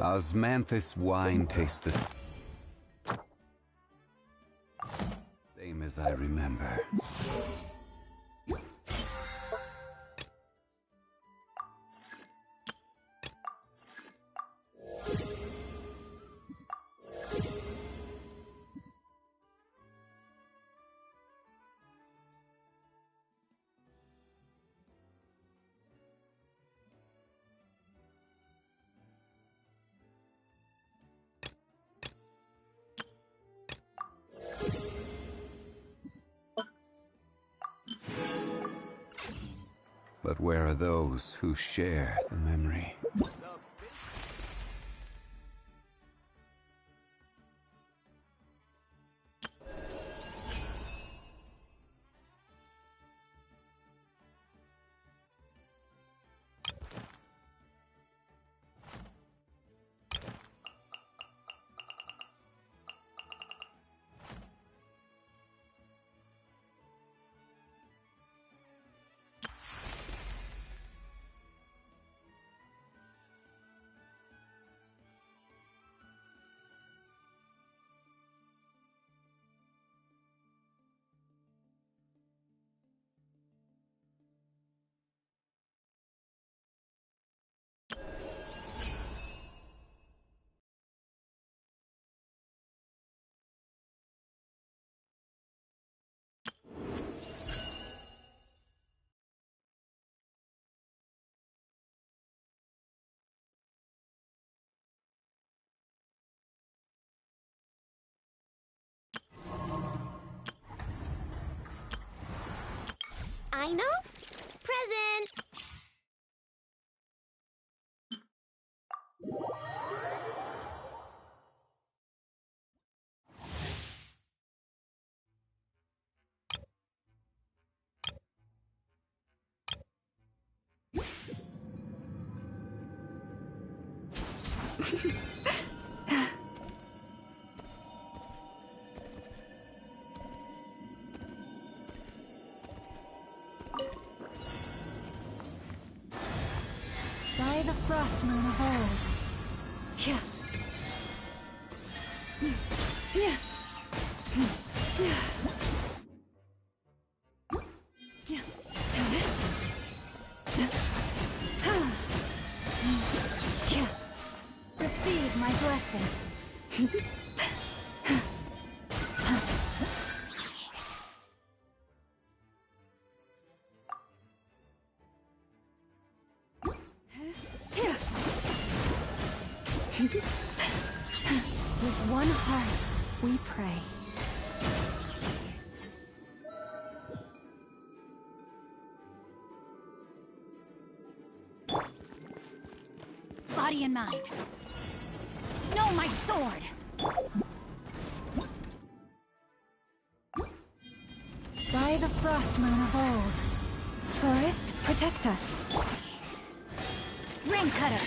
Osmanthus wine tastes the same as I remember. But where are those who share the memory? I know. Present! By the frost moon of old. Yeah. Yeah. Yeah. Yeah. Receive my blessing. With one heart, we pray. Body and mind. Know my sword! By the frost moon of old. Forest, protect us. Rain cutter!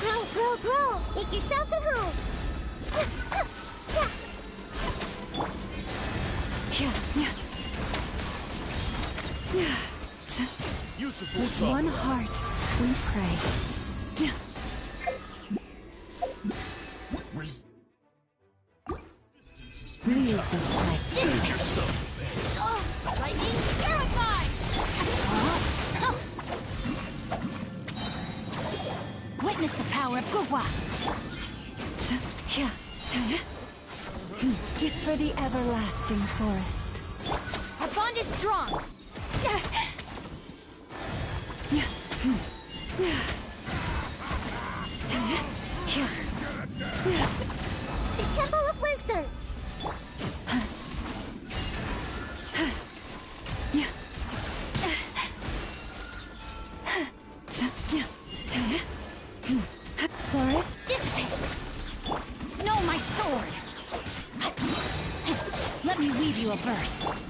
Grow, grow, grow! Make yourselves at home! With one heart, we pray. Leave this fight. Oh, lightning terrified! Witness the power of Gugwa! Get for the everlasting forest. Our bond is strong! The Temple of Wisdom! Forest, Dissipate! Know my sword! let me weave you a verse.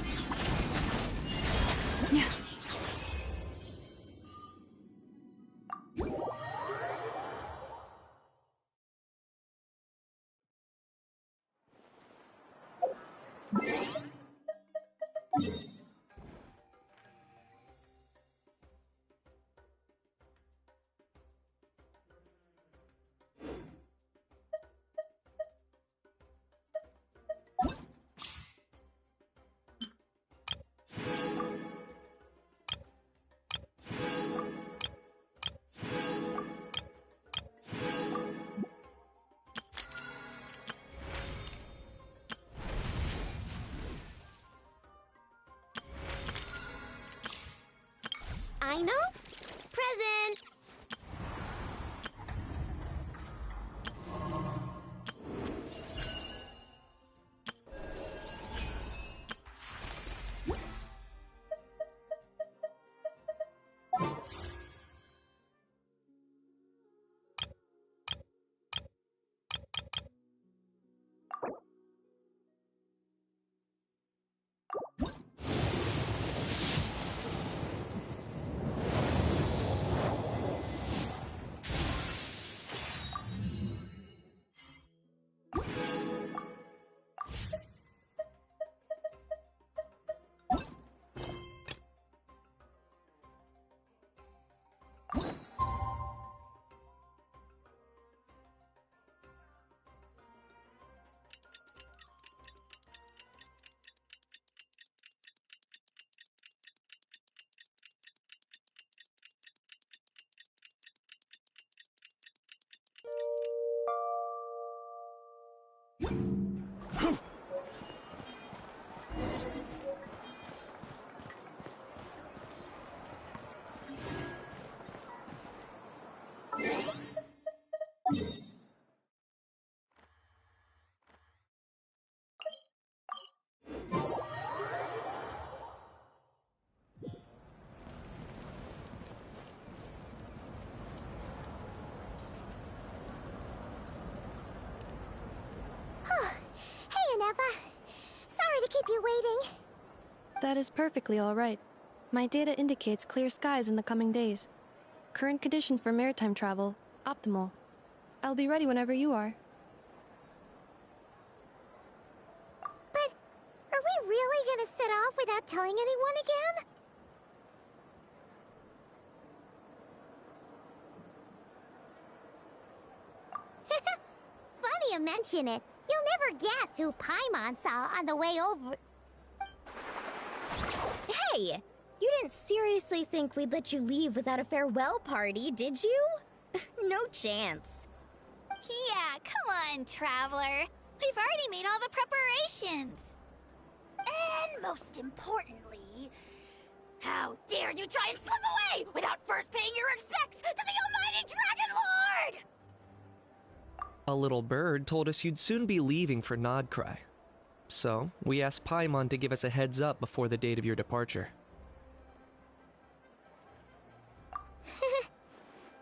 no? Present! Sorry to keep you waiting. That is perfectly all right. My data indicates clear skies in the coming days. Current conditions for maritime travel, optimal. I'll be ready whenever you are. But are we really gonna set off without telling anyone again? Funny you mention it. You'll never guess who Paimon saw on the way over. Hey! You didn't seriously think we'd let you leave without a farewell party, did you? No chance. Yeah, come on, Traveler. We've already made all the preparations. And most importantly, how dare you try and slip away without first paying your respects to the almighty Dragon Lord! A little bird told us you'd soon be leaving for Krai. So, we asked Paimon to give us a heads up before the date of your departure.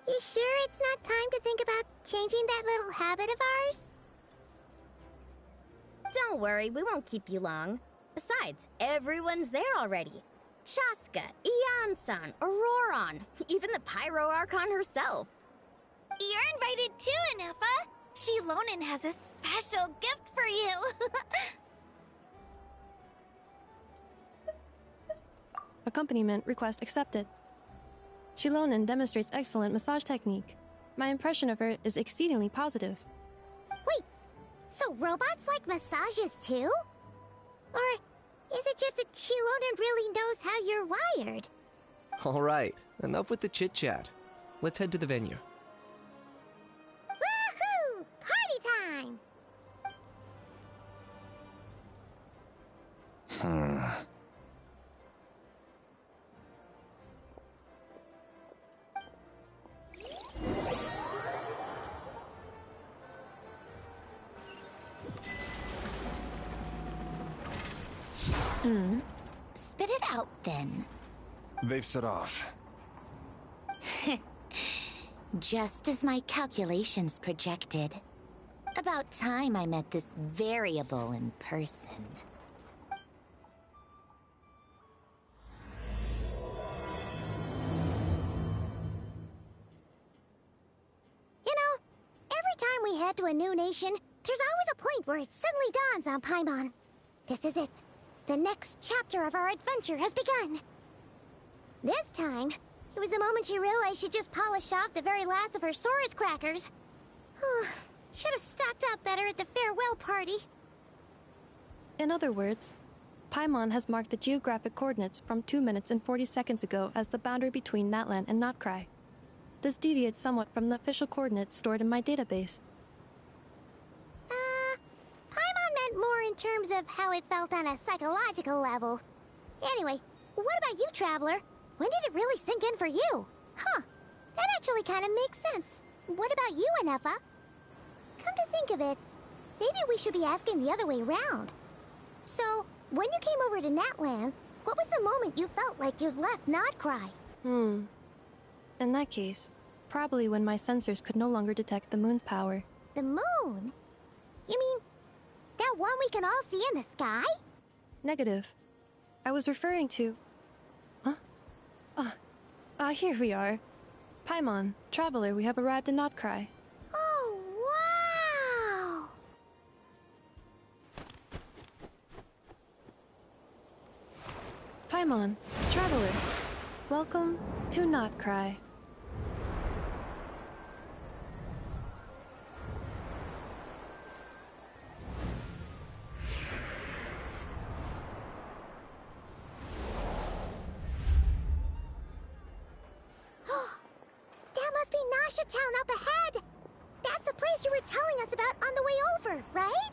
You sure it's not time to think about changing that little habit of ours? Don't worry, we won't keep you long. Besides, everyone's there already. Shaska, Ian-san, Auroron, even the Pyro Archon herself. You're invited too, Inefa. Shilonen has a special gift for you. Accompaniment request accepted. Shilonen demonstrates excellent massage technique. My impression of her is exceedingly positive. Wait, so robots like massages too? Or is it just that Shilonen really knows how you're wired? Alright, enough with the chit-chat. Let's head to the venue. Woohoo! Party time! Spit it out, then. They've set off. Just as my calculations projected. About time I met this variable in person. You know, every time we head to a new nation, there's always a point where it suddenly dawns on Paimon. This is it. The next chapter of our adventure has begun. This time, it was the moment she realized she just polished off the very last of her Saurus crackers. Should have stocked up better at the farewell party. In other words, Paimon has marked the geographic coordinates from 2 minutes and 40 seconds ago as the boundary between Natlan and Krai. This deviates somewhat from the official coordinates stored in my database. Paimon meant more in terms of how it felt on a psychological level. Anyway, what about you, Traveler? When did it really sink in for you? Huh. That actually kind of makes sense. What about you, Anefa? Come to think of it, maybe we should be asking the other way round. So, when you came over to Natlan, what was the moment you felt like you'd left Nodcry? In that case, probably when my sensors could no longer detect the moon's power. The moon? You mean, that one we can all see in the sky? Negative. I was referring to... Huh? Here we are. Paimon, Traveler, we have arrived in Nodcry. Oh, wow! Paimon, Traveler, welcome to Nodcry. That must be Nasha Town up ahead! That's the place you were telling us about on the way over, right?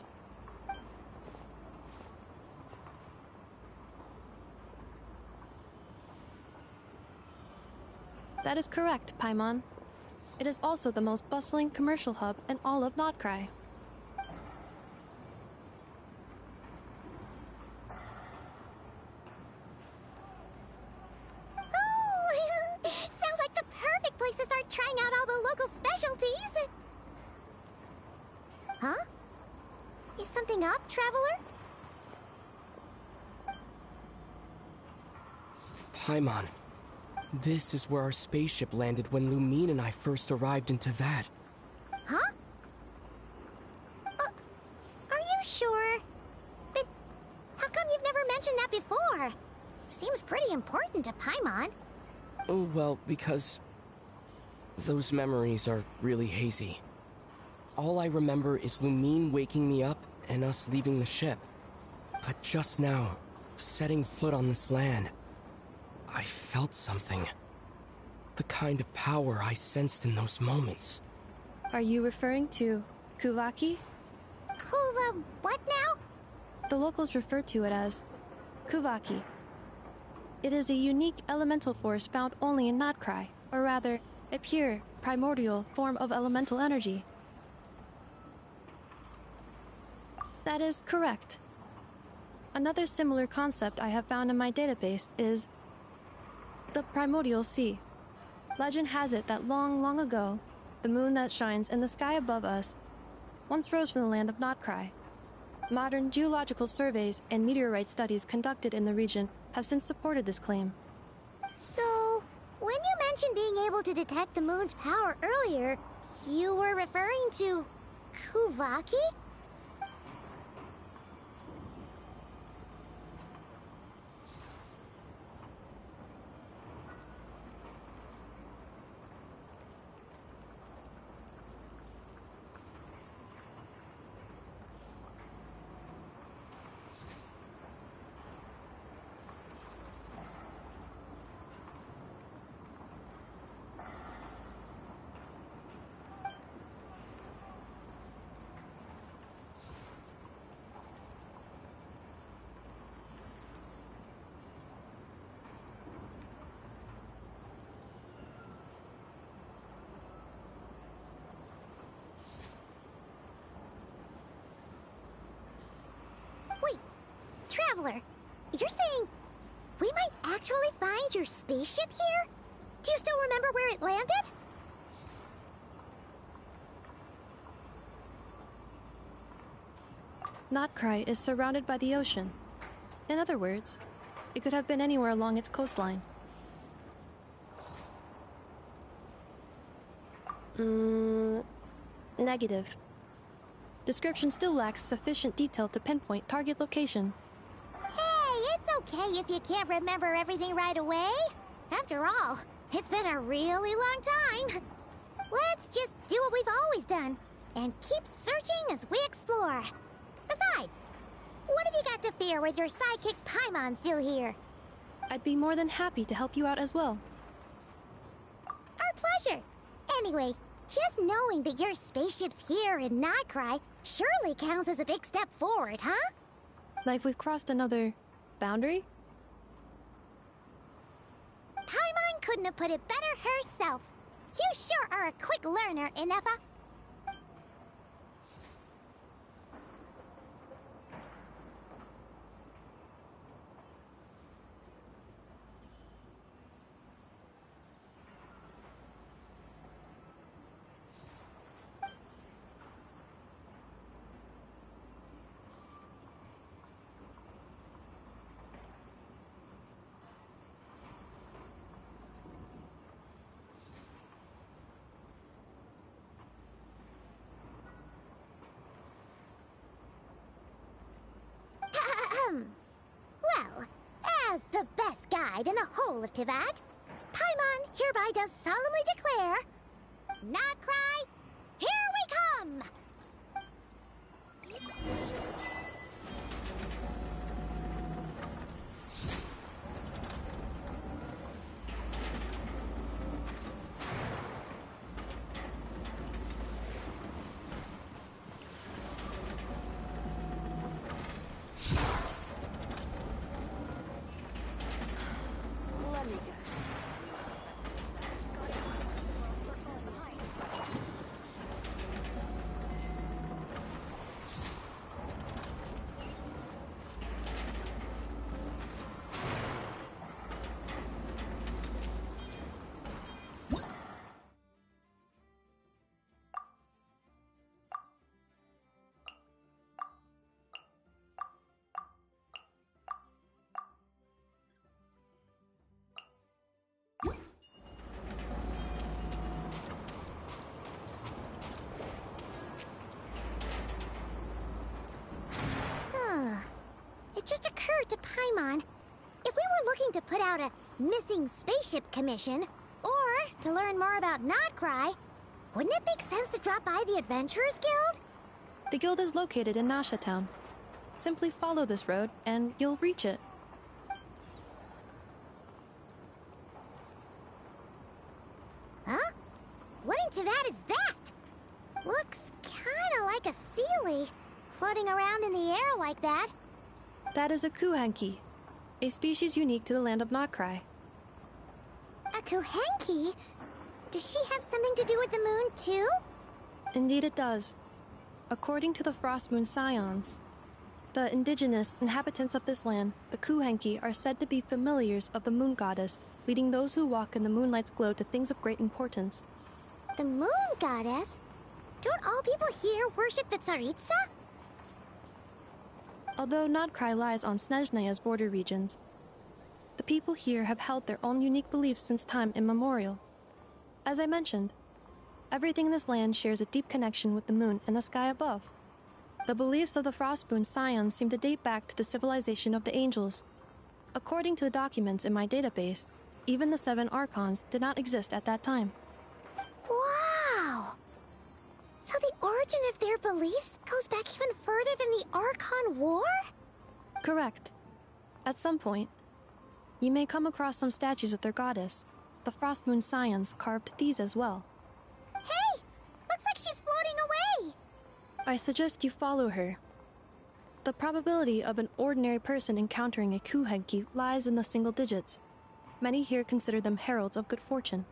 That is correct, Paimon. It is also the most bustling commercial hub in all of Nodcry. Oh, sounds like the perfect place to start trying out all the local specialties. Huh? Is something up, Traveler? Paimon, this is where our spaceship landed when Lumine and I first arrived in Teyvat. Huh? Are you sure? But how come you've never mentioned that before? Seems pretty important to Paimon. Oh, well, because those memories are really hazy. All I remember is Lumine waking me up and us leaving the ship. But just now, setting foot on this land, I felt something. The kind of power I sensed in those moments. Are you referring to Kuvaki? What now? The locals refer to it as Kuvaki. It is a unique elemental force found only in Nodcry, or rather, a pure, primordial form of elemental energy. That is correct. Another similar concept I have found in my database is the primordial sea. Legend has it that long, long ago, the moon that shines in the sky above us once rose from the land of Nodcry. Modern geological surveys and meteorite studies conducted in the region have since supported this claim. So, when you mentioned being able to detect the moon's power earlier, you were referring to Kuvaki? Wait, Traveler, you're saying we might actually find your spaceship here? Do you still remember where it landed? Nodcry is surrounded by the ocean. In other words, it could have been anywhere along its coastline. Negative. Description still lacks sufficient detail to pinpoint target location. Hey, it's okay if you can't remember everything right away. After all, it's been a really long time. Let's just do what we've always done, and keep searching as we explore. Besides, what have you got to fear with your sidekick Paimon still here? I'd be more than happy to help you out as well. Our pleasure. Anyway, just knowing that your spaceship's here in Nodcry surely counts as a big step forward, huh? Like we've crossed another boundary? Paimon! couldn't have put it better herself. You sure are a quick learner, Inefa. Well, as the best guide in the whole of Tivat, Paimon hereby does solemnly declare, Not Cry, here we come! Let me guess. It just occurred to Paimon, if we were looking to put out a missing spaceship commission, or to learn more about Nodcry, wouldn't it make sense to drop by the Adventurers Guild? The guild is located in Nasha Town. Simply follow this road, and you'll reach it. Huh? What in Tivat is that? Looks kinda like a Sealy, floating around in the air like that. That is a Kuhanki, a species unique to the land of Nodcry. A Kuhenki? Does she have something to do with the moon, too? Indeed it does. According to the Frost Moon Scions, the indigenous inhabitants of this land, the Kuhenki, are said to be familiars of the moon goddess, leading those who walk in the moonlight's glow to things of great importance. The moon goddess? Don't all people here worship the Tsaritsa? Although Nodcry lies on Snezhnaya's border regions, the people here have held their own unique beliefs since time immemorial. As I mentioned, everything in this land shares a deep connection with the moon and the sky above. The beliefs of the Frostmoon Scions seem to date back to the civilization of the angels. According to the documents in my database, even the 7 Archons did not exist at that time. Wow! So the origin of their beliefs goes back even further than the Archon War? Correct. At some point, you may come across some statues of their goddess. The Frostmoon Scions carved these as well. Hey! Looks like she's floating away! I suggest you follow her. The probability of an ordinary person encountering a Kuhenki lies in the single digits. Many here consider them heralds of good fortune.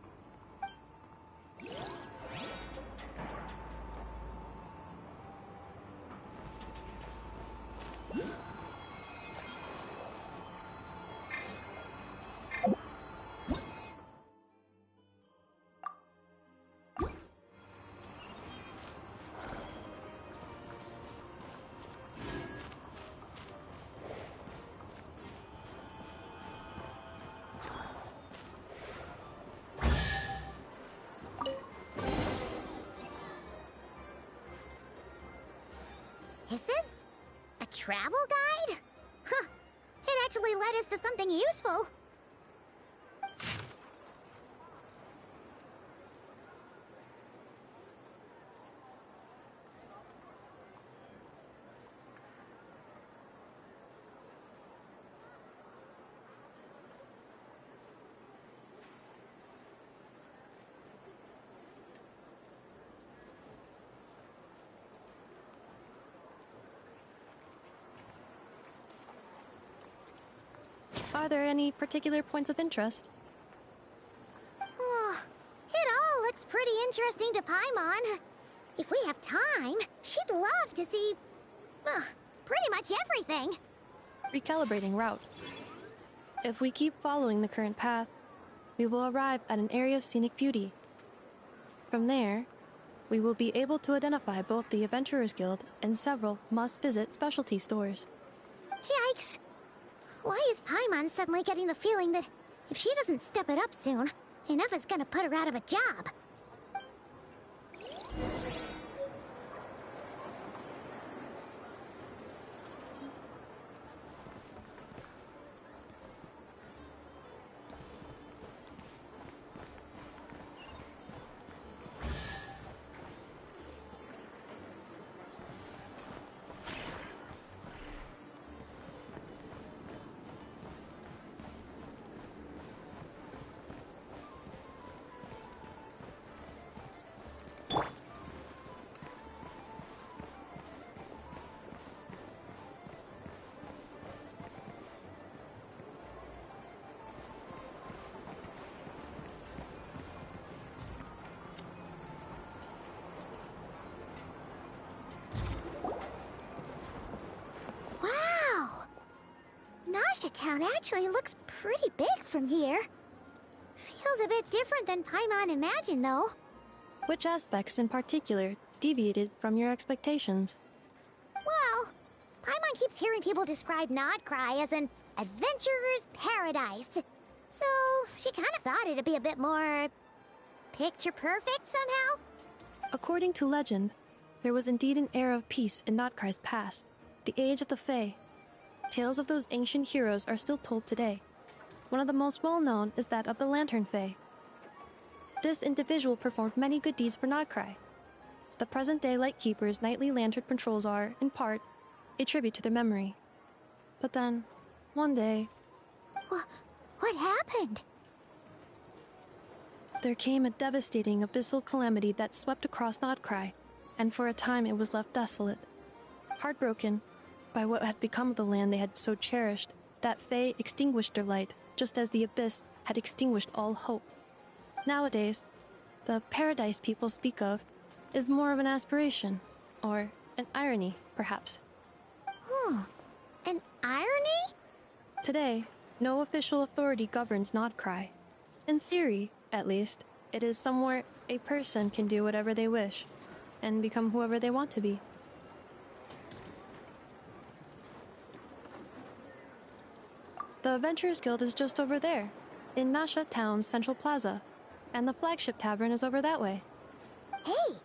Is this a travel guide? Huh. It actually led us to something useful. Are there any particular points of interest? interesting to Paimon. If we have time, she'd love to see, well, pretty much everything. Recalibrating route. If we keep following the current path, we will arrive at an area of scenic beauty. From there, we will be able to identify both the Adventurers Guild and several must-visit specialty stores. Yikes! Why is Paimon suddenly getting the feeling that if she doesn't step it up soon, enough is gonna put her out of a job? Town actually looks pretty big from here. Feels a bit different than Paimon imagined, though. Which aspects in particular deviated from your expectations? Well, Paimon keeps hearing people describe Krai as an adventurer's paradise. So, she kind of thought it'd be a bit more picture perfect somehow. According to legend, there was indeed an era of peace in Krai's past, the age of the Fae. Tales of those ancient heroes are still told today. One of the most well-known is that of the Lantern Fae. This individual performed many good deeds for Krai. The present-day Lightkeeper's nightly lantern patrols are, in part, a tribute to their memory. But then, one day... What happened? There came a devastating abyssal calamity that swept across Krai, and for a time it was left desolate. Heartbroken by what had become of the land they had so cherished, that Fae extinguished their light, just as the abyss had extinguished all hope. Nowadays, the paradise people speak of is more of an aspiration, or an irony, perhaps. An irony? Today, no official authority governs Krai. In theory, at least, it is somewhere a person can do whatever they wish, and become whoever they want to be. The Adventurers Guild is just over there, in Nasha Town's Central Plaza, and the flagship tavern is over that way. Hey,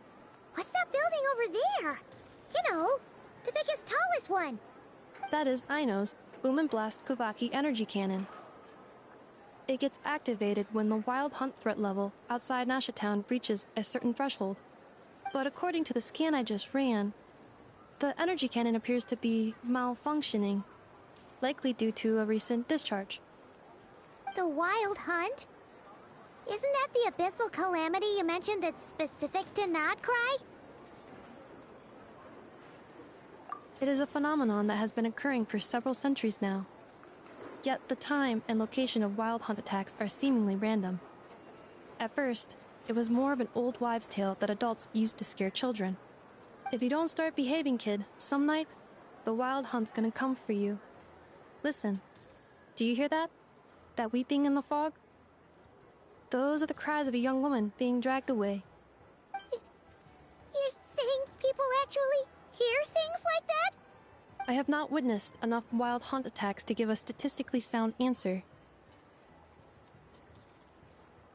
what's that building over there? You know, the biggest, tallest one. That is Aino's Boom and Blast Kuvaki energy cannon. It gets activated when the wild hunt threat level outside Nasha Town reaches a certain threshold. But according to the scan I just ran, the energy cannon appears to be malfunctioning, likely due to a recent discharge. The Wild Hunt? Isn't that the abyssal calamity you mentioned that's specific to Krai? It is a phenomenon that has been occurring for several centuries now. Yet the time and location of wild hunt attacks are seemingly random. At first, it was more of an old wives' tale that adults used to scare children. If you don't start behaving, kid, some night, the wild hunt's gonna come for you. Listen, do you hear that? That weeping in the fog? Those are the cries of a young woman being dragged away. You're saying people actually hear things like that? I have not witnessed enough wild hunt attacks to give a statistically sound answer.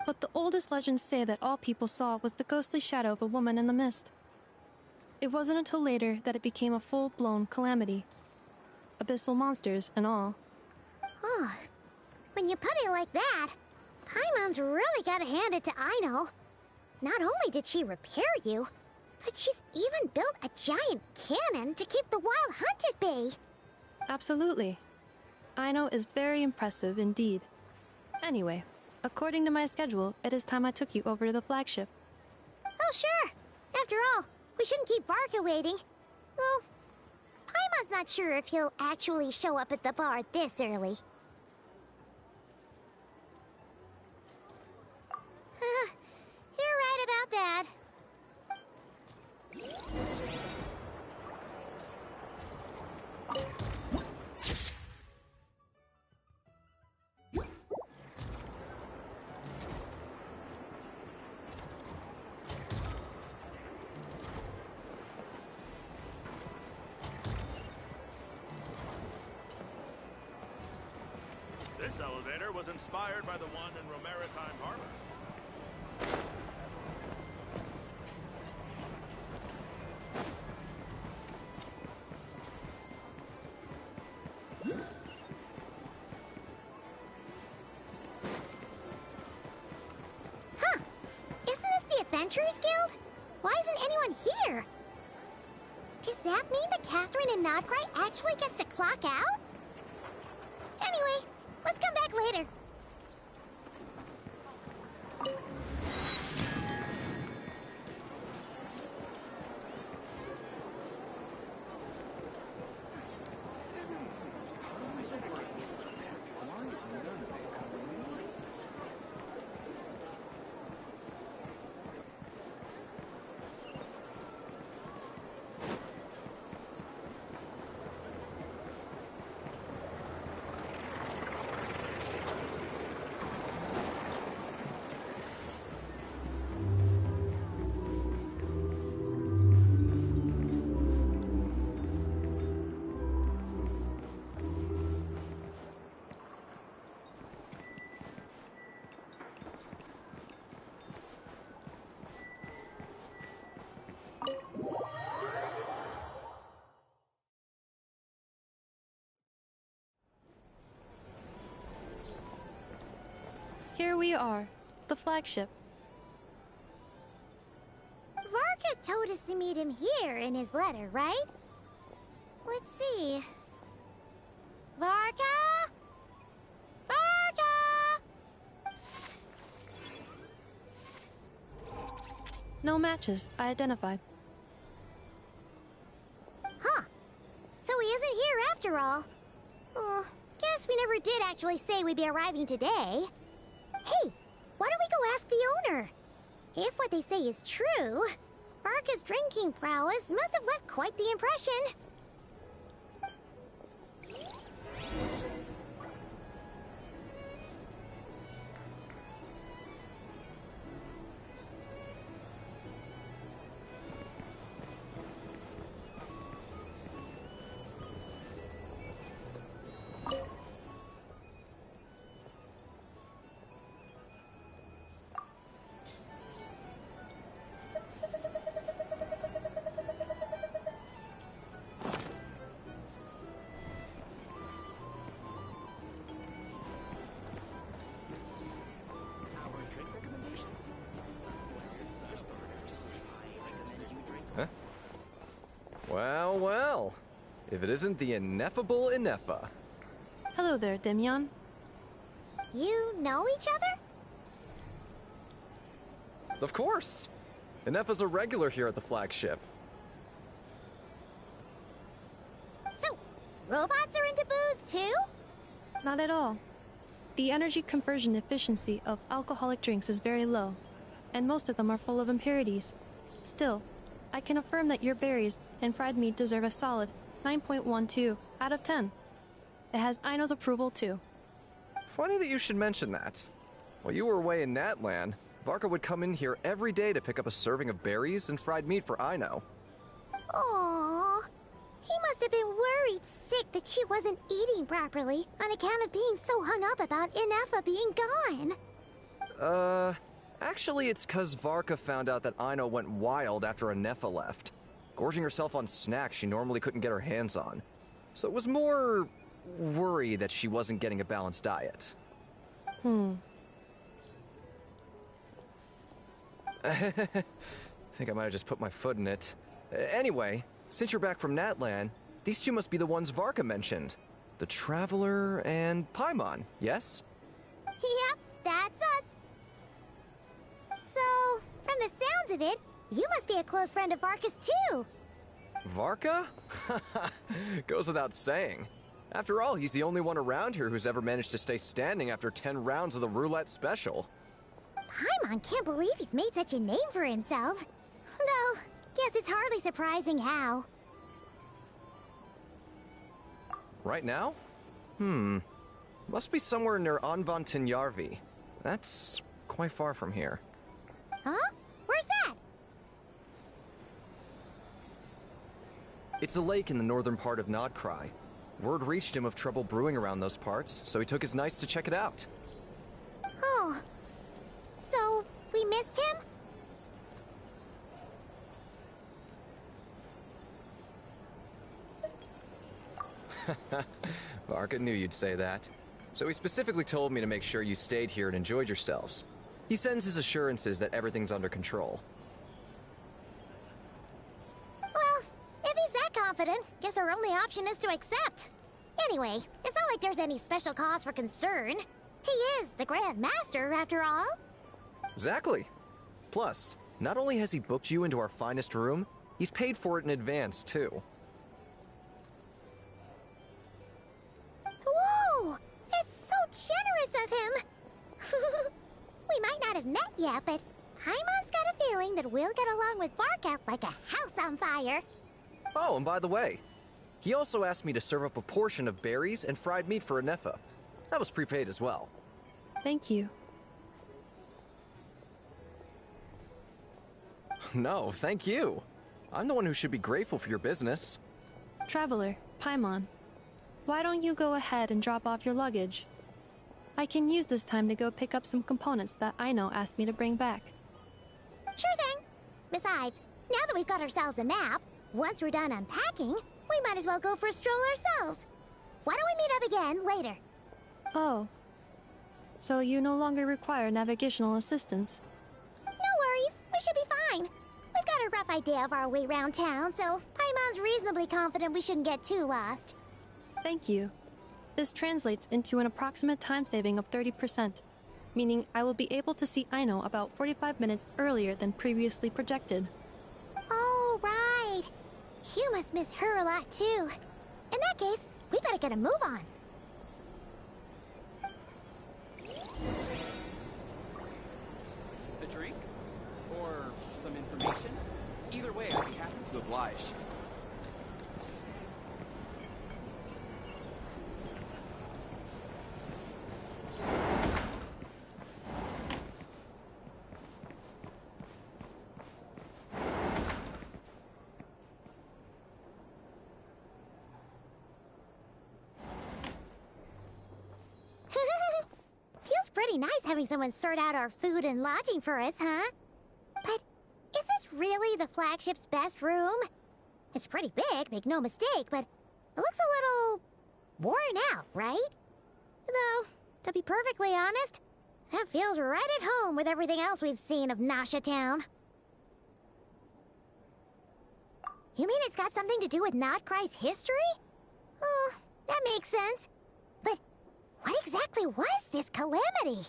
But the oldest legends say that all people saw was the ghostly shadow of a woman in the mist. It wasn't until later that it became a full-blown calamity. Abyssal monsters and all. Oh, when you put it like that, Paimon's really gotta hand it to Aino. Not only did she repair you, but she's even built a giant cannon to keep the wild hunt at bay. Absolutely. Aino is very impressive indeed. Anyway, according to my schedule, it is time I took you over to the flagship. Oh, sure. After all, we shouldn't keep Barca waiting. Well, Paimon's not sure if he'll actually show up at the bar this early. You're right about that. This elevator was inspired by the one in Romaritime Harbor. Huh. Isn't this the Adventurers Guild? Why isn't anyone here? Does that mean that Catherine and Nodcry actually gets to clock out? Anyway, let's come back later. Here we are, the flagship. Varka told us to meet him here in his letter, right? Let's see. Varka? Varka! No matches, I identified. Huh. So he isn't here after all. Oh, guess we never did actually say we'd be arriving today. Hey, why don't we go ask the owner? If what they say is true, Varka's drinking prowess must have left quite the impression. Huh? Well, well. If it isn't the ineffable Ineffa. Hello there, Demyon. You know each other? Of course! Ineffa's a regular here at the flagship. So, robots are into booze too? Not at all. The energy conversion efficiency of alcoholic drinks is very low, and most of them are full of impurities. Still, I can affirm that your berries and fried meat deserve a solid 9.12 out of 10. It has Aino's approval too. Funny that you should mention that. While you were away in Natlan, Varka would come in here every day to pick up a serving of berries and fried meat for Aino. Aww. He must have been worried sick that she wasn't eating properly on account of being so hung up about Ineffa being gone. Actually it's 'cause Varka found out that Aino went wild after Ineffa left, gorging herself on snacks she normally couldn't get her hands on. So it was more worry that she wasn't getting a balanced diet. I think I might have just put my foot in it. Anyway, since you're back from Natlan, these two must be the ones Varka mentioned. The Traveler and Paimon, yes? Yep, that's us. So, from the sounds of it, you must be a close friend of Varka's too. Varka? Goes without saying. After all, he's the only one around here who's ever managed to stay standing after 10 rounds of the roulette special. Paimon can't believe he's made such a name for himself. Though, guess it's hardly surprising how. Right now? Must be somewhere near Anvantinjarvi. That's quite far from here. Huh? Where's that? It's a lake in the northern part of Nodcry. Word reached him of trouble brewing around those parts, so he took his knights to check it out. Oh. So, we missed him? Varka knew you'd say that. So he specifically told me to make sure you stayed here and enjoyed yourselves. He sends his assurances that everything's under control. Well, if he's that confident, guess our only option is to accept. Anyway, it's not like there's any special cause for concern. He is the Grand Master, after all. Exactly. Plus, not only has he booked you into our finest room, he's paid for it in advance, too. Whoa! That's so generous of him! We might not have met yet, but Paimon's got a feeling that we'll get along with Varka like a house on fire. Oh, and by the way, he also asked me to serve up a portion of berries and fried meat for Anefa. That was prepaid as well. Thank you. No, thank you. I'm the one who should be grateful for your business. Traveler, Paimon, why don't you go ahead and drop off your luggage? I can use this time to go pick up some components that Aino asked me to bring back. Sure thing. Besides, now that we've got ourselves a map, once we're done unpacking, we might as well go for a stroll ourselves. Why don't we meet up again later? Oh. So you no longer require navigational assistance? No worries. We should be fine. We've got a rough idea of our way around town, so Paimon's reasonably confident we shouldn't get too lost. Thank you. This translates into an approximate time saving of 30%, meaning I will be able to see Aino about 45 minutes earlier than previously projected. Oh, right. You must miss her a lot, too. In that case, we better get a move on. A drink? Or some information? Either way, I'd be happy to oblige. Feels pretty nice having someone sort out our food and lodging for us, huh? But is this really the flagship's best room? It's pretty big, make no mistake, but it looks a little worn out, right? Though, to be perfectly honest, that feels right at home with everything else we've seen of Nasha Town. You mean it's got something to do with Krai's history? Oh, that makes sense. But what exactly was this calamity?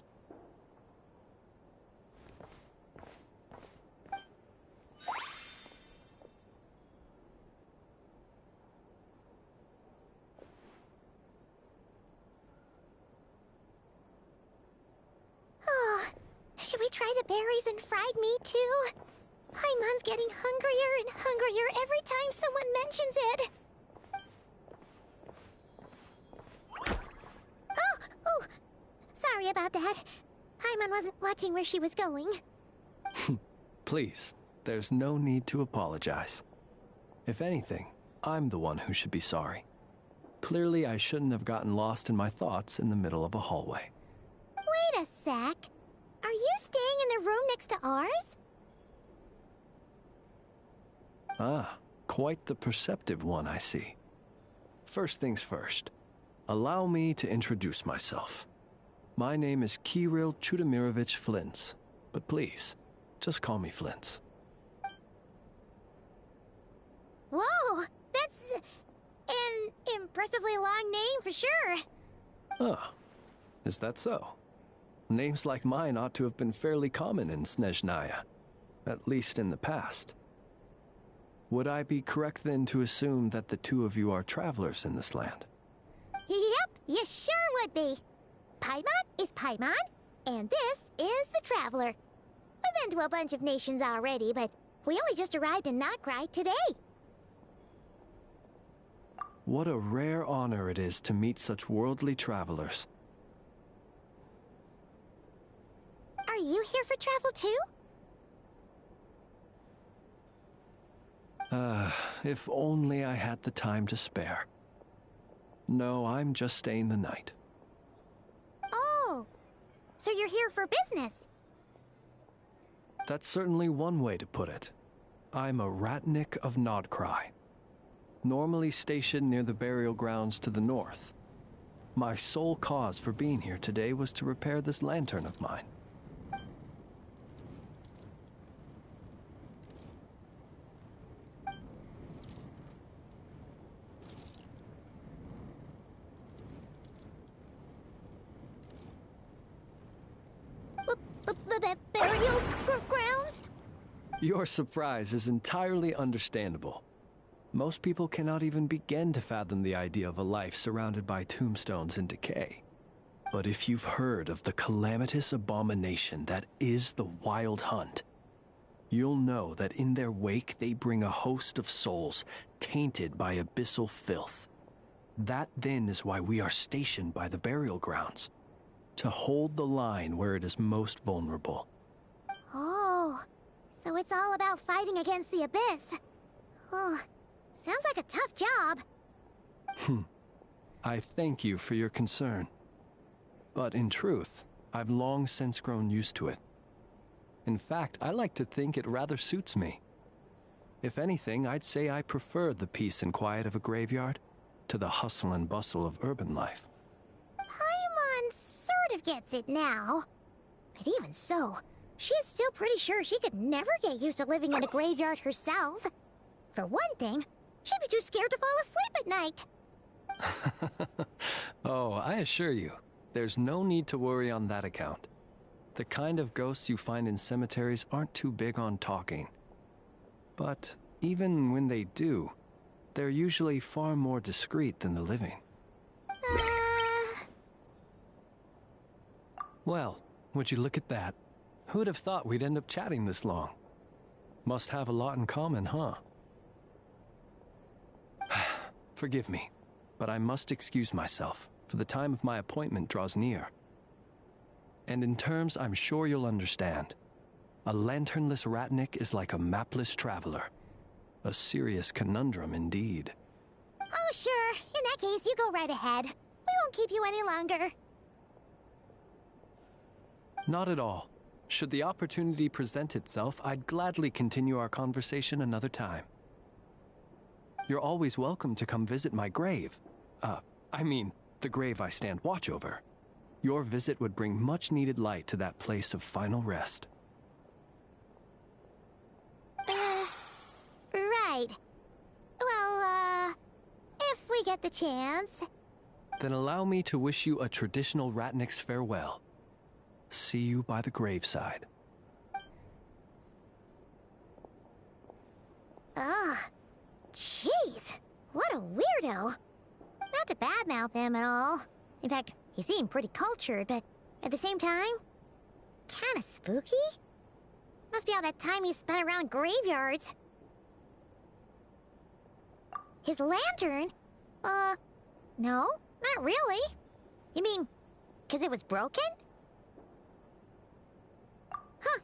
Oh, should we try the berries and fried meat too? Paimon's getting hungrier and hungrier every time someone mentions it. Oh, sorry about that. Paimon wasn't watching where she was going. Please, there's no need to apologize. If anything, I'm the one who should be sorry. Clearly, I shouldn't have gotten lost in my thoughts in the middle of a hallway. Wait a sec. Are you staying in the room next to ours? Ah, quite the perceptive one, I see. First things first. Allow me to introduce myself. My name is Kirill Chudamirovich Flintz, but please, just call me Flintz. Whoa, that's an impressively long name for sure. Ah, is that so? Names like mine ought to have been fairly common in Snezhnaya, at least in the past. Would I be correct then to assume that the two of you are travelers in this land? Yep, you sure would be. Paimon is Paimon, and this is the Traveler. We've been to a bunch of nations already, but we only just arrived in Krai today. What a rare honor it is to meet such worldly travelers. Are you here for travel too? If only I had the time to spare. No, I'm just staying the night. Oh, so you're here for business? That's certainly one way to put it. I'm a Ratnik of Krai, normally stationed near the burial grounds to the north. My sole cause for being here today was to repair this lantern of mine. Burial grounds? Your surprise is entirely understandable. Most people cannot even begin to fathom the idea of a life surrounded by tombstones and decay. But if you've heard of the calamitous abomination that is the Wild Hunt, you'll know that in their wake they bring a host of souls tainted by abyssal filth. That then is why we are stationed by the burial grounds, to hold the line where it is most vulnerable. Oh, so it's all about fighting against the abyss. Oh, sounds like a tough job. I thank you for your concern. But in truth, I've long since grown used to it. In fact, I like to think it rather suits me. If anything, I'd say I prefer the peace and quiet of a graveyard to the hustle and bustle of urban life. Paimon sort of gets it now. But even so, she is still pretty sure she could never get used to living in a graveyard herself. For one thing, she'd be too scared to fall asleep at night. Oh, I assure you, there's no need to worry on that account. The kind of ghosts you find in cemeteries aren't too big on talking. But even when they do, they're usually far more discreet than the living. Well, would you look at that? Who'd have thought we'd end up chatting this long? Must have a lot in common, huh? Forgive me, but I must excuse myself, for the time of my appointment draws near. And in terms I'm sure you'll understand, a lanternless Ratnik is like a mapless traveler. A serious conundrum indeed. Oh, sure. In that case, you go right ahead. We won't keep you any longer. Not at all. Should the opportunity present itself, I'd gladly continue our conversation another time. You're always welcome to come visit my grave. I mean, the grave I stand watch over. Your visit would bring much-needed light to that place of final rest. Right. Well, if we get the chance. Then allow me to wish you a traditional Ratnik's farewell. See you by the graveside. Ugh. Jeez. What a weirdo. Not to badmouth him at all. In fact, he seemed pretty cultured, but at the same time, kinda spooky? Must be all that time he spent around graveyards. His lantern? No, not really. You mean, 'cause it was broken? Huh.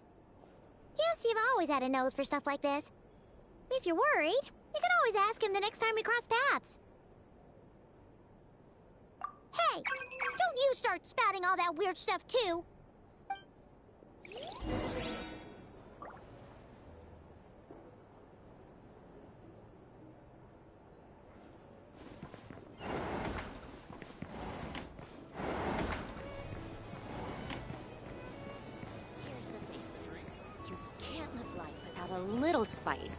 Guess you've always had a nose for stuff like this. If you're worried, you can always ask him the next time we cross paths. Hey, don't you start spouting all that weird stuff too. Here's the thing. You can't live life without a little spice.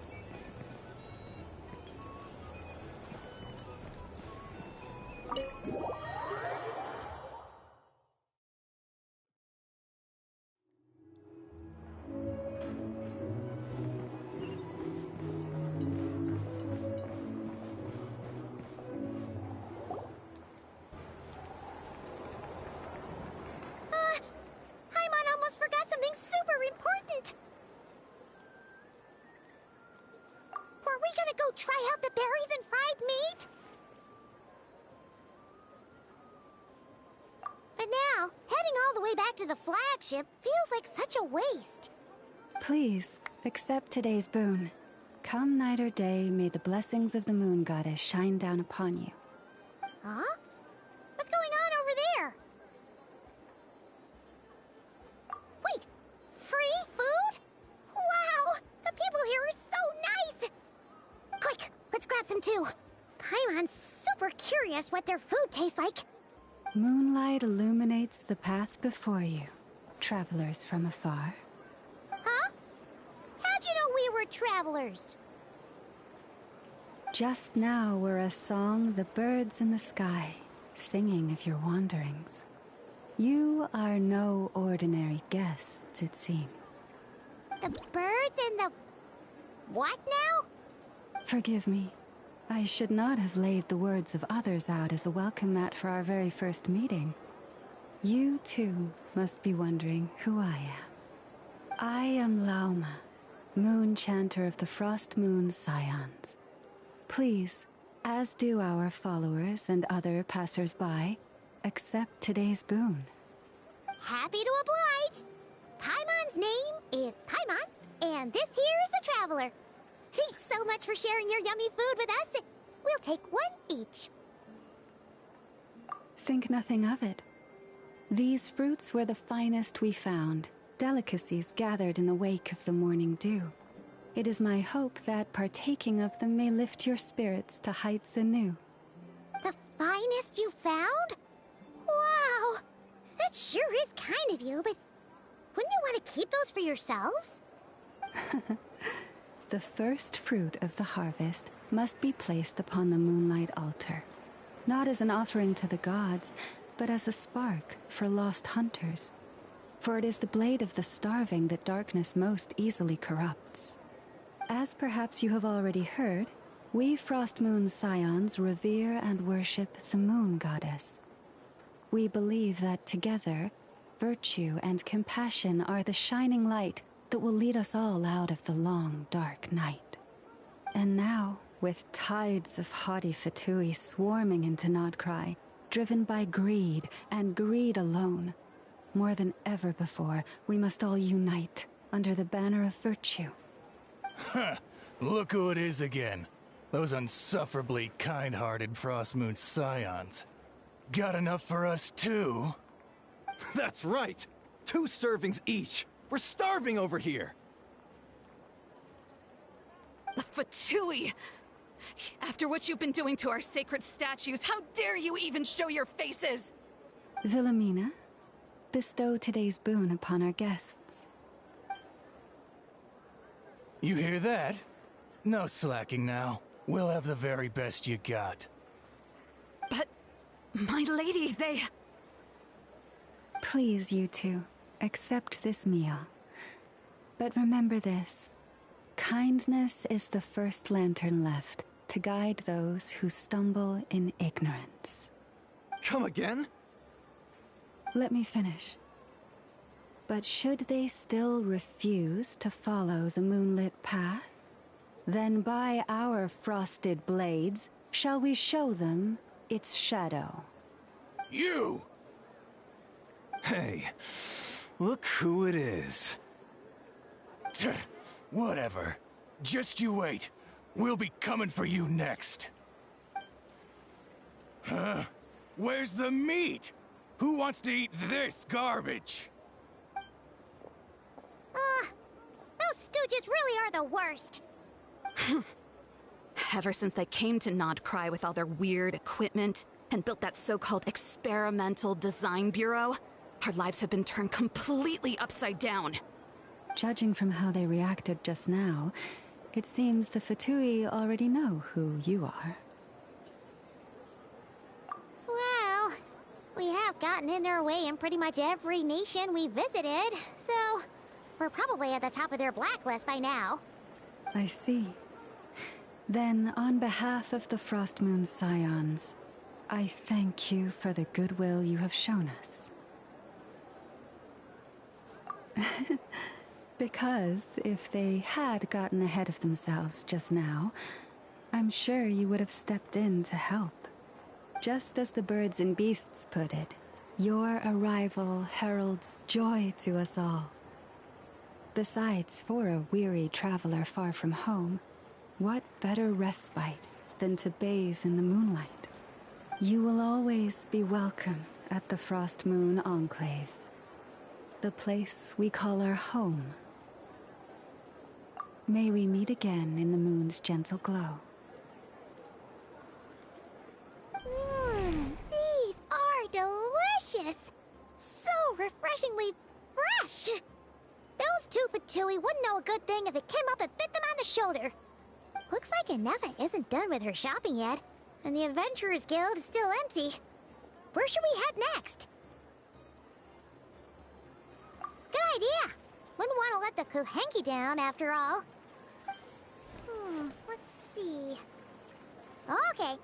Paimon almost forgot something super important. Were we gonna go try out the berries and fried meat? But now, heading all the way back to the flagship feels like such a waste. Please, accept today's boon. Come night or day, may the blessings of the moon goddess shine down upon you. Huh? Paimon's super curious what their food tastes like. Moonlight illuminates the path before you, travelers from afar. Huh? How'd you know we were travelers? Just now were a song the birds in the sky, singing of your wanderings. You are no ordinary guests, it seems. The birds and the... what now? Forgive me. I should not have laid the words of others out as a welcome mat for our very first meeting. You, too, must be wondering who I am. I am Lauma, Moon Chanter of the Frost Moon Scions. Please, as do our followers and other passers-by, accept today's boon. Happy to oblige. Paimon's name is Paimon, and this here is the Traveler. Thanks so much for sharing your yummy food with us. We'll take one each. Think nothing of it. These fruits were the finest we found, delicacies gathered in the wake of the morning dew. It is my hope that partaking of them may lift your spirits to heights anew. The finest you found? Wow! That sure is kind of you, but wouldn't you want to keep those for yourselves? The first fruit of the harvest must be placed upon the moonlight altar, not as an offering to the gods, but as a spark for lost hunters. For it is the blade of the starving that darkness most easily corrupts. As perhaps you have already heard, we Frost Moon Scions revere and worship the moon goddess. We believe that together, virtue and compassion are the shining light that will lead us all out of the long, dark night. And now, with tides of haughty Fatui swarming into Krai, driven by greed, and greed alone, more than ever before, we must all unite under the banner of virtue. Huh, look who it is again. Those unsufferably kind-hearted Frost Moon Scions. Got enough for us too? That's right! 2 servings each! We're starving over here! The Fatui! After what you've been doing to our sacred statues, how dare you even show your faces? Wilhelmina, bestow today's boon upon our guests. You hear that? No slacking now. We'll have the very best you got. But, my lady, they... Please, you two, accept this meal. But remember this. Kindness is the first lantern left to guide those who stumble in ignorance. Come again? Let me finish. But should they still refuse to follow the moonlit path, then by our frosted blades shall we show them its shadow. You! Hey, look who it is. Whatever. Just you wait. We'll be coming for you next. Huh? Where's the meat? Who wants to eat this garbage? Those stooges really are the worst. Ever since they came to Krai with all their weird equipment and built that so-called experimental design bureau, our lives have been turned completely upside down. Judging from how they reacted just now, it seems the Fatui already know who you are. Well, we have gotten in their way in pretty much every nation we visited, so we're probably at the top of their blacklist by now. I see. Then, on behalf of the Frost Moon Scions, I thank you for the goodwill you have shown us. Because if they had gotten ahead of themselves just now, I'm sure you would have stepped in to help. Just as the birds and beasts put it, your arrival heralds joy to us all. Besides, for a weary traveler far from home, what better respite than to bathe in the moonlight? You will always be welcome at the Frost Moon Enclave, the place we call our home. May we meet again in the moon's gentle glow. These are delicious! So refreshingly fresh! Those Tooey wouldn't know a good thing if it came up and bit them on the shoulder. Looks like Anefa isn't done with her shopping yet, and the Adventurers Guild is still empty. Where should we head next? Good idea! Wouldn't want to let the Kuhenki down, after all. Let's see... Okay.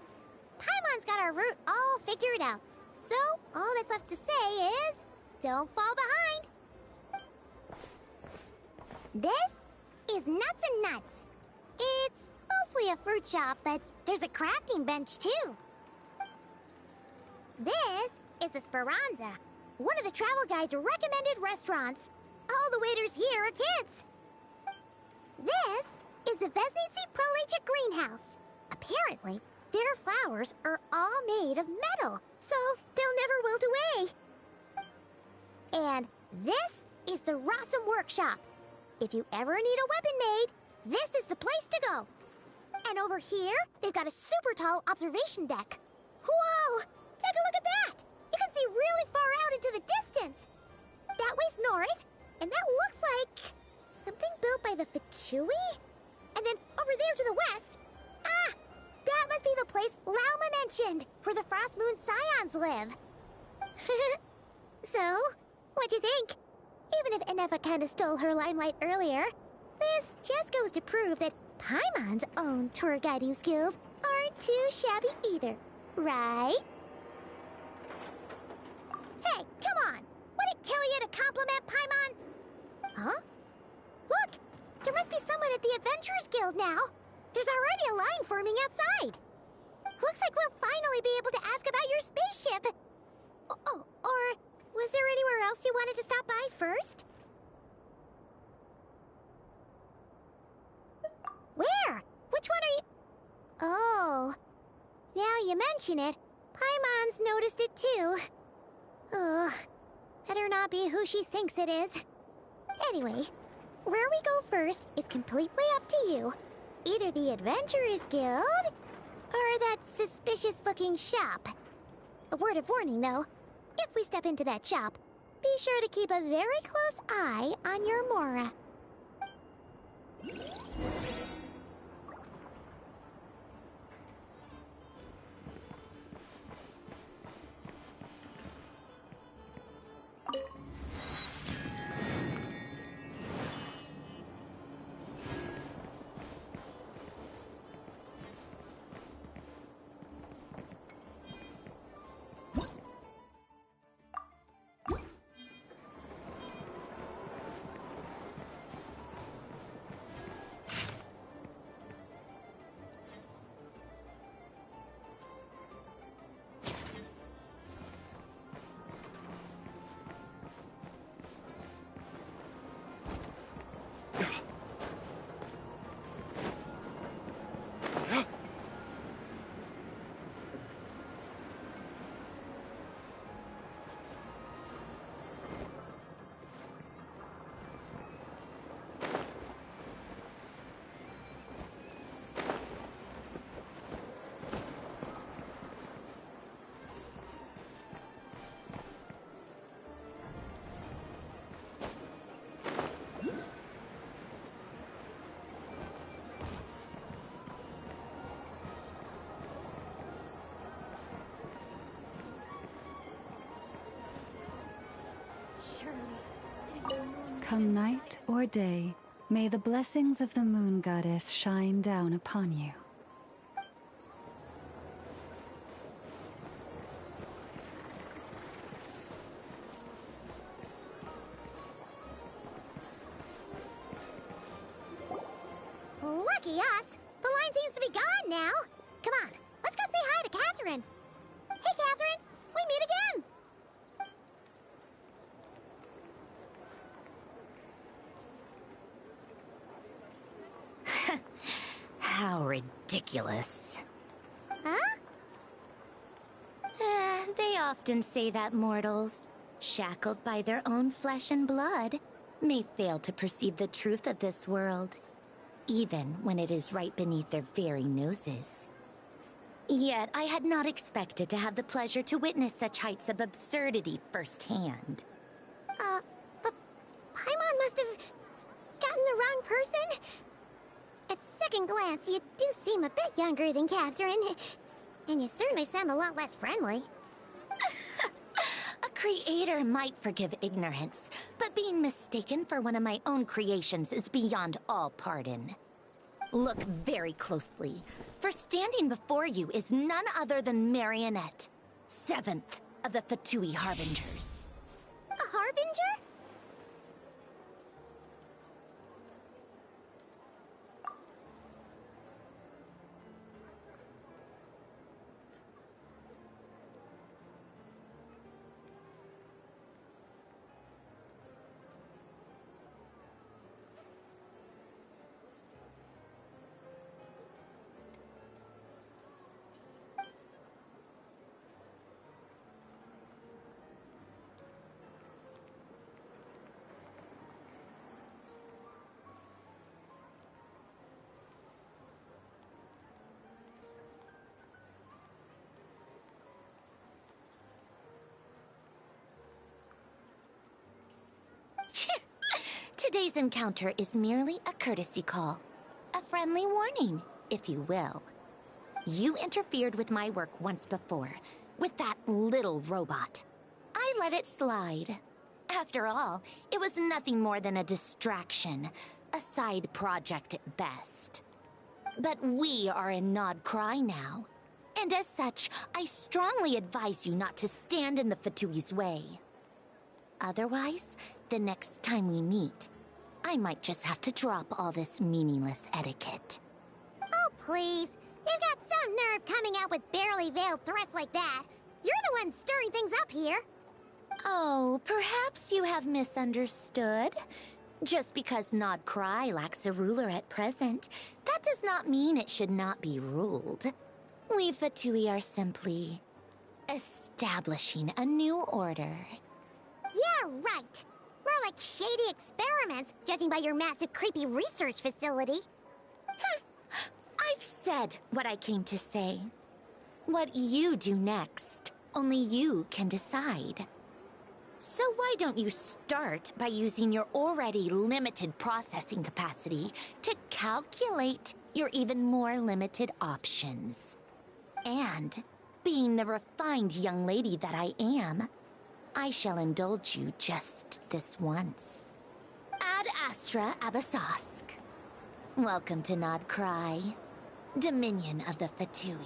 Paimon's got our route all figured out. So, all that's left to say is... don't fall behind! This is Nuts and Nuts. It's mostly a fruit shop, but there's a crafting bench, too. This is the Speranza, one of the travel guide's recommended restaurants. All the waiters here are kids. This is the Vesnitsi Prolegic Greenhouse. Apparently, their flowers are all made of metal, so they'll never wilt away. And this is the Rossum Workshop. If you ever need a weapon made, this is the place to go. And over here, they've got a super tall observation deck. Whoa! Take a look at that! You can see really far out into the distance. That way's north, and that looks like something built by the Fatui? And then over there to the west, that must be the place Lauma mentioned, where the Frost Moon Scions live. So, what'd you think? Even if Anefa kinda stole her limelight earlier, this just goes to prove that Paimon's own tour guiding skills aren't too shabby either, right? Hey, come on! Would it kill you to compliment Paimon? Huh? Look! There must be someone at the Adventurers Guild now! There's already a line forming outside! Looks like we'll finally be able to ask about your spaceship! Oh, or was there anywhere else you wanted to stop by first? Where? Which one are you... Oh. Now you mention it, Paimon's noticed it too. Ugh. Better not be who she thinks it is. Anyway, where we go first is completely up to you. Either the Adventurers Guild, or that suspicious-looking shop. A word of warning, though. If we step into that shop, be sure to keep a very close eye on your Mora. Come night or day, may the blessings of the Moon Goddess shine down upon you. Lucky us! The line seems to be gone now! Come on, let's go say hi to Catherine! Hey, Catherine! We meet again! How ridiculous. Huh? They often say that mortals, shackled by their own flesh and blood, may fail to perceive the truth of this world, even when it is right beneath their very noses. Yet I had not expected to have the pleasure to witness such heights of absurdity firsthand. But Paimon must have gotten the wrong person? At second glance, you do seem a bit younger than Catherine. And you certainly sound a lot less friendly. A creator might forgive ignorance, but being mistaken for one of my own creations is beyond all pardon. Look very closely, for standing before you is none other than Marionette, 7th of the Fatui Harbingers. A Harbinger? Today's encounter is merely a courtesy call. A friendly warning, if you will. You interfered with my work once before, with that little robot. I let it slide. After all, it was nothing more than a distraction, a side project at best. But we are in Nod Krai now, and as such, I strongly advise you not to stand in the Fatui's way. Otherwise, the next time we meet, I might just have to drop all this meaningless etiquette. Oh, please. You've got some nerve coming out with barely veiled threats like that. You're the one stirring things up here. Oh, perhaps you have misunderstood. Just because Nod Krai lacks a ruler at present, that does not mean it should not be ruled. We Fatui are simply establishing a new order. Yeah, right. We're like shady experiments, judging by your massive creepy research facility. I've said what I came to say. What you do next, only you can decide. So why don't you start by using your already limited processing capacity to calculate your even more limited options? And, being the refined young lady that I am, I shall indulge you just this once. Ad Astra Abasask. Welcome to Nod Krai, Dominion of the Fatui.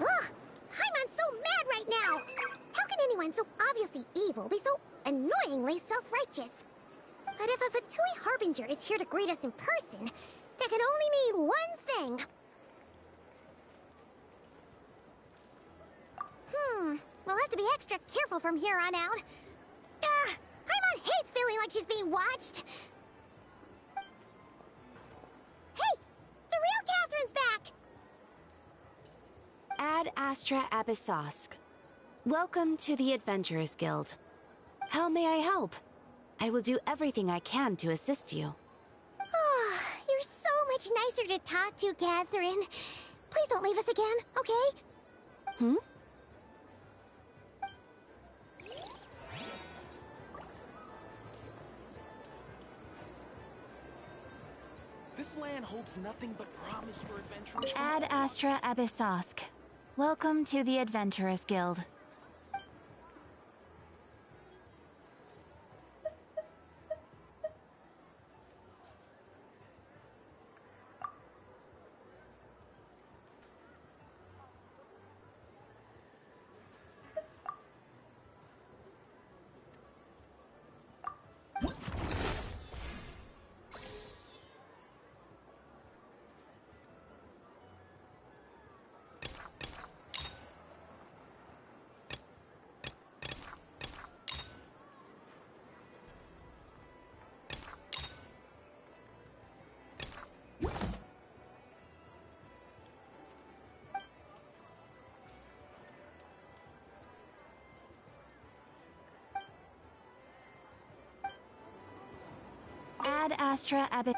Ugh! Paimon's so mad right now! How can anyone so obviously evil be so annoyingly self-righteous? But if a Fatui Harbinger is here to greet us in person, that could only mean one thing. We'll have to be extra careful from here on out. Paimon hates feeling like she's being watched. Hey! The real Catherine's back! Ad Astra Abyssosque. Welcome to the Adventurers Guild. How may I help? I will do everything I can to assist you. Oh, you're so much nicer to talk to, Catherine. Please don't leave us again, okay? Hmm? This land holds nothing but promise for adventurers. Ad Astra Abyssosque. Welcome to the Adventurers Guild. Ad Astra Ab...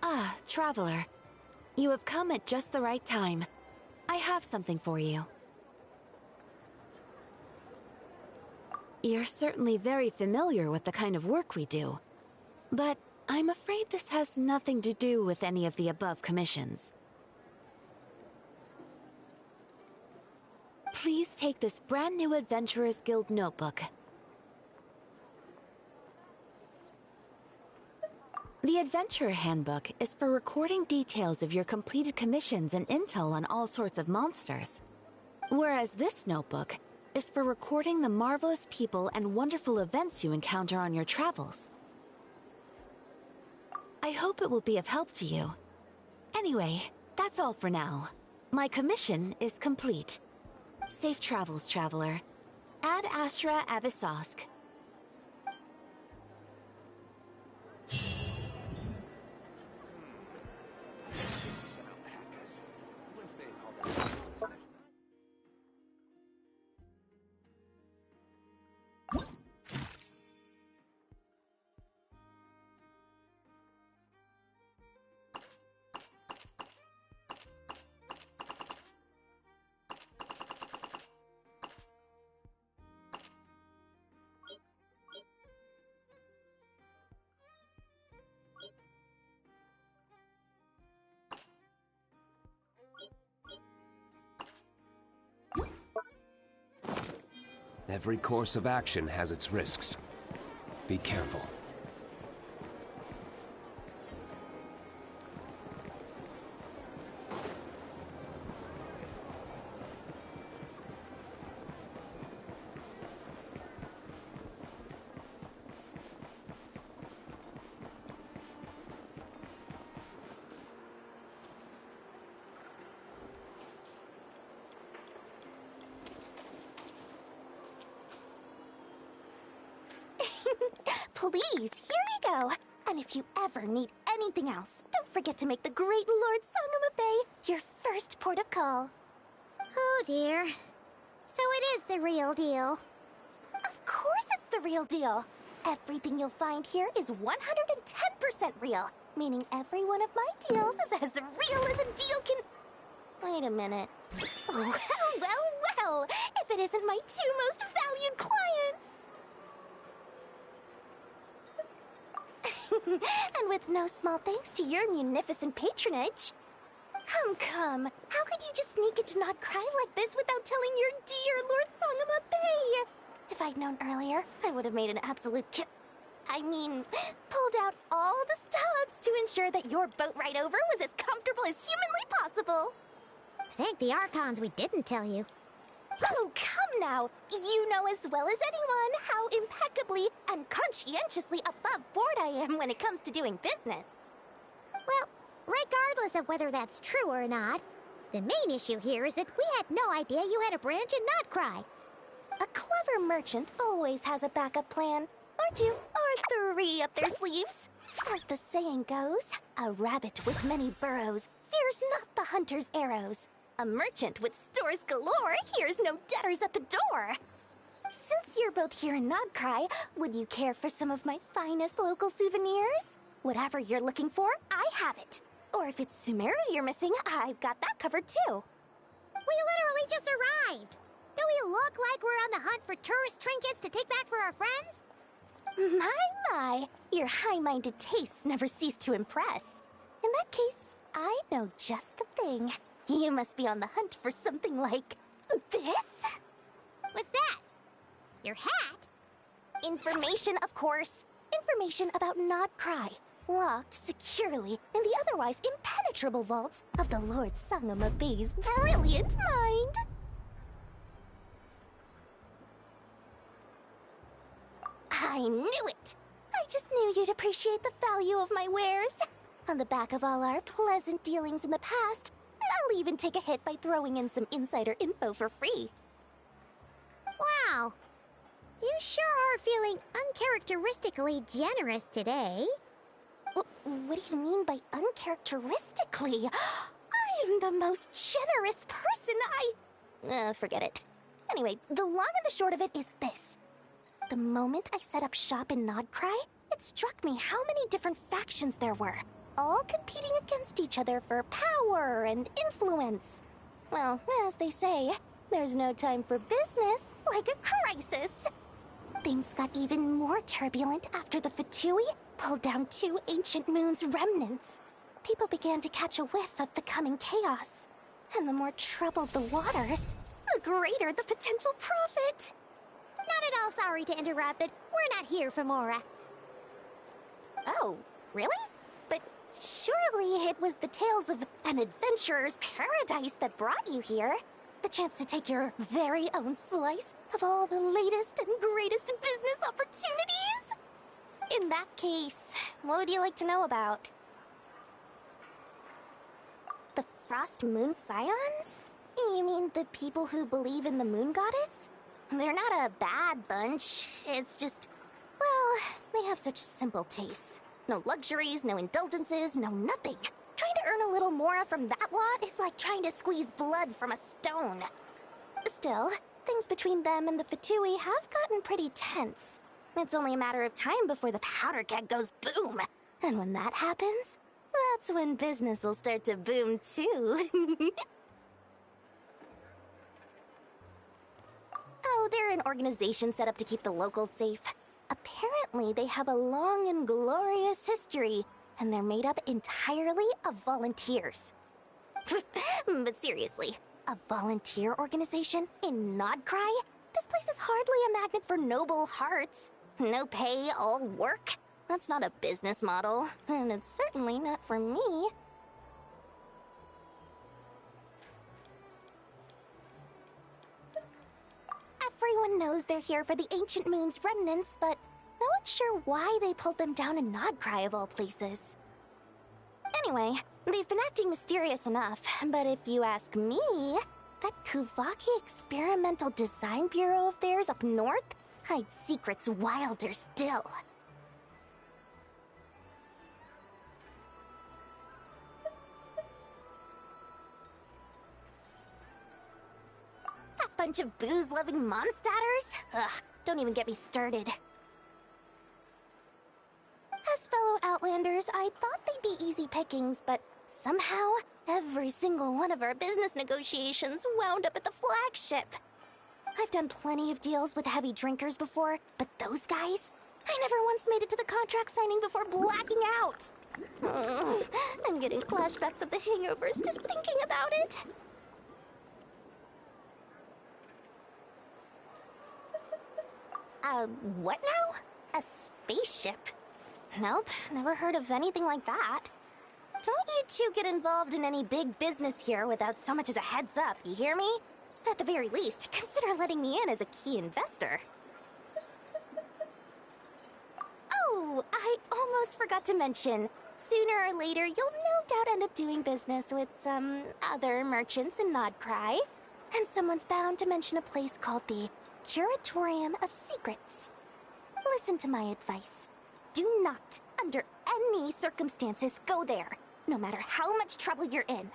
Ah, traveler. You have come at just the right time. I have something for you. You're certainly very familiar with the kind of work we do. But I'm afraid this has nothing to do with any of the above commissions. Please take this brand new Adventurers Guild notebook. The Adventurer Handbook is for recording details of your completed commissions and intel on all sorts of monsters. Whereas this notebook is for recording the marvelous people and wonderful events you encounter on your travels. I hope it will be of help to you. Anyway, that's all for now. My commission is complete. Safe travels, traveler. Ad Astra Abyssosque. Every course of action has its risks. Be careful. Please, here you go. And if you ever need anything else, don't forget to make the great Lord Sangama Bay your first port of call. Oh dear. So it is the real deal. Of course it's the real deal. Everything you'll find here is 110% real, meaning every one of my deals is as real as a deal can... Wait a minute. Well, if it isn't my two most valued clients. And with no small thanks to your munificent patronage. Come. How could you just sneak into Not Krai like this without telling your dear Lord Sangama Bay? If I'd known earlier, I would have made an absolute pulled out all the stops to ensure that your boat ride over was as comfortable as humanly possible. Thank the Archons we didn't tell you. Oh, come now! You know as well as anyone how impeccably and conscientiously above board I am when it comes to doing business. Well, regardless of whether that's true or not, the main issue here is that we had no idea you had a branch in Not Krai. A clever merchant always has a backup plan, or two, or three up their sleeves. As the saying goes, a rabbit with many burrows fears not the hunter's arrows. A merchant with stores galore hears no debtors at the door. Since you're both here in Not Krai, would you care for some of my finest local souvenirs? Whatever you're looking for, I have it. Or if it's Sumeru you're missing, I've got that covered too. We literally just arrived. Do we look like we're on the hunt for tourist trinkets to take back for our friends? My, your high-minded tastes never cease to impress. In that case, I know just the thing. You must be on the hunt for something like this? What's that? Your hat? Information, of course. Information about Not Krai, locked securely in the otherwise impenetrable vaults of the Lord Sangama Bay's brilliant mind. I knew it! I just knew you'd appreciate the value of my wares. On the back of all our pleasant dealings in the past, I'll even take a hit by throwing in some insider info for free. Wow. You sure are feeling uncharacteristically generous today. What do you mean by uncharacteristically? I am the most generous person. Forget it. Anyway, the long and the short of it is this. The moment I set up shop in Nodcry, it struck me how many different factions there were, all competing against each other for power and influence. Well, as they say, there's no time for business like a crisis. Things got even more turbulent after the Fatui pulled down 2 ancient moon's remnants. People began to catch a whiff of the coming chaos. And the more troubled the waters, the greater the potential profit. Not at all sorry to interrupt, but we're not here for Mora. Oh, really? But surely it was the tales of an adventurer's paradise that brought you here. The chance to take your very own slice of all the latest and greatest business opportunities? In that case, what would you like to know about? The Frost Moon Scions? You mean the people who believe in the Moon Goddess? They're not a bad bunch. It's just, well, they have such simple tastes. No luxuries, no indulgences, no nothing. Trying to earn a little more from that lot is like trying to squeeze blood from a stone. Still, things between them and the Fatui have gotten pretty tense. It's only a matter of time before the powder keg goes boom. And when that happens, that's when business will start to boom too. Oh, they're an organization set up to keep the locals safe. Apparently, they have a long and glorious history, and they're made up entirely of volunteers. But seriously, a volunteer organization in Nodcry? This place is hardly a magnet for noble hearts. No pay, all work. That's not a business model, and it's certainly not for me. Everyone knows they're here for the Ancient Moon's remnants, but no one's sure why they pulled them down in Nodcry of all places. Anyway, they've been acting mysterious enough, but if you ask me, that Kuvaki Experimental Design Bureau of theirs up north hides secrets wilder still. That bunch of booze-loving monsters? Ugh, don't even get me started. As fellow Outlanders, I thought they'd be easy pickings, but somehow, every single one of our business negotiations wound up at the flagship. I've done plenty of deals with heavy drinkers before, but those guys? I never once made it to the contract signing before blacking out. I'm getting flashbacks of the hangovers just thinking about it. What now? A spaceship? Nope, never heard of anything like that. Don't you two get involved in any big business here without so much as a heads up, you hear me? At the very least, consider letting me in as a key investor. Oh, I almost forgot to mention. Sooner or later, you'll no doubt end up doing business with some other merchants in Nodcry. And someone's bound to mention a place called the Curatorium of Secrets. Listen to my advice. Do not, under any circumstances, go there, no matter how much trouble you're in.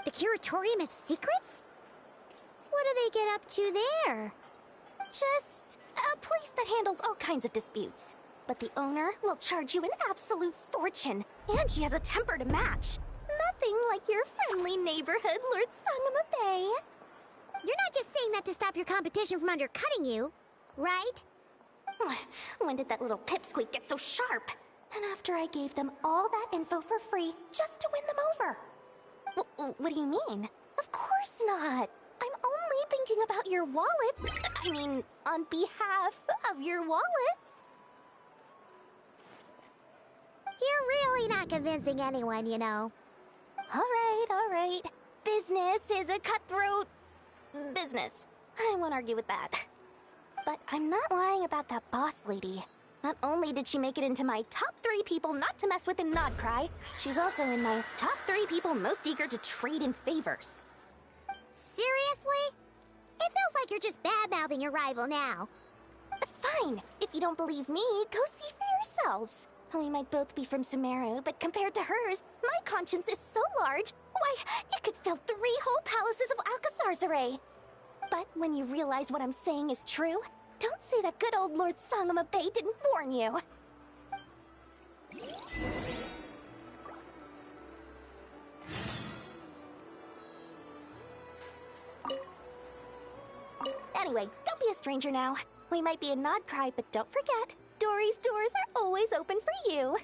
The Curatorium of Secrets? What do they get up to there? Just a place that handles all kinds of disputes. But the owner will charge you an absolute fortune, and she has a temper to match. Nothing like your friendly neighborhood Lord Sangama Bay. You're not just saying that to stop your competition from undercutting you, right? When did that little pipsqueak get so sharp? And after I gave them all that info for free just to win them over. What do you mean? Of course not. I'm only thinking about your wallets. I mean, on behalf of your wallets. You're really not convincing anyone, you know. All right. Business is a cutthroat business. I won't argue with that. But I'm not lying about that boss lady. Not only did she make it into my top 3 people not to mess with in Nodcry, she's also in my top 3 people most eager to trade in favors. Seriously? It feels like you're just bad-mouthing your rival now. Fine. If you don't believe me, go see for yourselves. We might both be from Sumeru, but compared to hers, my conscience is so large, why, you could fill 3 whole palaces of Alcazar's array. But when you realize what I'm saying is true, Don't say that good old Lord Sangama-Bay didn't warn you. Anyway, don't be a stranger now. We might be a Nod Cry, but don't forget, Dory's doors are always open for you.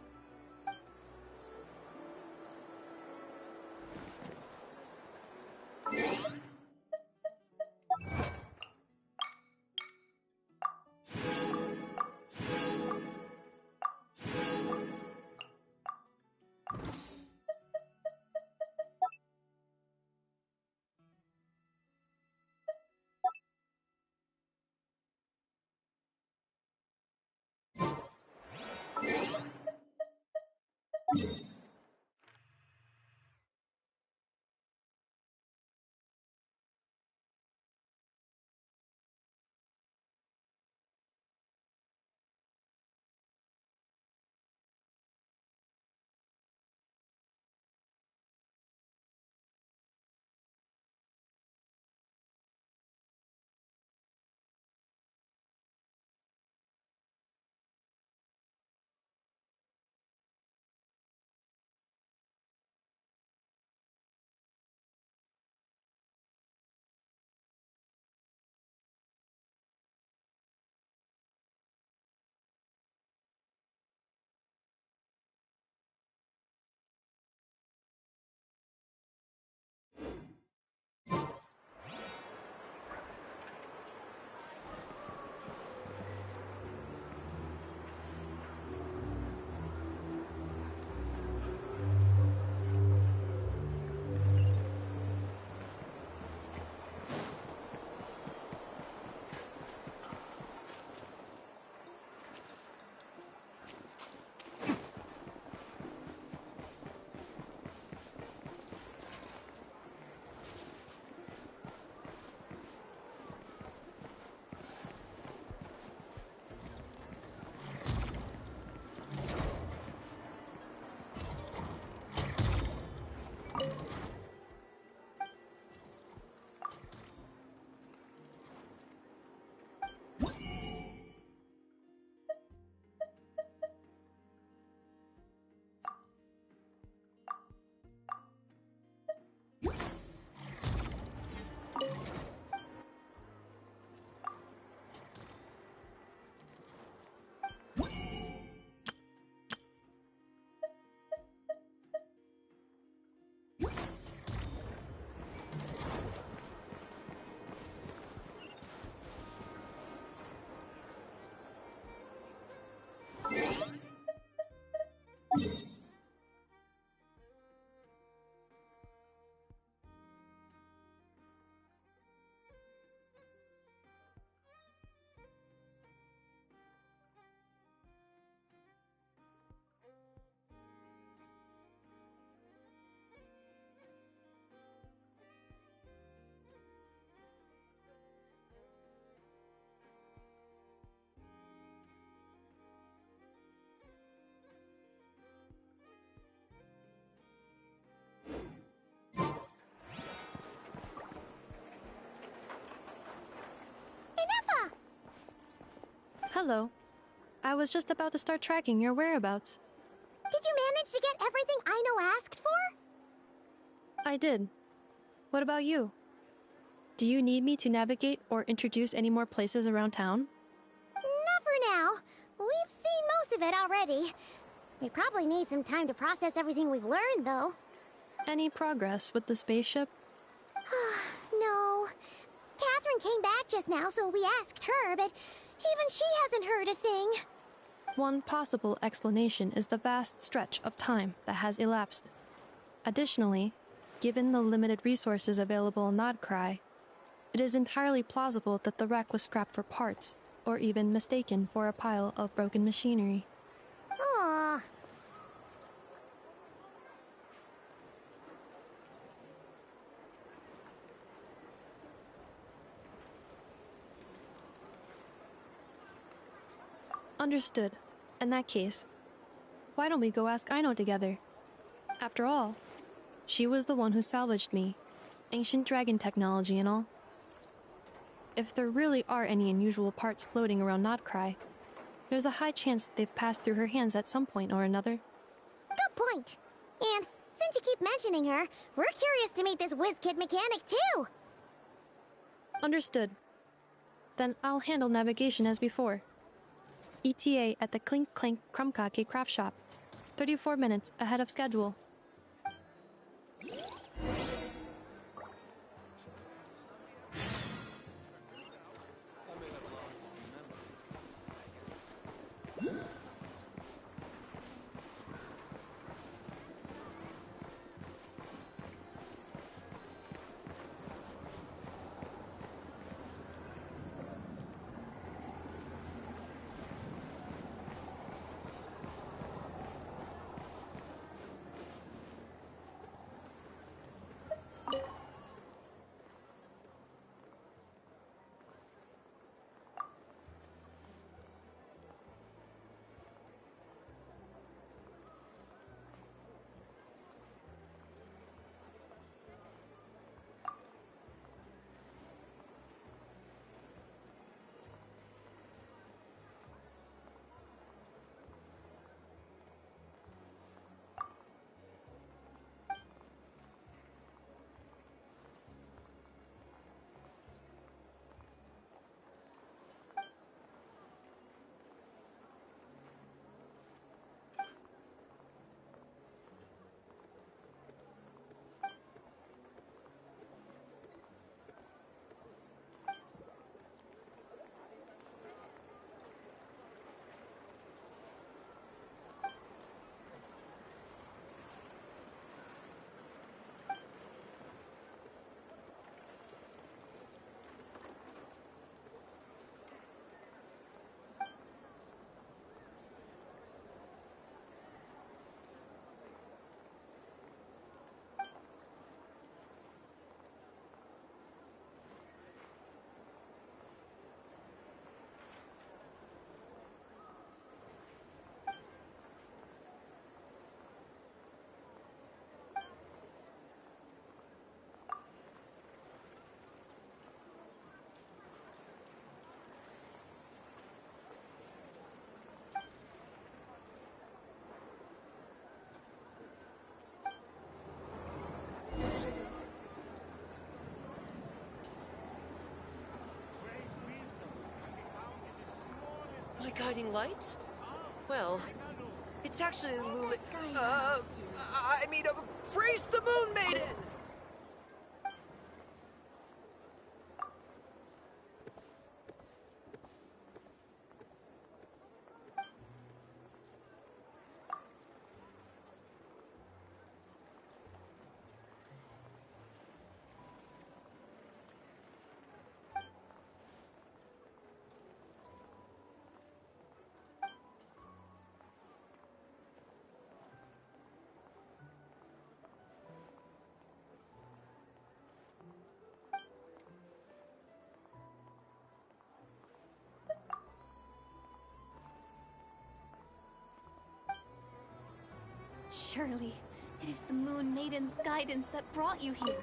Hello. I was just about to start tracking your whereabouts. Did you manage to get everything Aino asked for? I did. What about you? Do you need me to navigate or introduce any more places around town? Not for now. We've seen most of it already. We probably need some time to process everything we've learned, though. Any progress with the spaceship? No. Catherine came back just now, so we asked her, but even she hasn't heard a thing. One possible explanation is the vast stretch of time that has elapsed. Additionally, given the limited resources available in Nod Cry, it is entirely plausible that the wreck was scrapped for parts, or even mistaken for a pile of broken machinery. Aww. Understood. In that case, why don't we go ask Aino together? After all, she was the one who salvaged me. Ancient dragon technology and all. if there really are any unusual parts floating around Nodcry, there's a high chance they've passed through her hands at some point or another. Good point. And since you keep mentioning her, we're curious to meet this whiz-kid mechanic too. Understood. Then I'll handle navigation as before. ETA at the Clink Clink Krumkake craft shop. 34 minutes ahead of schedule. My guiding light? Well, it's actually praise the Moon Maiden! Surely, it is the Moon Maiden's guidance that brought you here.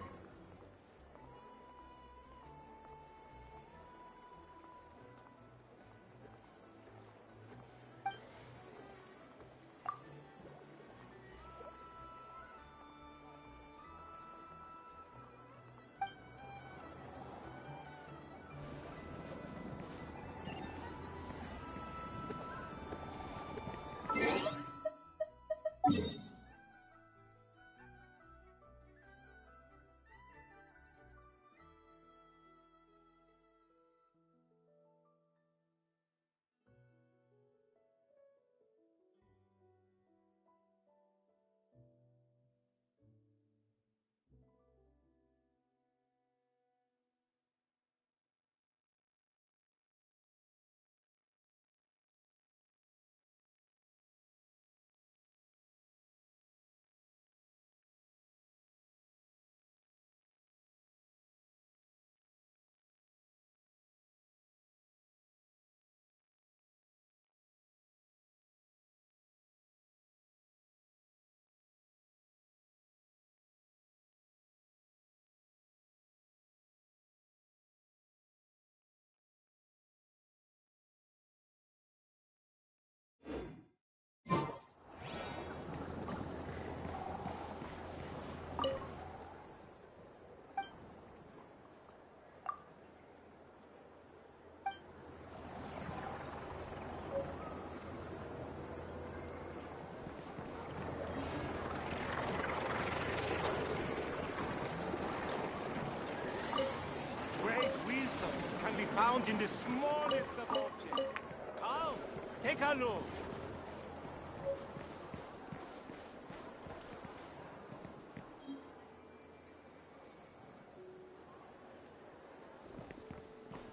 found in the smallest of objects. Come, take a look.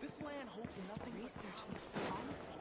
This land holds nothing but research looks promising.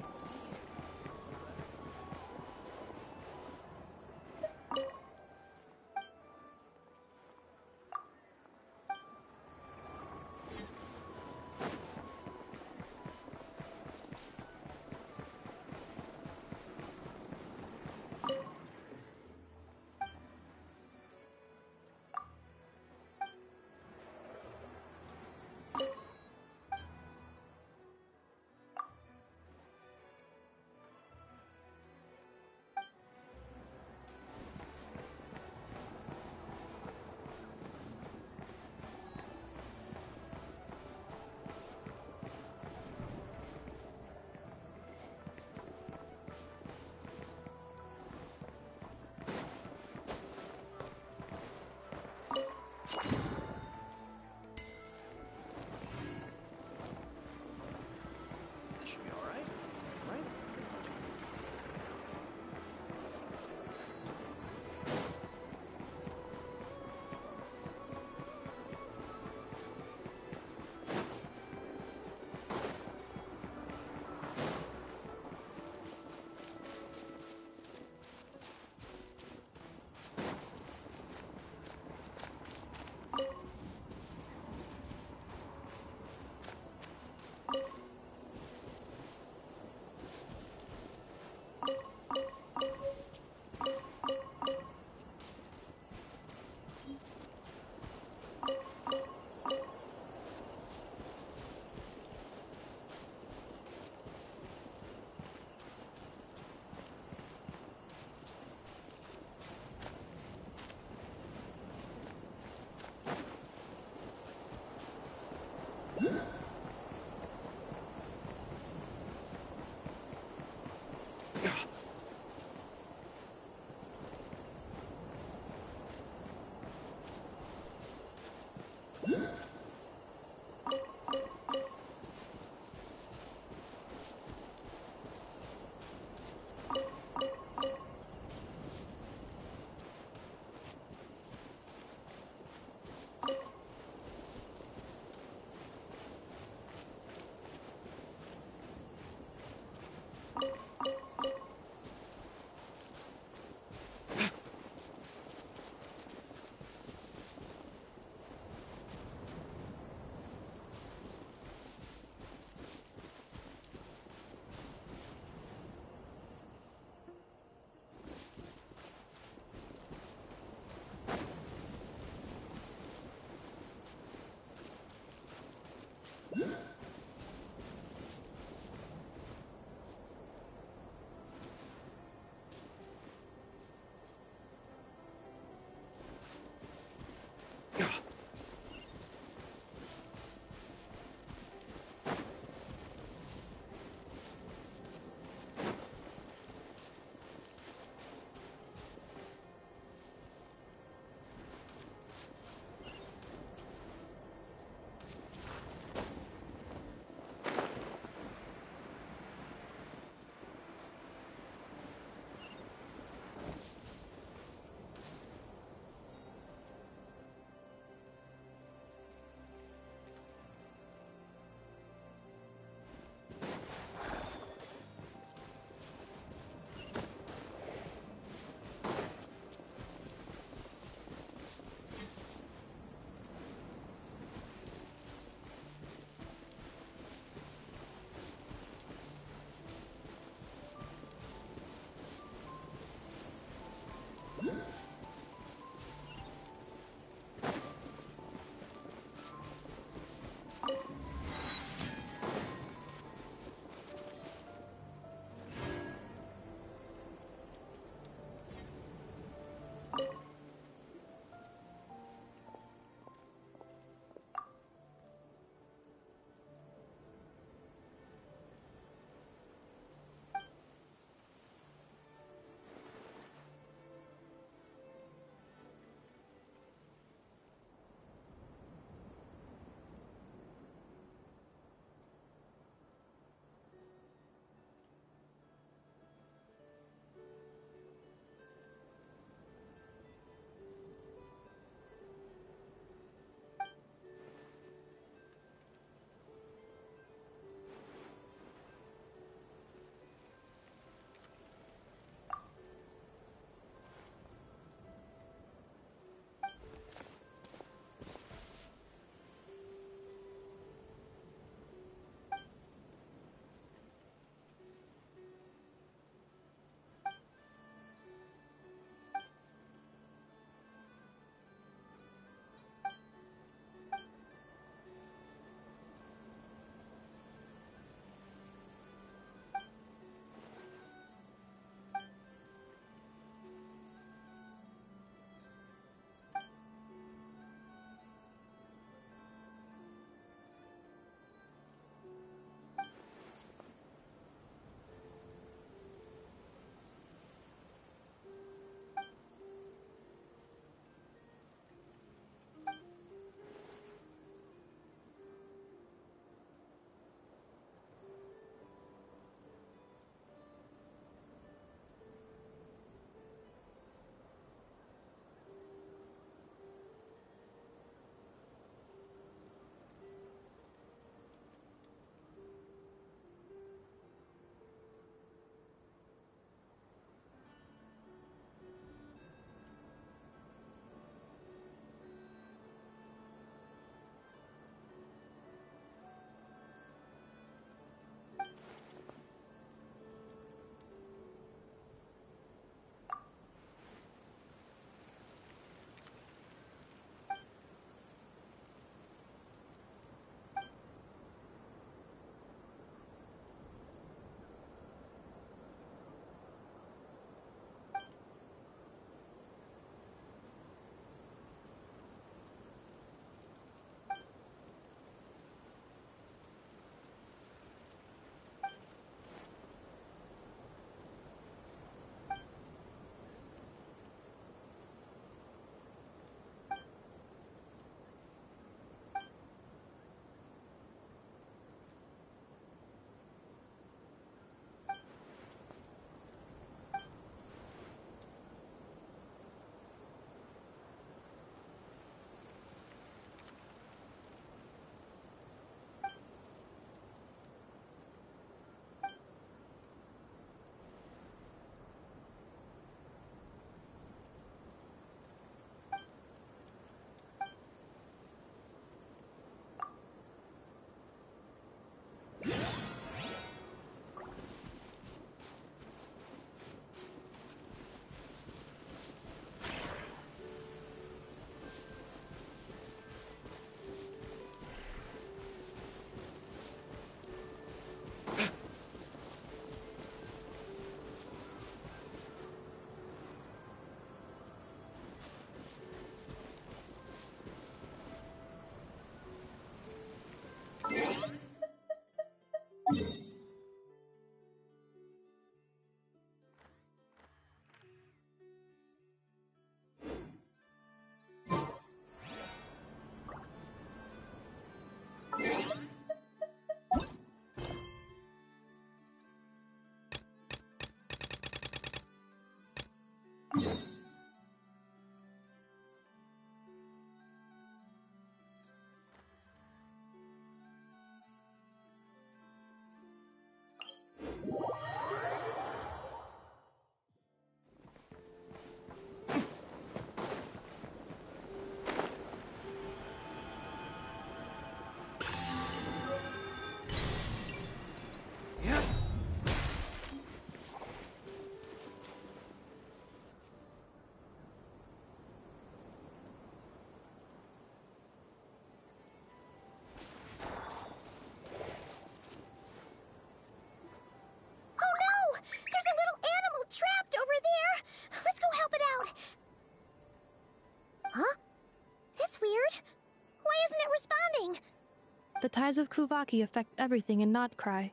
The tides of Kuvaki affect everything in Krai.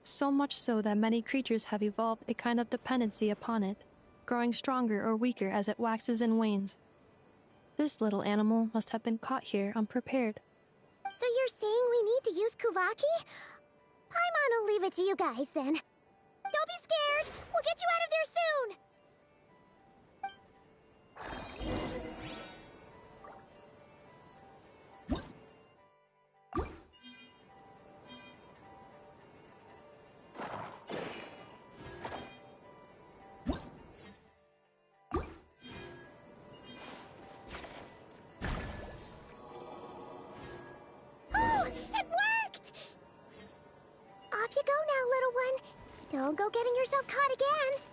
So much so that many creatures have evolved a kind of dependency upon it, growing stronger or weaker as it waxes and wanes. This little animal must have been caught here unprepared. So you're saying we need to use Kuvaki? Paimon will leave it to you guys then. Don't be scared! We'll get you out of there soon! Off you go now, little one. Don't go getting yourself caught again.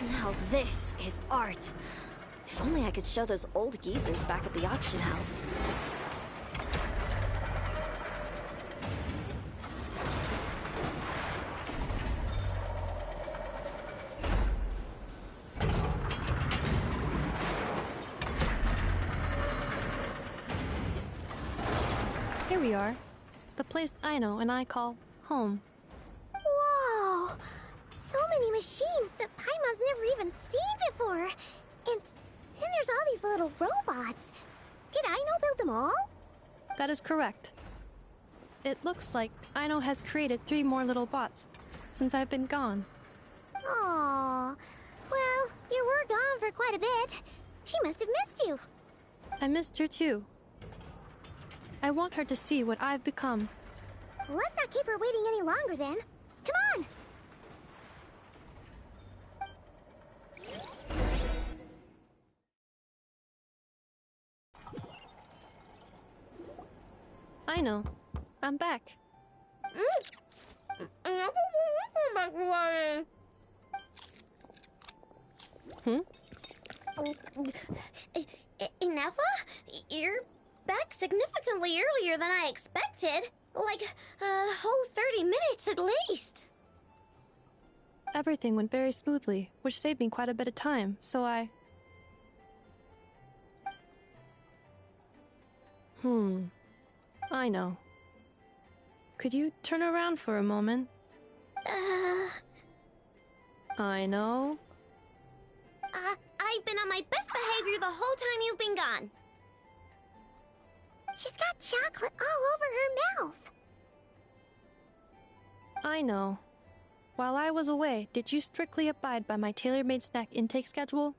Now this is art. If only I could show those old geezers back at the auction house. Here we are. The place Aino and I call home. Whoa! So many machines that Paimon's never even seen before. And then there's all these little robots. Did Aino build them all? That is correct. It looks like Aino has created 3 more little bots since I've been gone. Aww. Well, you were gone for quite a bit. She must have missed you. I missed her too. I want her to see what I've become. Let's not keep her waiting any longer then. Come on! Aino, I'm back. Ineffa? You're back significantly earlier than I expected. Like a whole 30 minutes at least. Everything went very smoothly, which saved me quite a bit of time, so I know. Could you turn around for a moment? I know. I've been on my best behavior the whole time you've been gone. She's got chocolate all over her mouth. I know. While I was away, did you strictly abide by my tailor-made snack intake schedule?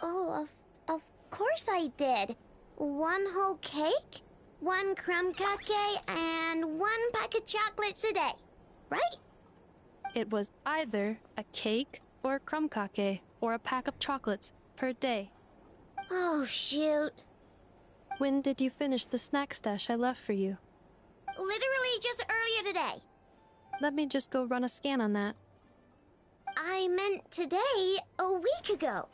Oh, of course I did. 1 whole cake, 1 crumb cupcake, and 1 pack of chocolates a day, right? It was either a cake or a crumb cake or a pack of chocolates per day. Oh, shoot. When did you finish the snack stash I left for you? Literally just earlier today. Let me just go run a scan on that. I meant today, a week ago.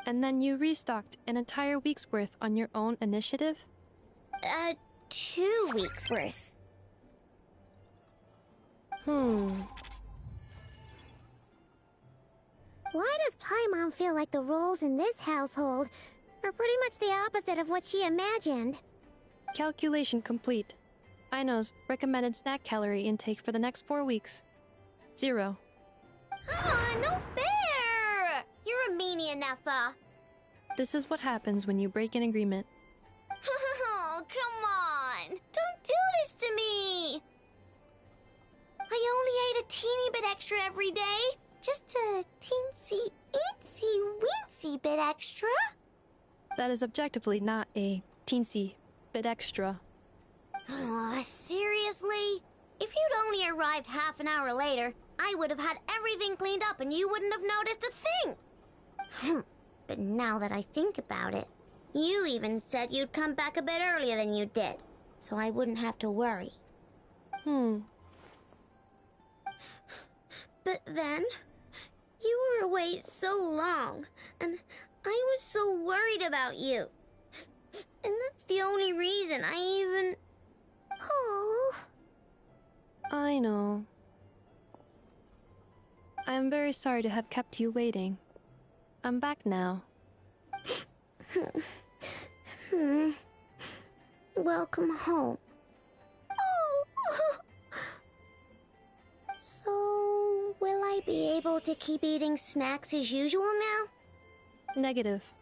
And then you restocked an entire week's worth on your own initiative? 2 weeks worth. Why does Paimon feel like the roles in this household are pretty much the opposite of what she imagined? Calculation complete. Aino's recommended snack calorie intake for the next 4 weeks. 0. No fair! You're a meanie, Ineffa. This is what happens when you break an agreement. Oh, come on! Don't do this to me! I only ate a teeny bit extra every day. Just a teensy, weensy bit extra. That is objectively not a teensy bit extra. Seriously? If you'd only arrived half an hour later, I would have had everything cleaned up and you wouldn't have noticed a thing. But now that I think about it, you even said you'd come back a bit earlier than you did, so I wouldn't have to worry. But then, you were away so long, and I was so worried about you. And that's the only reason I even... Oh. I know. I am very sorry to have kept you waiting. I'm back now. Welcome home. Oh! So, will I be able to keep eating snacks as usual now? Negative.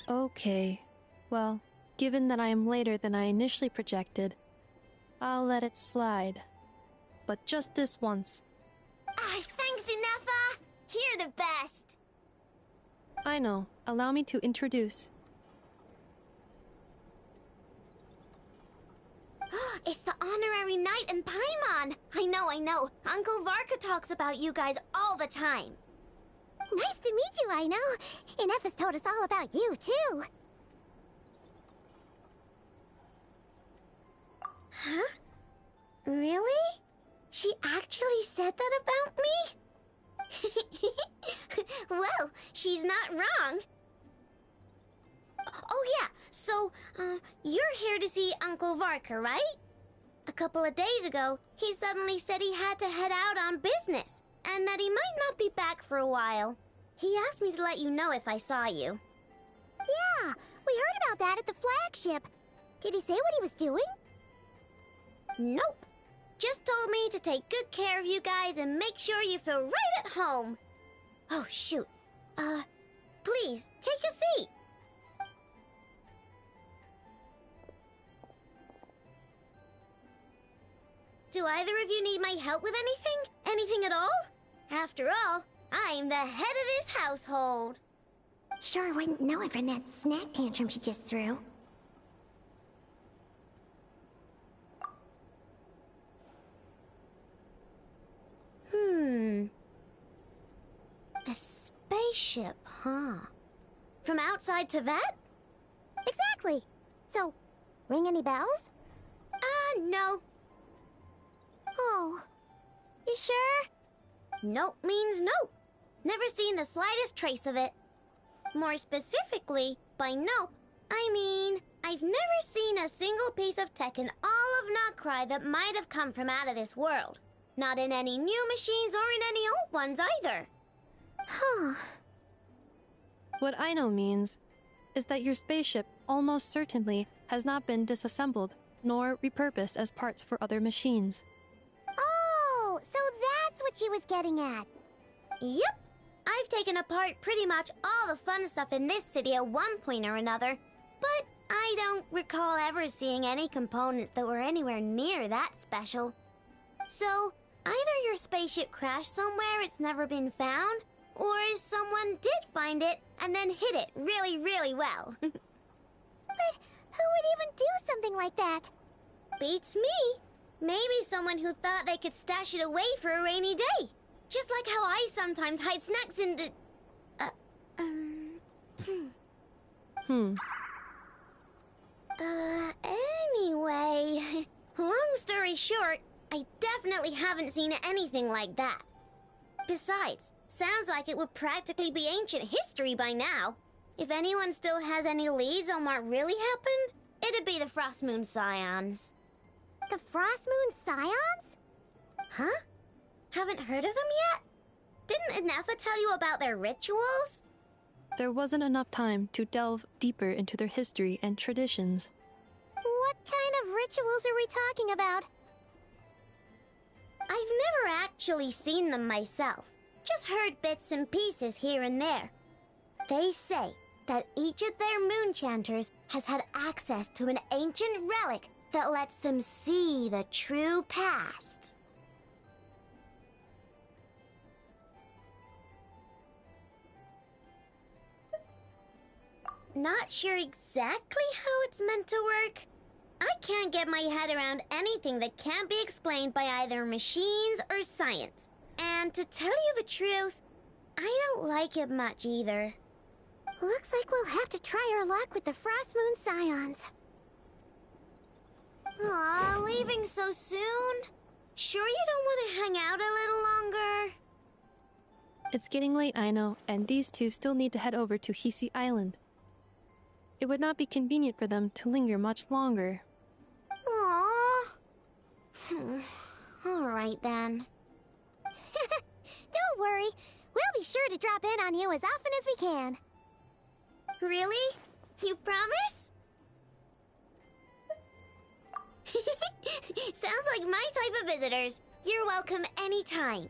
Okay. Well, given that I am later than I initially projected, I'll let it slide. But just this once. Thanks, Ineffa! You're the best! I know. Allow me to introduce. It's the honorary knight and Paimon! I know. Uncle Varka talks about you guys all the time. Nice to meet you, Aino. Ineffa's told us all about you, too. Really? She actually said that about me? Well, she's not wrong. Oh yeah, so, you're here to see Uncle Varka, right? A couple of days ago, he suddenly said he had to head out on business, and that he might not be back for a while. He asked me to let you know if I saw you. Yeah, we heard about that at the flagship. Did he say what he was doing? Nope. Just told me to take good care of you guys and make sure you feel right at home. Oh, shoot. Please, take a seat. Do either of you need my help with anything? Anything at all? After all, I'm the head of this household. Sure wouldn't know it from that snack tantrum she just threw. A spaceship, huh? From outside to that? Exactly. So, ring any bells? No. Oh. You sure? Nope means nope. Never seen the slightest trace of it. More specifically, by nope, I mean, I've never seen a single piece of tech in all of Krai that might have come from out of this world. Not in any new machines or in any old ones either. Huh. What I know means is that your spaceship almost certainly has not been disassembled nor repurposed as parts for other machines. Oh, so that's what she was getting at. Yep. I've taken apart pretty much all the fun stuff in this city at one point or another, but I don't recall ever seeing any components that were anywhere near that special. So, either your spaceship crashed somewhere it's never been found, or someone did find it and then hid it really, really well. But who would even do something like that? Beats me. Maybe someone who thought they could stash it away for a rainy day. Just like how I sometimes hide snacks in the... Anyway... Long story short, I definitely haven't seen anything like that. Besides, sounds like it would practically be ancient history by now. If anyone still has any leads on what really happened, it'd be the Frost Moon Scions. The Frost Moon Scions? Huh? Haven't heard of them yet? Didn't Inefa tell you about their rituals? There wasn't enough time to delve deeper into their history and traditions. What kind of rituals are we talking about? I've never actually seen them myself. Just heard bits and pieces here and there. They say that each of their moon chanters has had access to an ancient relic that lets them see the true past. Not sure exactly how it's meant to work. I can't get my head around anything that can't be explained by either machines or science. And to tell you the truth, I don't like it much either. Looks like we'll have to try our luck with the Frost Moon Scions. Aw, leaving so soon? Sure you don't want to hang out a little longer? It's getting late, I know, and these two still need to head over to Hisi Island. It would not be convenient for them to linger much longer. Aww. Alright then. Don't worry. We'll be sure to drop in on you as often as we can. Really? You promise? Sounds like my type of visitors. You're welcome anytime.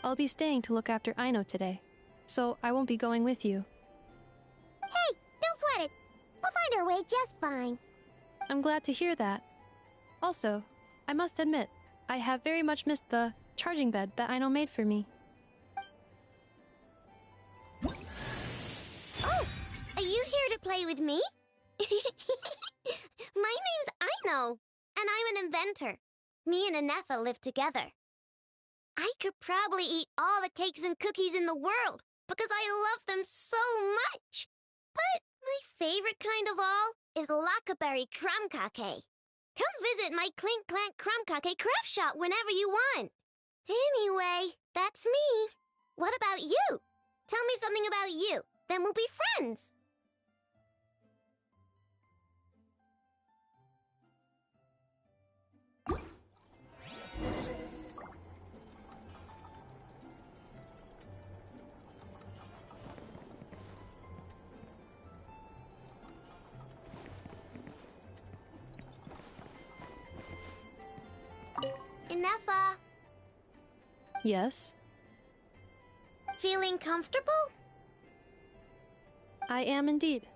I'll be staying to look after Aino today, so I won't be going with you. Hey, don't sweat it. We'll find our way just fine. I'm glad to hear that. Also, I must admit, I have very much missed the charging bed that Aino made for me. Oh, are you here to play with me? My name's Aino, and I'm an inventor. Me and Anefa live together. I could probably eat all the cakes and cookies in the world because I love them so much. But my favorite kind of all is Lakaberry crumb cake. Come visit my Clink Clank Crumb-Cake craft shop whenever you want. Anyway, that's me. What about you? Tell me something about you, then we'll be friends. Ineffa, Yes? feeling comfortable? I am indeed.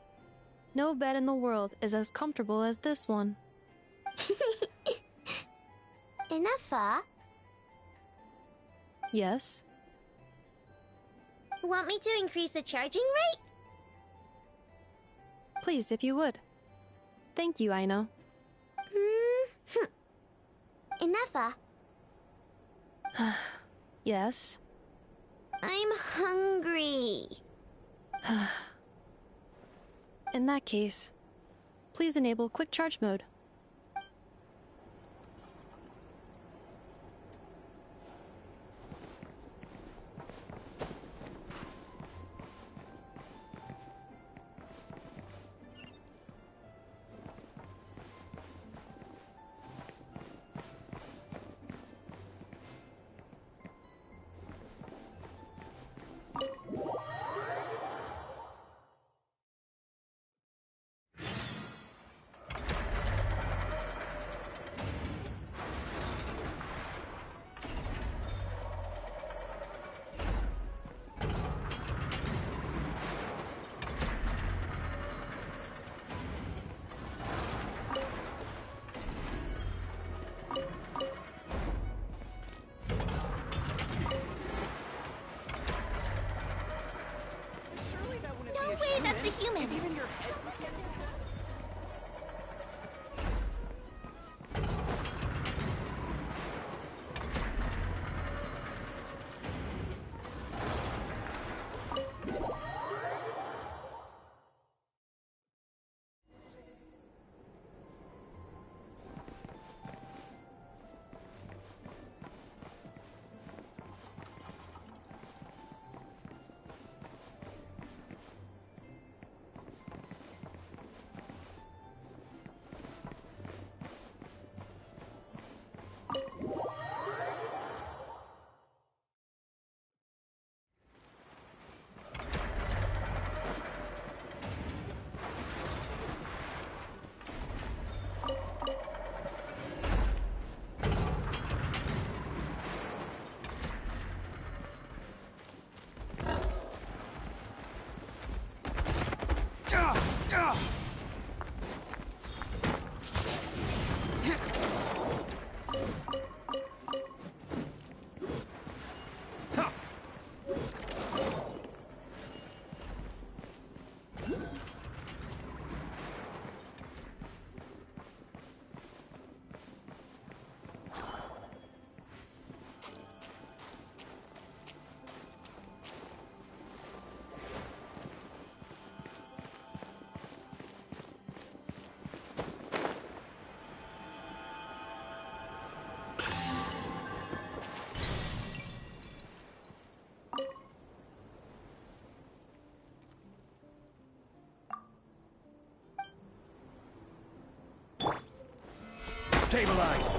No bed in the world is as comfortable as this one. Ineffa, Yes? want me to increase the charging rate? Please, if you would. Thank you, Aino. Ineffa, Yes? I'm hungry. In that case, please enable quick charge mode. No way, that's a human. Even your heads would get there? Stabilize!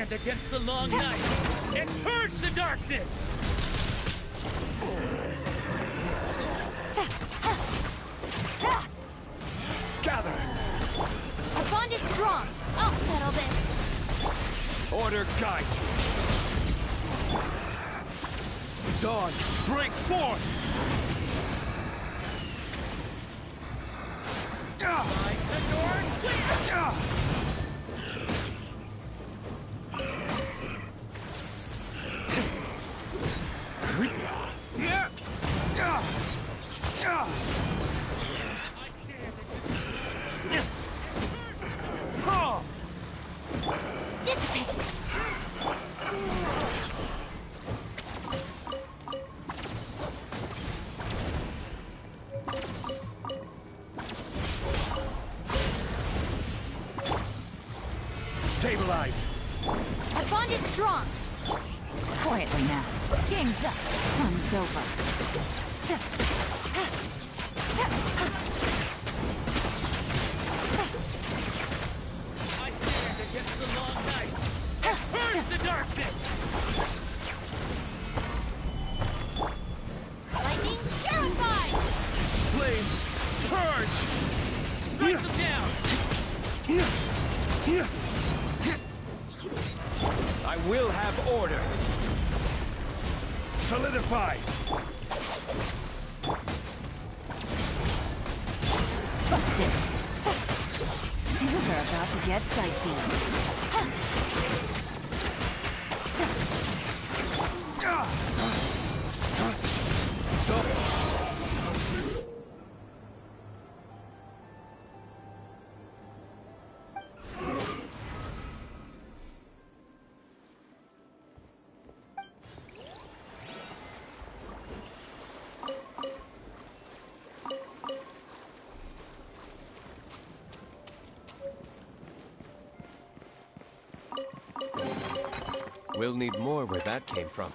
stand against the long night and purge the darkness! Gather! Our bond is strong. I'll settle this. Order guide you. Dawn, break forth! Stabilize! Our bond is strong. Quietly now. Game's up. Fun's over. I stand against the long night and purge the darkness! Lightning terrified! Flames, purge! Strike them down! I will have order. Solidify! Busted. Things are about to get dicey. We'll need more where that came from.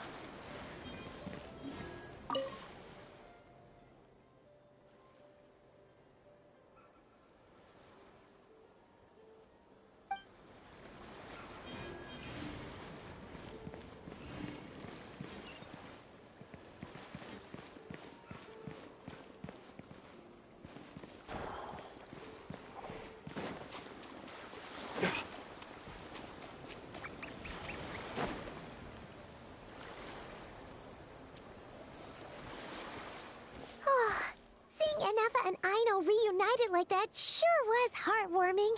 Anafa and Aino reunited like that sure was heartwarming.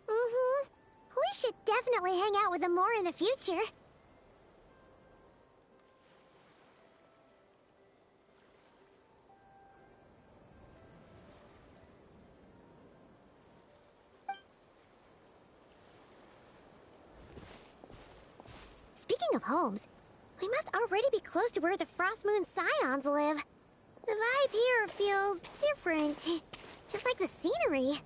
We should definitely hang out with them more in the future. Speaking of homes, we must already be close to where the Frost Moon Scions live. The vibe here feels different, just like the scenery.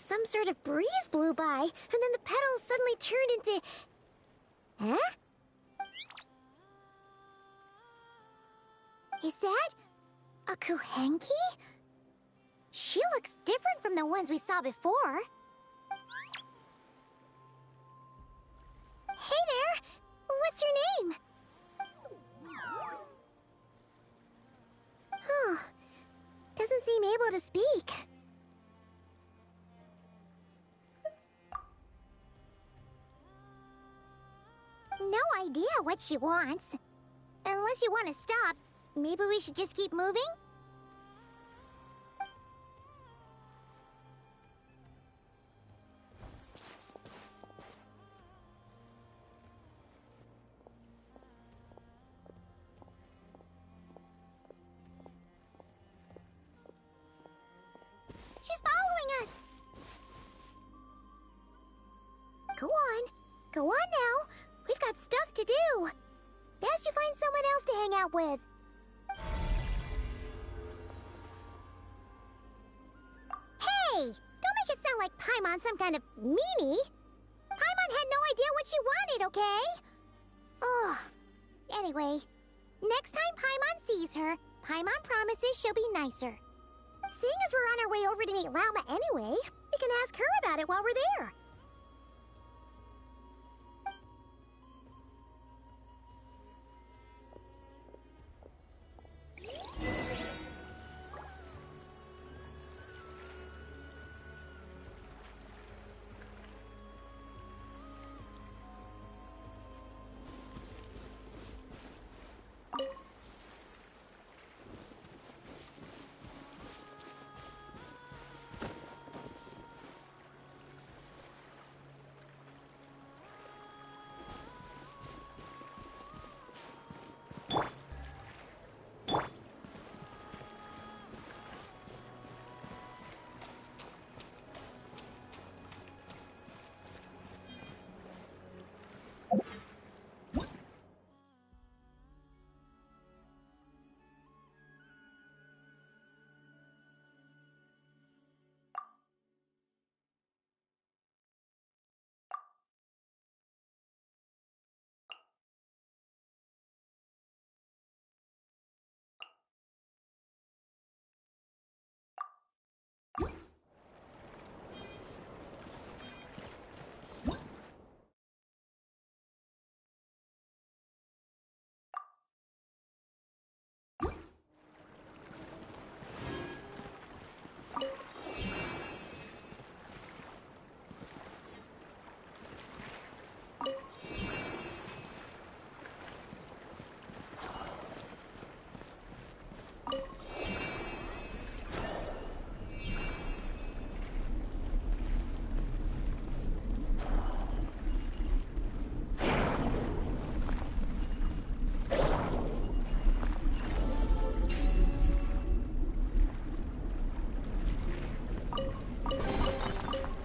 Some sort of breeze blew by, and then the petals suddenly turned into... Huh? Is that a Kuhenki? She looks different from the ones we saw before. Hey there! What's your name? Huh. Doesn't seem able to speak. No idea what she wants. Unless you want to stop, maybe we should just keep moving? she's following us! Go on. Go on now. We've got stuff to do. Best you find someone else to hang out with. Hey! Don't make it sound like Paimon's some kind of meanie. Paimon had no idea what she wanted, okay? Ugh. Anyway, next time Paimon sees her, Paimon promises she'll be nicer. Seeing as we're on our way over to meet Lauma anyway, we can ask her about it while we're there.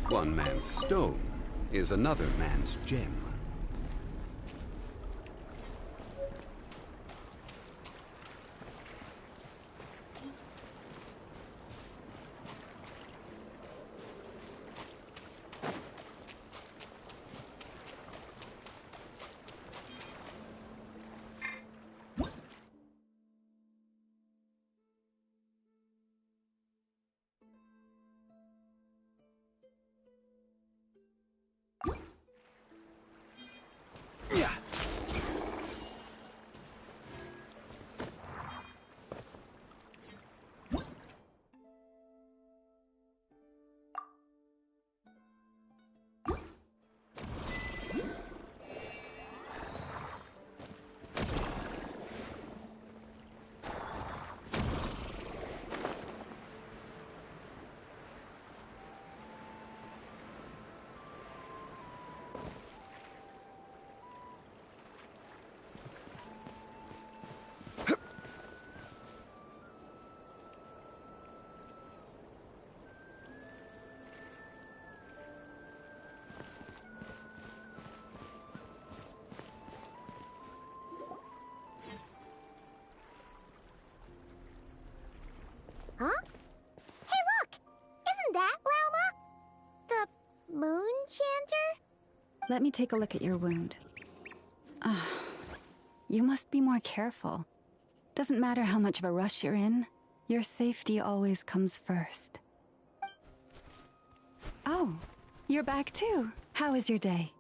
One man's stone is another man's gem. Huh? Hey, look! Isn't that Lauma? The moon chanter? Let me take a look at your wound. You must be more careful. Doesn't matter how much of a rush you're in, your safety always comes first. Oh, you're back too. How was your day?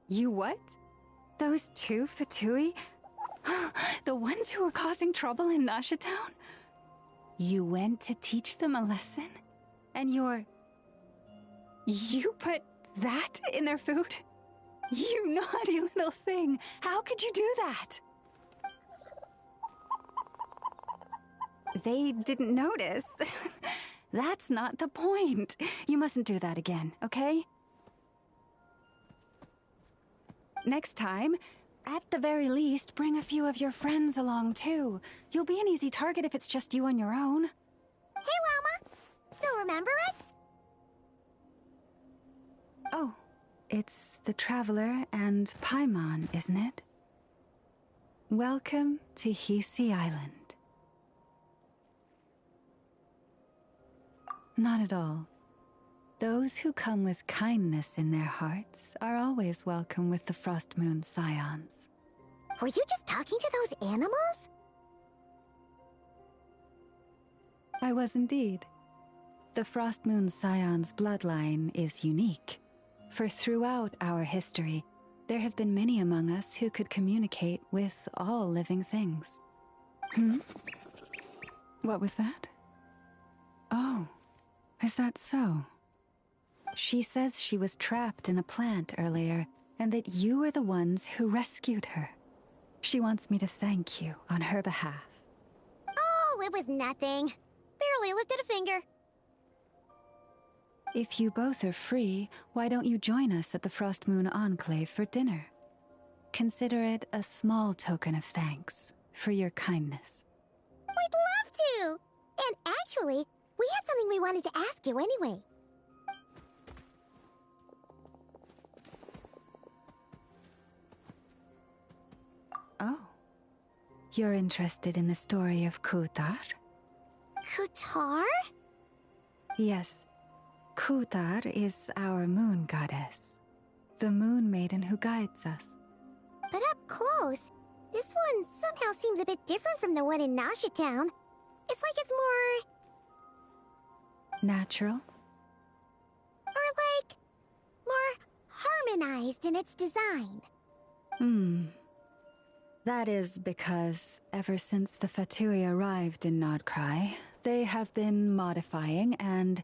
You what? Those two Fatui? The ones who were causing trouble in Nasha Town? You went to teach them a lesson? And you put that in their food? You naughty little thing! How could you do that? They didn't notice. That's not the point. You mustn't do that again, okay? Next time, At the very least, bring a few of your friends along too. You'll be an easy target if it's just you on your own. Hey, Wilma! Still remember us? Oh, it's the Traveler and Paimon, isn't it? Welcome to Hisi Island. Not at all. Those who come with kindness in their hearts are always welcome with the Frost Moon Scions. Were you just talking to those animals? I was indeed. The Frost Moon Scions bloodline is unique, for throughout our history, there have been many among us who could communicate with all living things. What was that? Oh, is that so? She says she was trapped in a plant earlier, and that you were the ones who rescued her. She wants me to thank you on her behalf. Oh, it was nothing. Barely lifted a finger. If you both are free, why don't you join us at the Frost Moon Enclave for dinner? Consider it a small token of thanks for your kindness. We'd love to! And actually, we had something we wanted to ask you anyway. Oh. You're interested in the story of Kutar? Kutar? Yes. Kutar is our moon goddess. The moon maiden who guides us. But up close, this one somehow seems a bit different from the one in Nasha Town. It's like it's more... natural? Or like... more harmonized in its design. That is because, ever since the Fatui arrived in Krai, they have been modifying and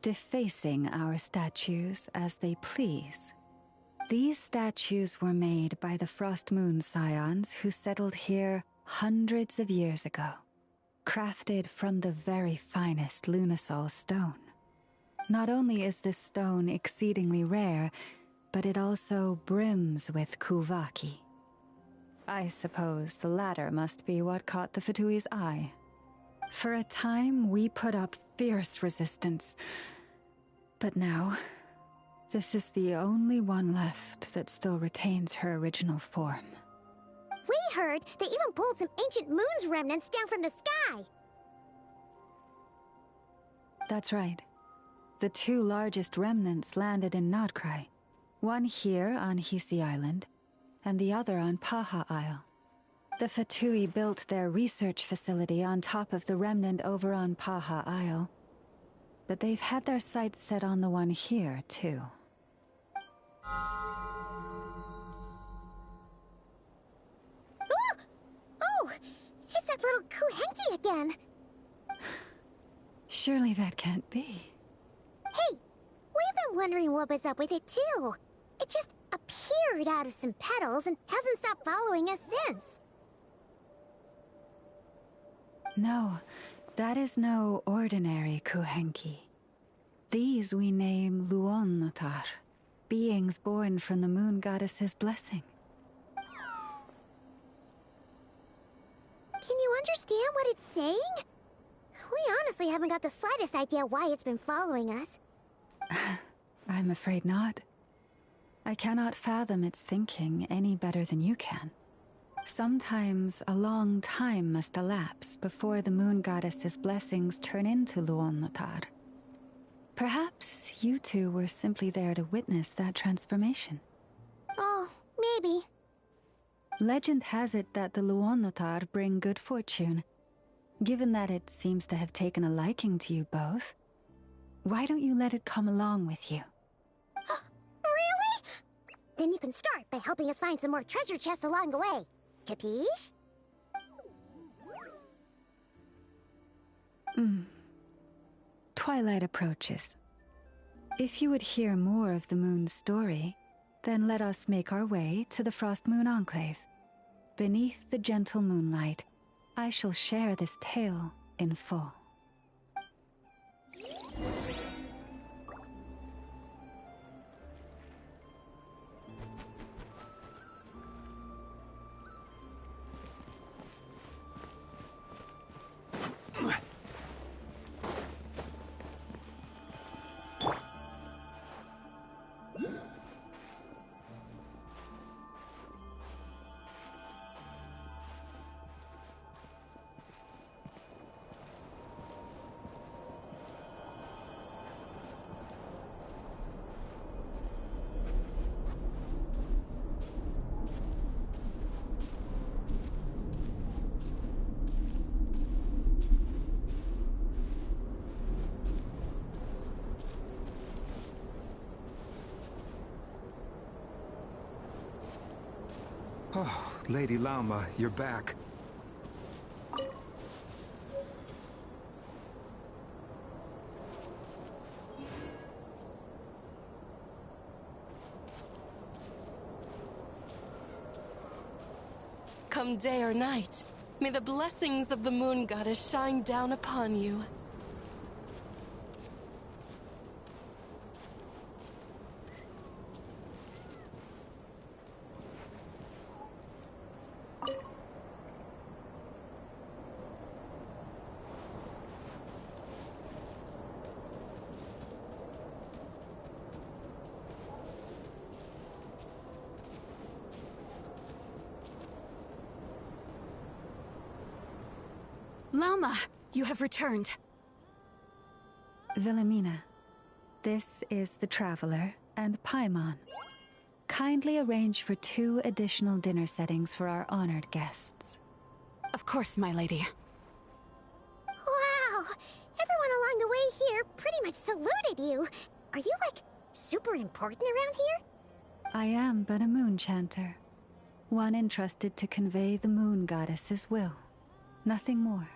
defacing our statues as they please. These statues were made by the Frost Moon Scions who settled here hundreds of years ago, crafted from the very finest Lunasol stone. Not only is this stone exceedingly rare, but it also brims with Kuvaki. I suppose the latter must be what caught the Fatui's eye. For a time, we put up fierce resistance. But now, this is the only one left that still retains her original form. We heard they even pulled some ancient moon's remnants down from the sky. That's right. The two largest remnants landed in Krai. One here on Hisi Island, and the other on Paha Isle. The Fatui built their research facility on top of the remnant over on Paha Isle, but they've had their sights set on the one here, too. Oh! It's that little Kuhenki again! Surely that can't be. Hey! We've been wondering what was up with it, too. It just appeared out of some petals and hasn't stopped following us since. No, that is no ordinary Kuhenki. These we name Luonnotar, beings born from the moon goddess's blessing. Can you understand what it's saying? We honestly haven't got the slightest idea why it's been following us. I'm afraid not. I cannot fathom its thinking any better than you can. Sometimes a long time must elapse before the moon goddess's blessings turn into Luonnotar. Perhaps you two were simply there to witness that transformation. Oh, maybe. Legend has it that the Luonnotar bring good fortune. Given that it seems to have taken a liking to you both, why don't you let it come along with you? Really? Then you can start by helping us find some more treasure chests along the way. Capiche? Twilight approaches. If you would hear more of the moon's story, then let us make our way to the Frost Moon Enclave. Beneath the gentle moonlight, I shall share this tale in full. Oh, Lady Lauma, you're back. Come day or night, may the blessings of the Moon Goddess shine down upon you. Lauma, you have returned. Wilhelmina, this is the Traveler and Paimon. Kindly arrange for 2 additional dinner settings for our honored guests. Of course, my lady. Wow! Everyone along the way here pretty much saluted you. Are you, like, super important around here? I am but a moon chanter. One entrusted to convey the Moon Goddess's will. Nothing more.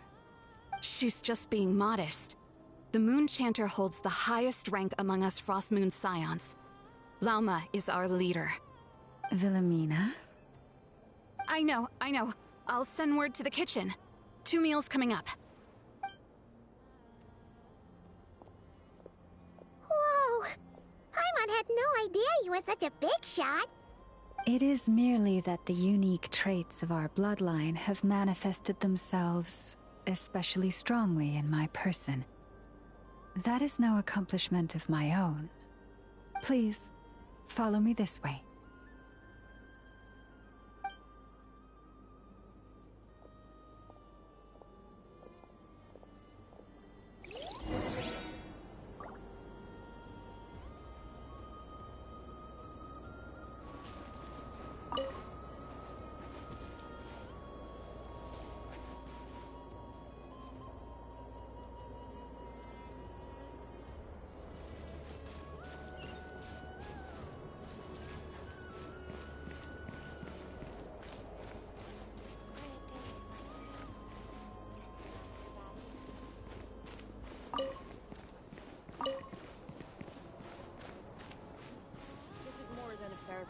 She's just being modest. The Moon Chanter holds the highest rank among us Frost Moon Scions. Lauma is our leader. Wilhelmina? I know. I'll send word to the kitchen. 2 meals coming up. Whoa! Paimon had no idea you were such a big shot. It is merely that the unique traits of our bloodline have manifested themselves especially strongly in my person. That is no accomplishment of my own. Please, follow me this way.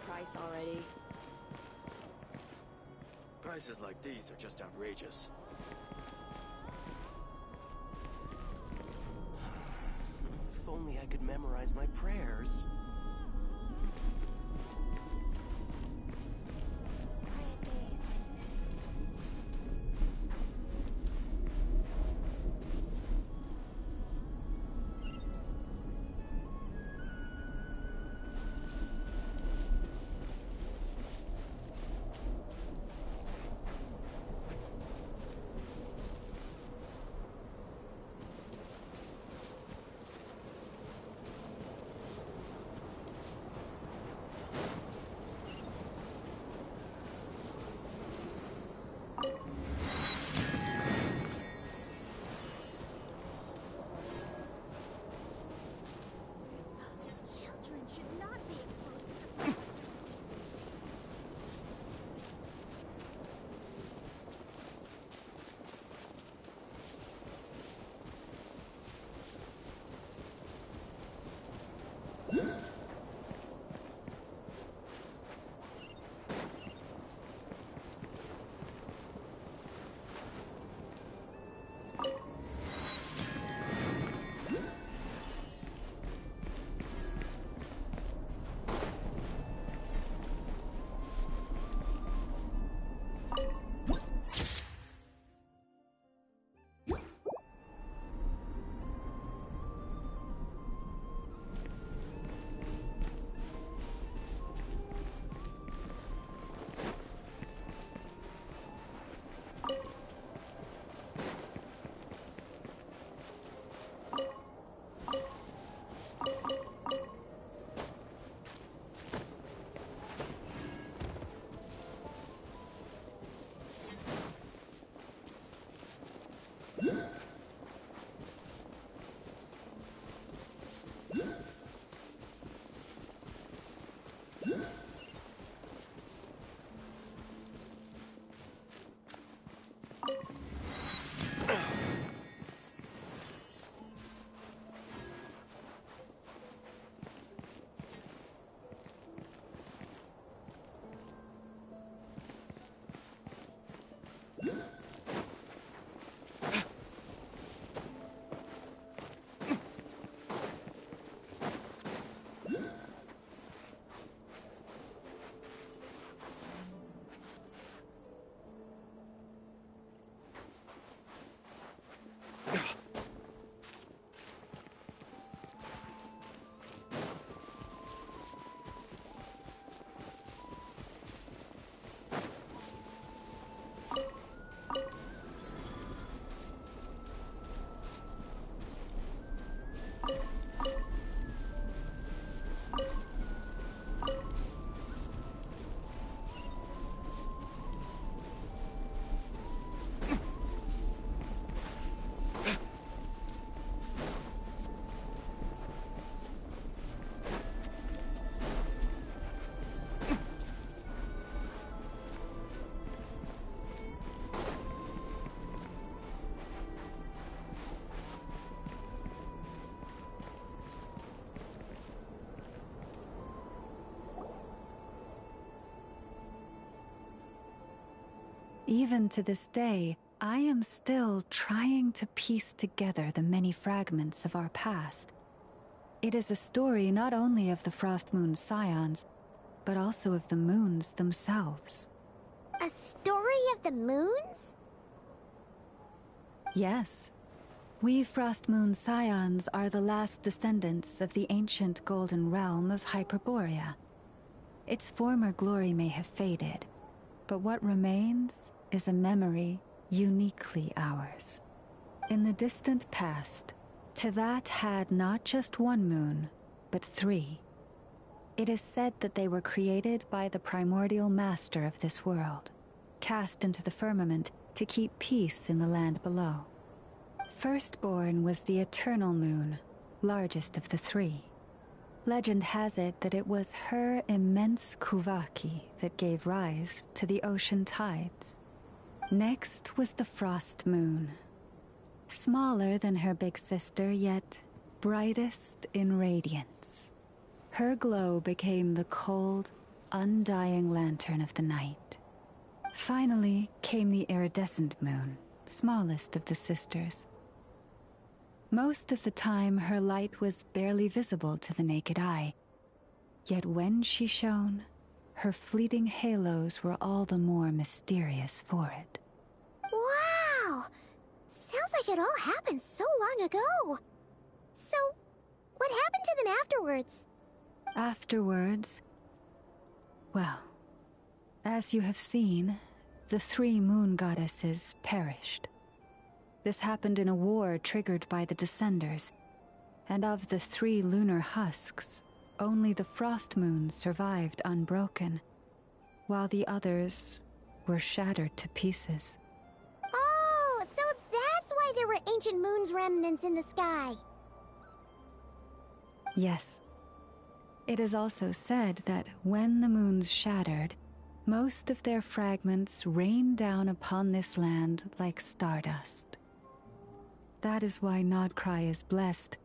Price already. Prices like these are just outrageous. If only I could memorize my prayers. Even to this day, I am still trying to piece together the many fragments of our past. It is a story not only of the Frost Moon Scions, but also of the moons themselves. A story of the moons? Yes. We Frost Moon Scions are the last descendants of the ancient golden realm of Hyperborea. Its former glory may have faded, but what remains is a memory uniquely ours. In the distant past, Teyvat had not just one moon, but 3. It is said that they were created by the primordial master of this world, cast into the firmament to keep peace in the land below. Firstborn was the eternal moon, largest of the 3. Legend has it that it was her immense Kuvaki that gave rise to the ocean tides. Next was the frost moon. Smaller than her big sister, yet brightest in radiance. Her glow became the cold, undying lantern of the night. Finally came the iridescent moon, smallest of the sisters. Most of the time, her light was barely visible to the naked eye. Yet when she shone, her fleeting halos were all the more mysterious for it. Wow! Sounds like it all happened so long ago. So, what happened to them afterwards? Afterwards, well, as you have seen, the 3 moon goddesses perished. This happened in a war triggered by the Descenders, and of the 3 lunar husks, only the frost moons survived unbroken, while the others were shattered to pieces. Oh, so that's why there were ancient moon's remnants in the sky. Yes. It is also said that when the moons shattered, most of their fragments rained down upon this land like stardust. That is why Krai is blessed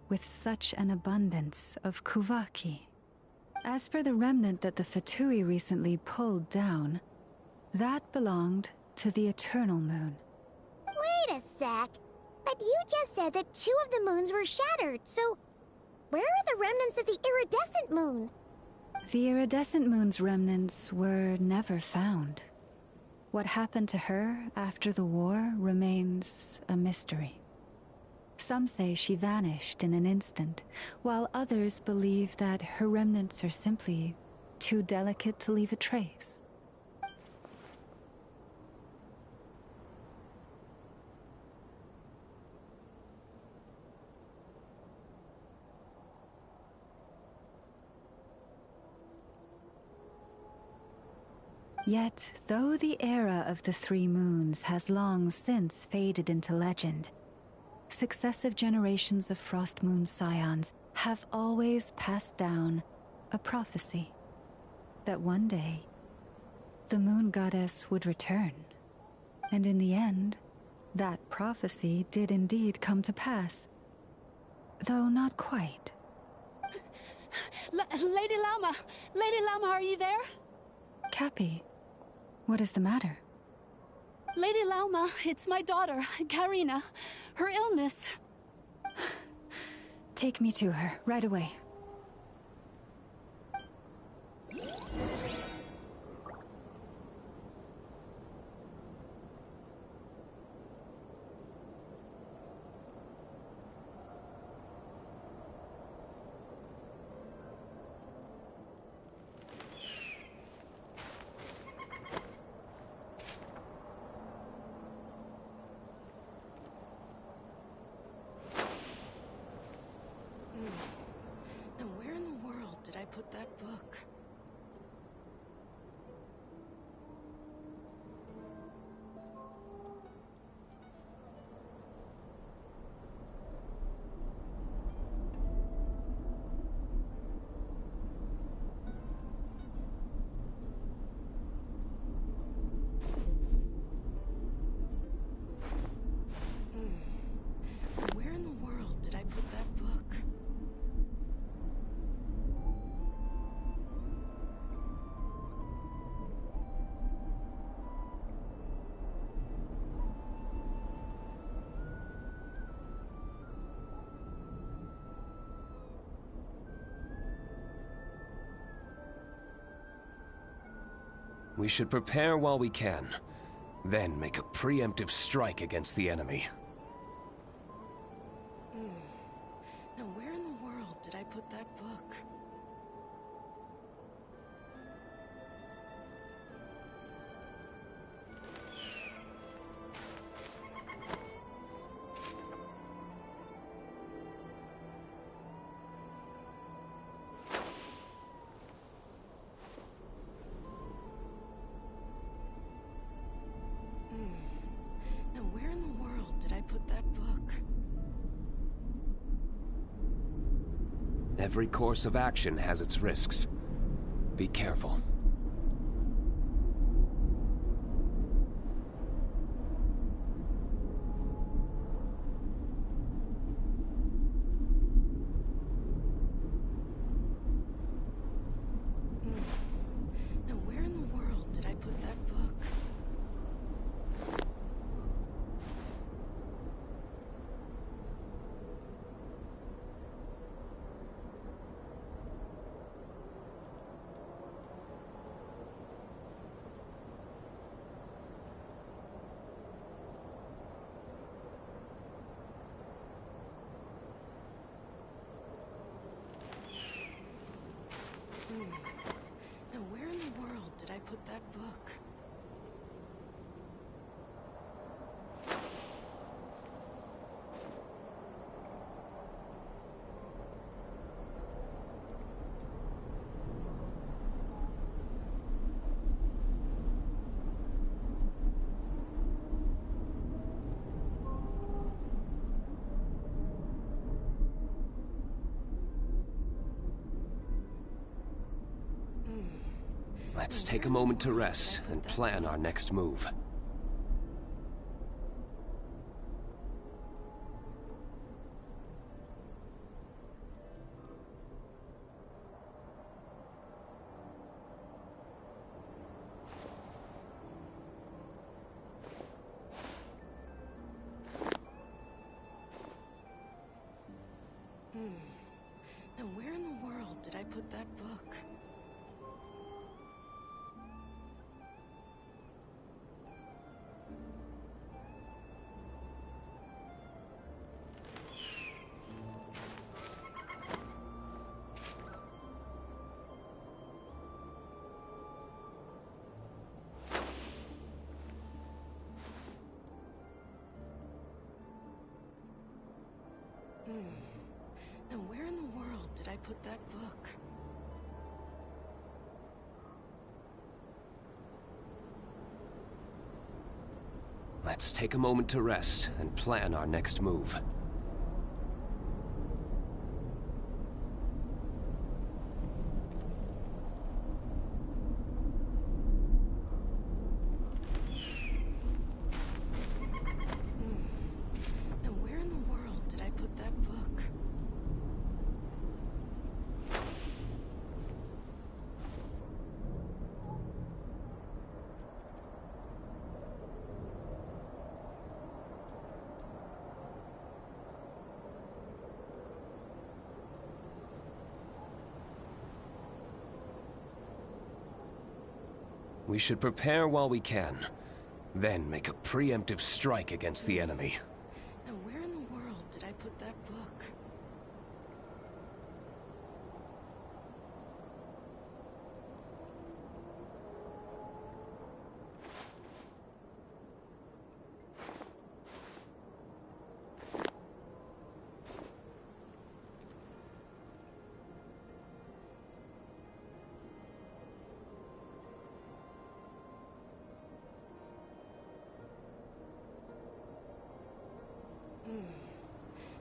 with such an abundance of Kuvaki. As for the remnant that the Fatui recently pulled down, that belonged to the Eternal Moon. Wait a sec. But you just said that 2 of the moons were shattered, so where are the remnants of the iridescent moon? The iridescent moon's remnants were never found. What happened to her after the war remains a mystery. Some say she vanished in an instant, while others believe that her remnants are simply too delicate to leave a trace. Yet, though the era of the 3 moons has long since faded into legend, successive generations of Frost Moon Scions have always passed down a prophecy that one day the moon goddess would return. And in the end, that prophecy did indeed come to pass, though not quite. Lady Lauma! Lady Lauma, are you there? Cappy, what is the matter? Lady Lauma, it's my daughter, Karina. Her illness. Take me to her, right away. We should prepare while we can, then make a preemptive strike against the enemy. Now where in the world did I put that book? Now where in the world did I put that book? Every course of action has its risks. Be careful. Now where in the world did I put that book? Now where in the world did I put that book? Let's take a moment to rest and plan our next move. Now where in the world did I put that book? Now where in the world did I put that book? Let's take a moment to rest and plan our next move. Now where in the world did I put that book? We should prepare while we can, then make a preemptive strike against the enemy. Now where in the world did I put that book?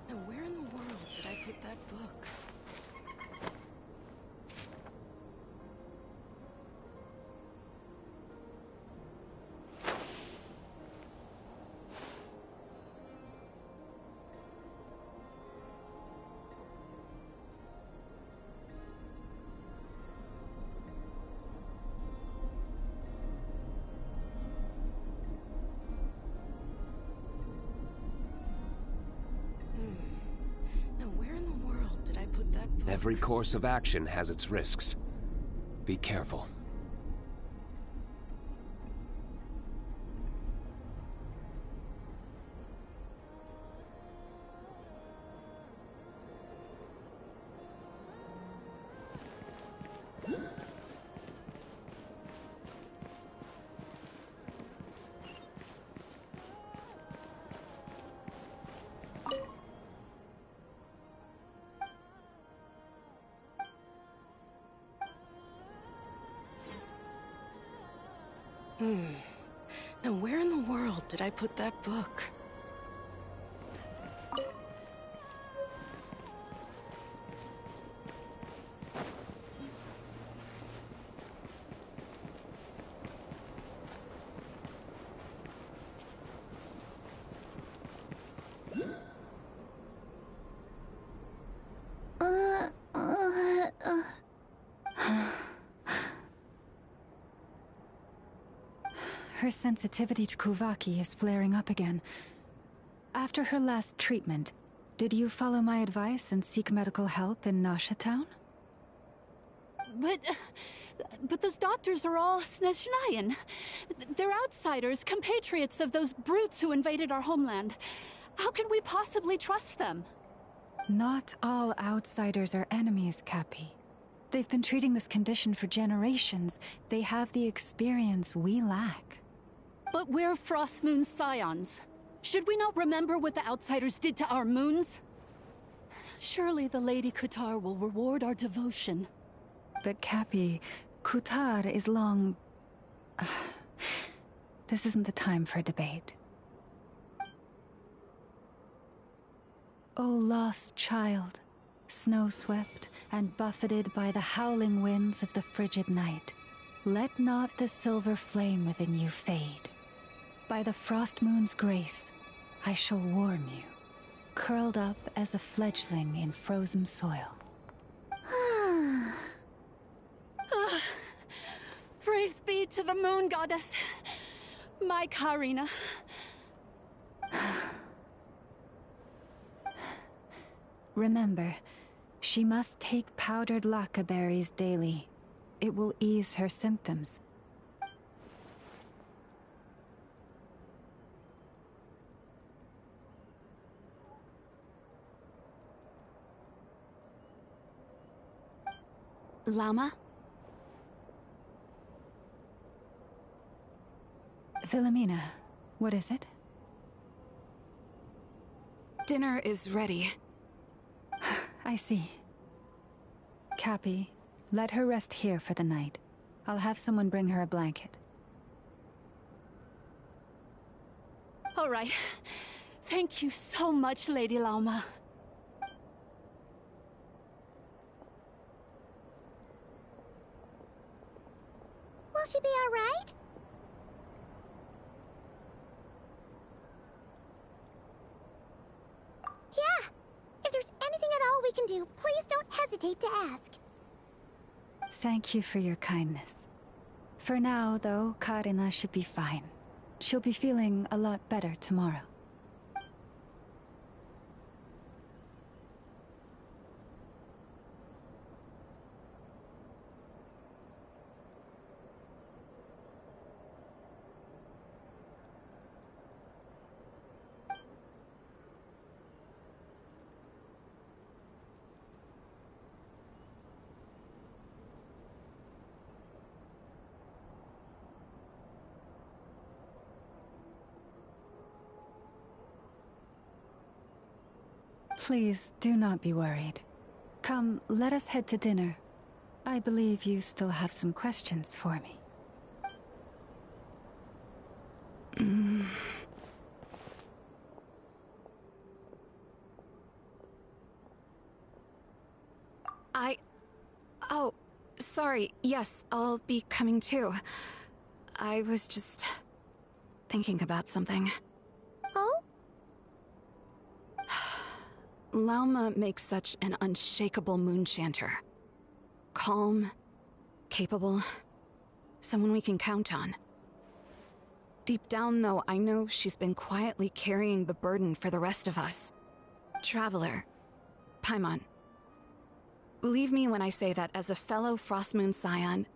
Now where in the world did I put that book? Now where in the world did I put that book? Every course of action has its risks. Be careful. Now where in the world did I put that book? Her sensitivity to Kuvaki is flaring up again. After her last treatment, did you follow my advice and seek medical help in Nasha Town? But those doctors are all Snezhnayan. They're outsiders, compatriots of those brutes who invaded our homeland. How can we possibly trust them? Not all outsiders are enemies, Cappy. They've been treating this condition for generations. They have the experience we lack. But we're Frost Moon Scions. Should we not remember what the outsiders did to our moons? Surely the Lady Kutar will reward our devotion. But Cappy, Kutar is long... This isn't the time for a debate. O lost child, snow-swept and buffeted by the howling winds of the frigid night, let not the silver flame within you fade. By the frost moon's grace, I shall warm you, curled up as a fledgling in frozen soil. Praise be to the moon goddess, my Karina. Remember, she must take powdered laka berries daily. It will ease her symptoms. Llama? Philomena, what is it? Dinner is ready. I see. Cappy, let her rest here for the night. I'll have someone bring her a blanket. All right. Thank you so much, Lady Llama. Will she be all right? Yeah. If there's anything at all we can do, please don't hesitate to ask. Thank you for your kindness. For now, though, Karina should be fine. She'll be feeling a lot better tomorrow. Please, do not be worried. Come, let us head to dinner. I believe you still have some questions for me. Oh, sorry. Yes, I'll be coming too. I was just thinking about something. Oh? Lauma makes such an unshakable moon chanter. Calm, capable, someone we can count on. Deep down, though, I know she's been quietly carrying the burden for the rest of us. Traveler, Paimon. Believe me when I say that as a fellow Frostmoon Scion,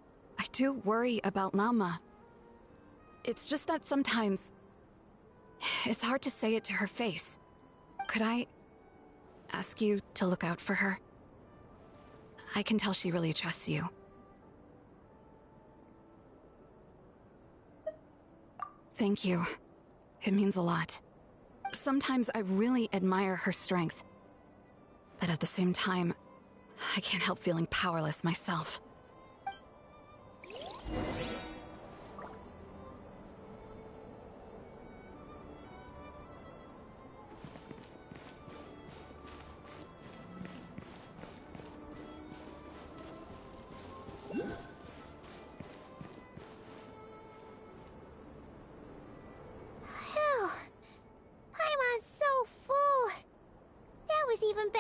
I do worry about Lauma. It's just that sometimes it's hard to say it to her face. Could I ask you to look out for her? I can tell she really trusts you. Thank you. It means a lot. Sometimes I really admire her strength. But at the same time, I can't help feeling powerless myself.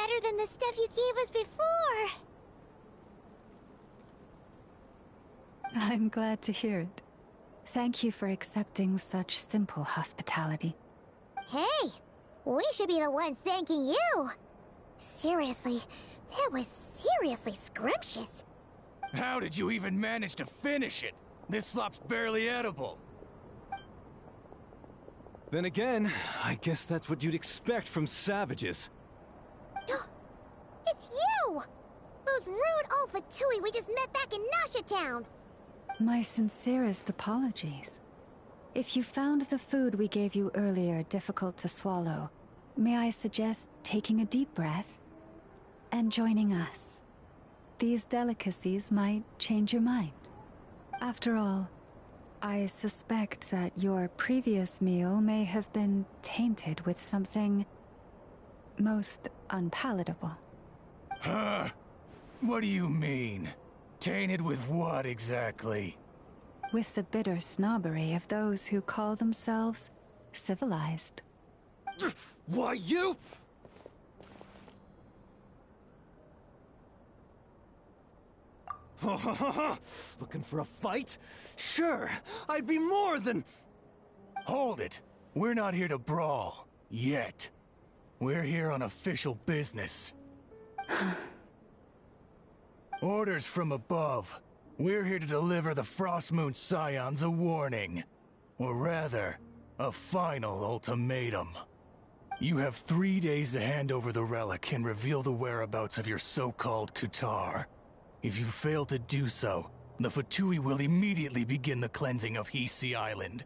better than the stuff you gave us before. I'm glad to hear it. Thank you for accepting such simple hospitality. Hey, we should be the ones thanking you. Seriously, that was seriously scrumptious. How did you even manage to finish it? This slop's barely edible. Then again, I guess that's what you'd expect from savages. It's you! Those rude old Fatui we just met back in Nasha Town! My sincerest apologies. If you found the food we gave you earlier difficult to swallow, may I suggest taking a deep breath and joining us? These delicacies might change your mind. After all, I suspect that your previous meal may have been tainted with something most unpalatable. Huh? What do you mean? Tainted with what exactly? With the bitter snobbery of those who call themselves civilized. Why, you? Looking for a fight? Sure, I'd be more than... Hold it. We're not here to brawl. Yet. We're here on official business. Orders from above. We're here to deliver the Frostmoon Scions a warning. Or rather, a final ultimatum. You have 3 days to hand over the relic and reveal the whereabouts of your so-called Kutar. If you fail to do so, the Fatui will immediately begin the cleansing of Hisi Island.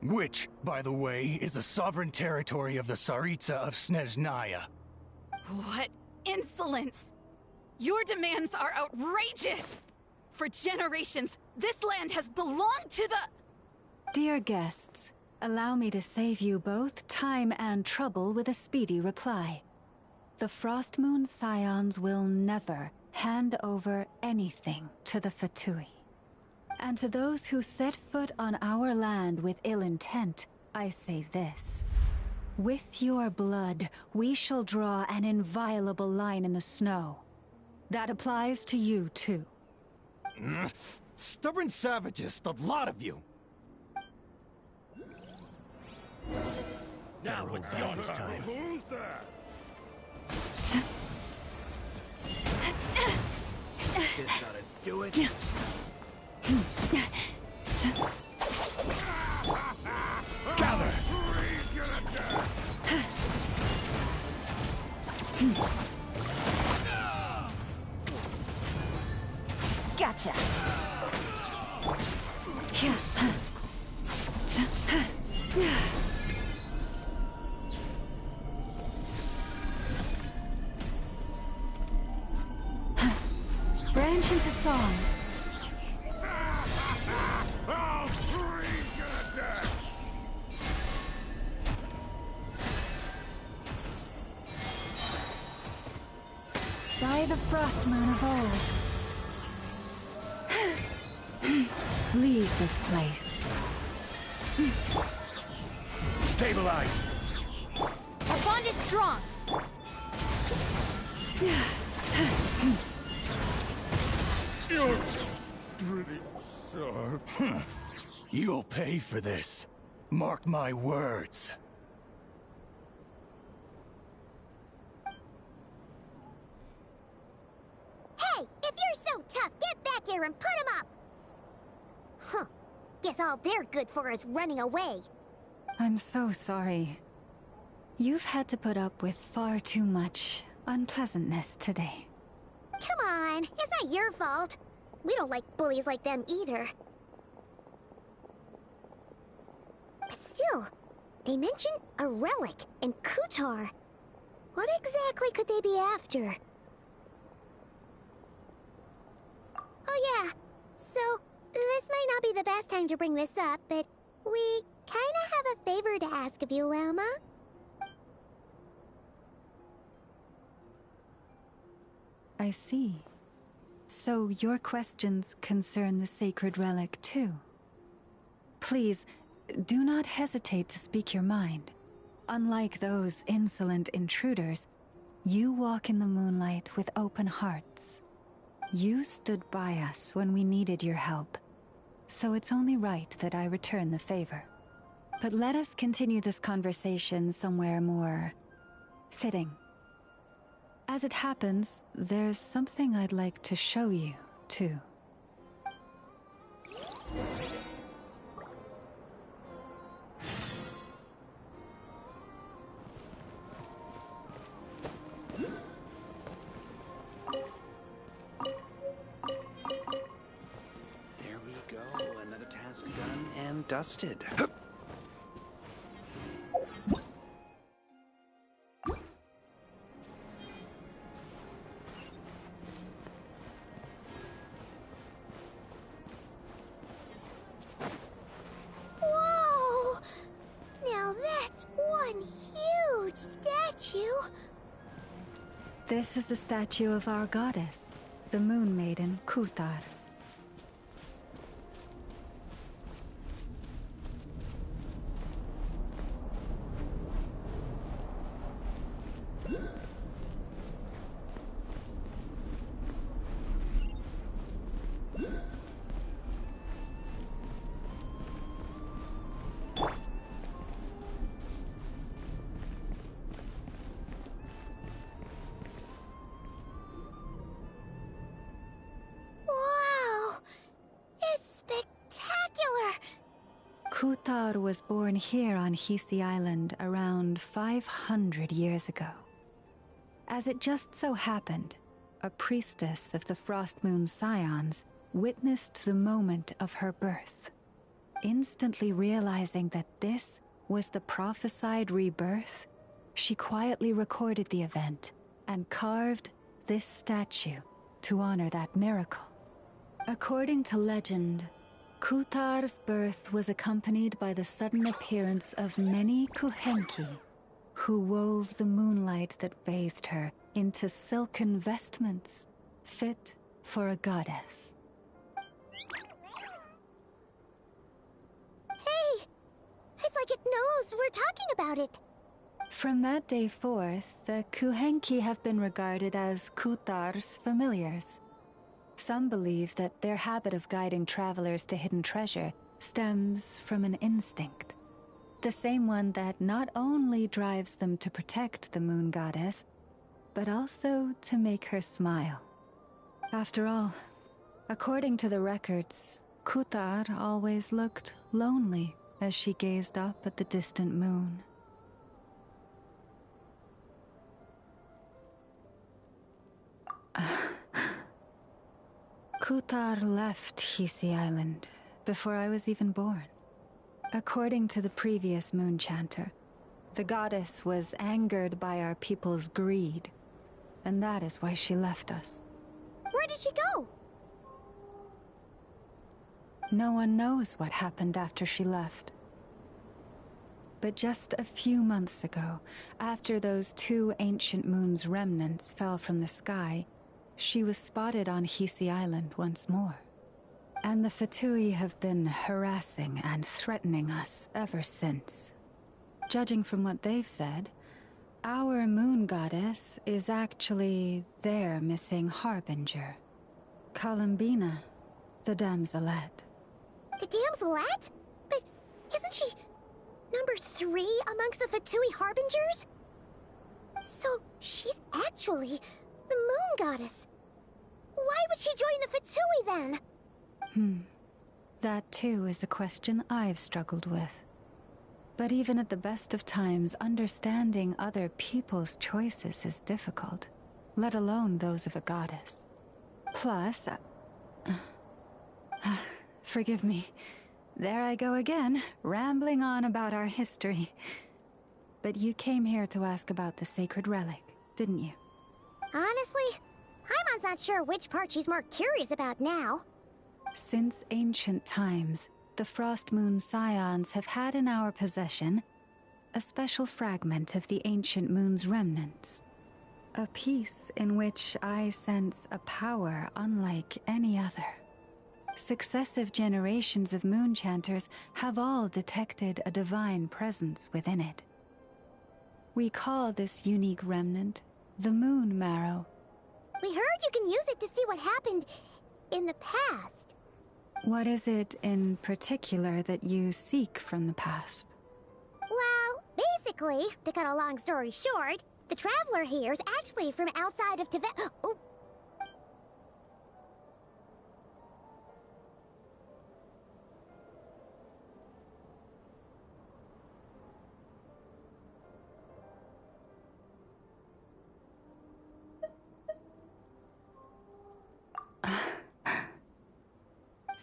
Which, by the way, is the sovereign territory of the Tsaritsa of Snezhnaya. What insolence! Your demands are outrageous! For generations, this land has belonged to the... Dear guests, allow me to save you both time and trouble with a speedy reply. The Frostmoon Scions will never hand over anything to the Fatui. And to those who set foot on our land with ill intent, I say this. With your blood, we shall draw an inviolable line in the snow. That applies to you, too. Stubborn savages, the lot of you! Now it's your time. Who's that? This gotta do it. Gather! Gotcha. Branch into song. By the Frostmoon of old. Leave this place. Stabilize! Our bond is strong! You're pretty sharp. You'll pay for this. Mark my words. Hey, if you're so tough, get back here and put him up! Huh. Guess all they're good for is running away. I'm so sorry. You've had to put up with far too much unpleasantness today. Come on, it's not your fault. We don't like bullies like them either. But still, they mention a relic and Kutar. What exactly could they be after? Oh yeah, so this might not be the best time to bring this up, but we kinda have a favor to ask of you, Lama. I see. So your questions concern the sacred relic too. Please, do not hesitate to speak your mind. Unlike those insolent intruders, You walk in the moonlight with open hearts. You stood by us when we needed your help, so it's only right that I return the favor. But let us continue this conversation somewhere more fitting. As it happens, there's something I'd like to show you, too. There we go, another task done and dusted. Whoa! Now that's one huge statue. This is the statue of our goddess, the Moon Maiden Kuthar. Wow! It's spectacular! Kuthar was born here on Hisi Island around 500 years ago. As it just so happened, a priestess of the Frost Moon Scions witnessed the moment of her birth. Instantly realizing that this was the prophesied rebirth, she quietly recorded the event and carved this statue to honor that miracle. According to legend, Kuthar's birth was accompanied by the sudden appearance of many Kuhenki, who wove the moonlight that bathed her into silken vestments fit for a goddess. Hey! It's like it knows we're talking about it. From that day forth, the Kuhenki have been regarded as Kuthar's familiars. Some believe that their habit of guiding travelers to hidden treasure stems from an instinct. The same one that not only drives them to protect the moon goddess, but also to make her smile. After all, according to the records, Kuthar always looked lonely as she gazed up at the distant moon. Kuthar left Hisi Island before I was even born. According to the previous moon chanter, the goddess was angered by our people's greed, and that is why she left us. Where did she go? No one knows what happened after she left. But just a few months ago, after those 2 ancient moon's remnants fell from the sky, she was spotted on Hisi Island once more. And the Fatui have been harassing and threatening us ever since. Judging from what they've said, our moon goddess is actually their missing harbinger, Columbina, the damselette. The damselette? But isn't she number 3 amongst the Fatui harbingers? So she's actually the moon goddess. Why would she join the Fatui then? That too is a question I've struggled with. But even at the best of times, understanding other people's choices is difficult, let alone those of a goddess. Plus, forgive me, there I go again, rambling on about our history. But you came here to ask about the sacred relic, didn't you? Honestly, Paimon's not sure which part she's more curious about now. Since ancient times, the Frost Moon Scions have had in our possession a special fragment of the ancient moon's remnants. A piece in which I sense a power unlike any other. Successive generations of moon chanters have all detected a divine presence within it. We call this unique remnant The moon marrow. We heard you can use it to see what happened in the past. What is it in particular that you seek from the past? Well, basically, to cut a long story short, the traveler here is actually from outside of Tibet. Oh.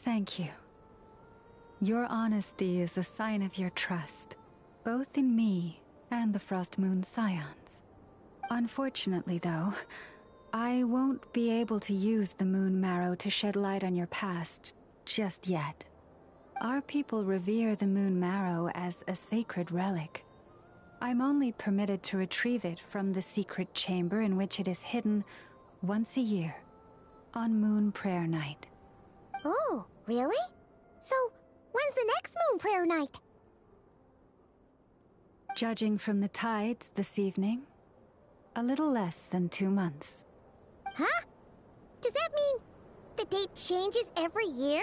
Thank you. Your honesty is a sign of your trust, both in me and the Frost Moon Scions. Unfortunately, though, I won't be able to use the moon marrow to shed light on your past just yet. Our people revere the moon marrow as a sacred relic. I'm only permitted to retrieve it from the secret chamber in which it is hidden once a year, on Moon Prayer Night. Oh, really? So, when's the next Moon Prayer Night? Judging from the tides this evening, a little less than 2 months. Huh? Does that mean the date changes every year?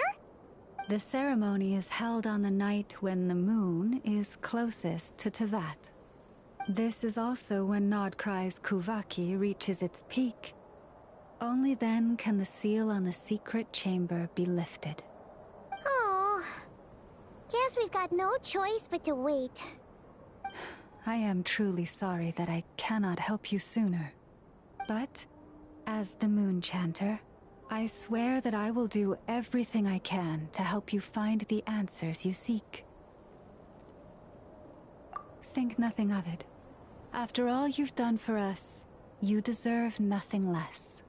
The ceremony is held on the night when the moon is closest to Tevat. This is also when Krei's Kuvaki reaches its peak. Only then can the seal on the secret chamber be lifted. Oh, guess we've got no choice but to wait. I am truly sorry that I cannot help you sooner. But, as the Moon Chanter, I swear that I will do everything I can to help you find the answers you seek. Think nothing of it. After all you've done for us, you deserve nothing less.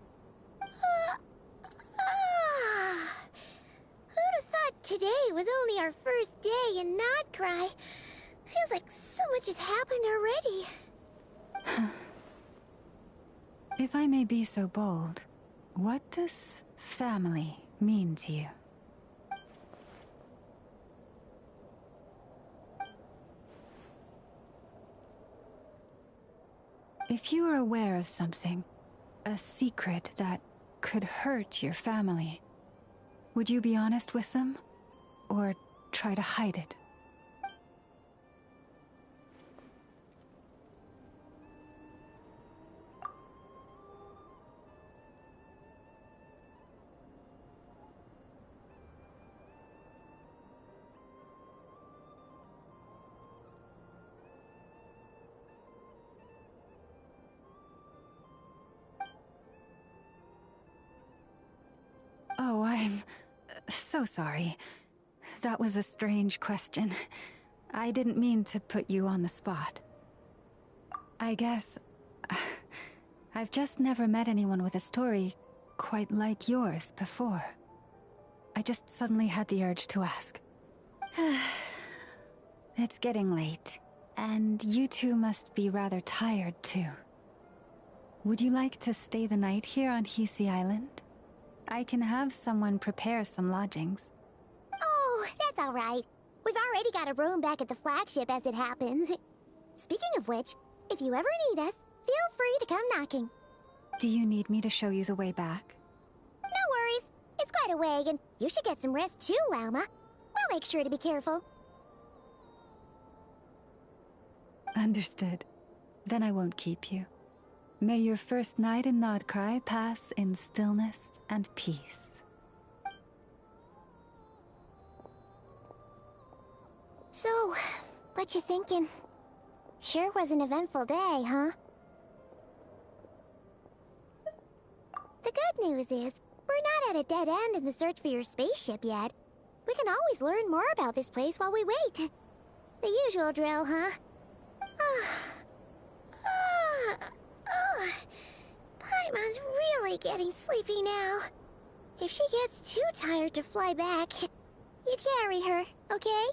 Who'd have thought today was only our first day in Krai? Feels like so much has happened already. If I may be so bold, what does family mean to you? If you are aware of something, a secret that could hurt your family, would you be honest with them? Or try to hide it? Oh, I'm so sorry. That was a strange question. I didn't mean to put you on the spot. I guess I've just never met anyone with a story quite like yours before. I just suddenly had the urge to ask. It's getting late, and you two must be rather tired too. Would you like to stay the night here on Hisi Island? I can have someone prepare some lodgings. Oh, that's all right. We've already got a room back at the flagship as it happens. Speaking of which, if you ever need us, feel free to come knocking. Do you need me to show you the way back? No worries. It's quite a way, and you should get some rest too, Lauma. We'll make sure to be careful. Understood. Then I won't keep you. May your first night in Krai pass in stillness and peace. So, what you thinking? Sure was an eventful day, huh? The good news is, we're not at a dead end in the search for your spaceship yet. We can always learn more about this place while we wait. The usual drill, huh? Paimon's really getting sleepy now. If she gets too tired to fly back, you carry her, okay?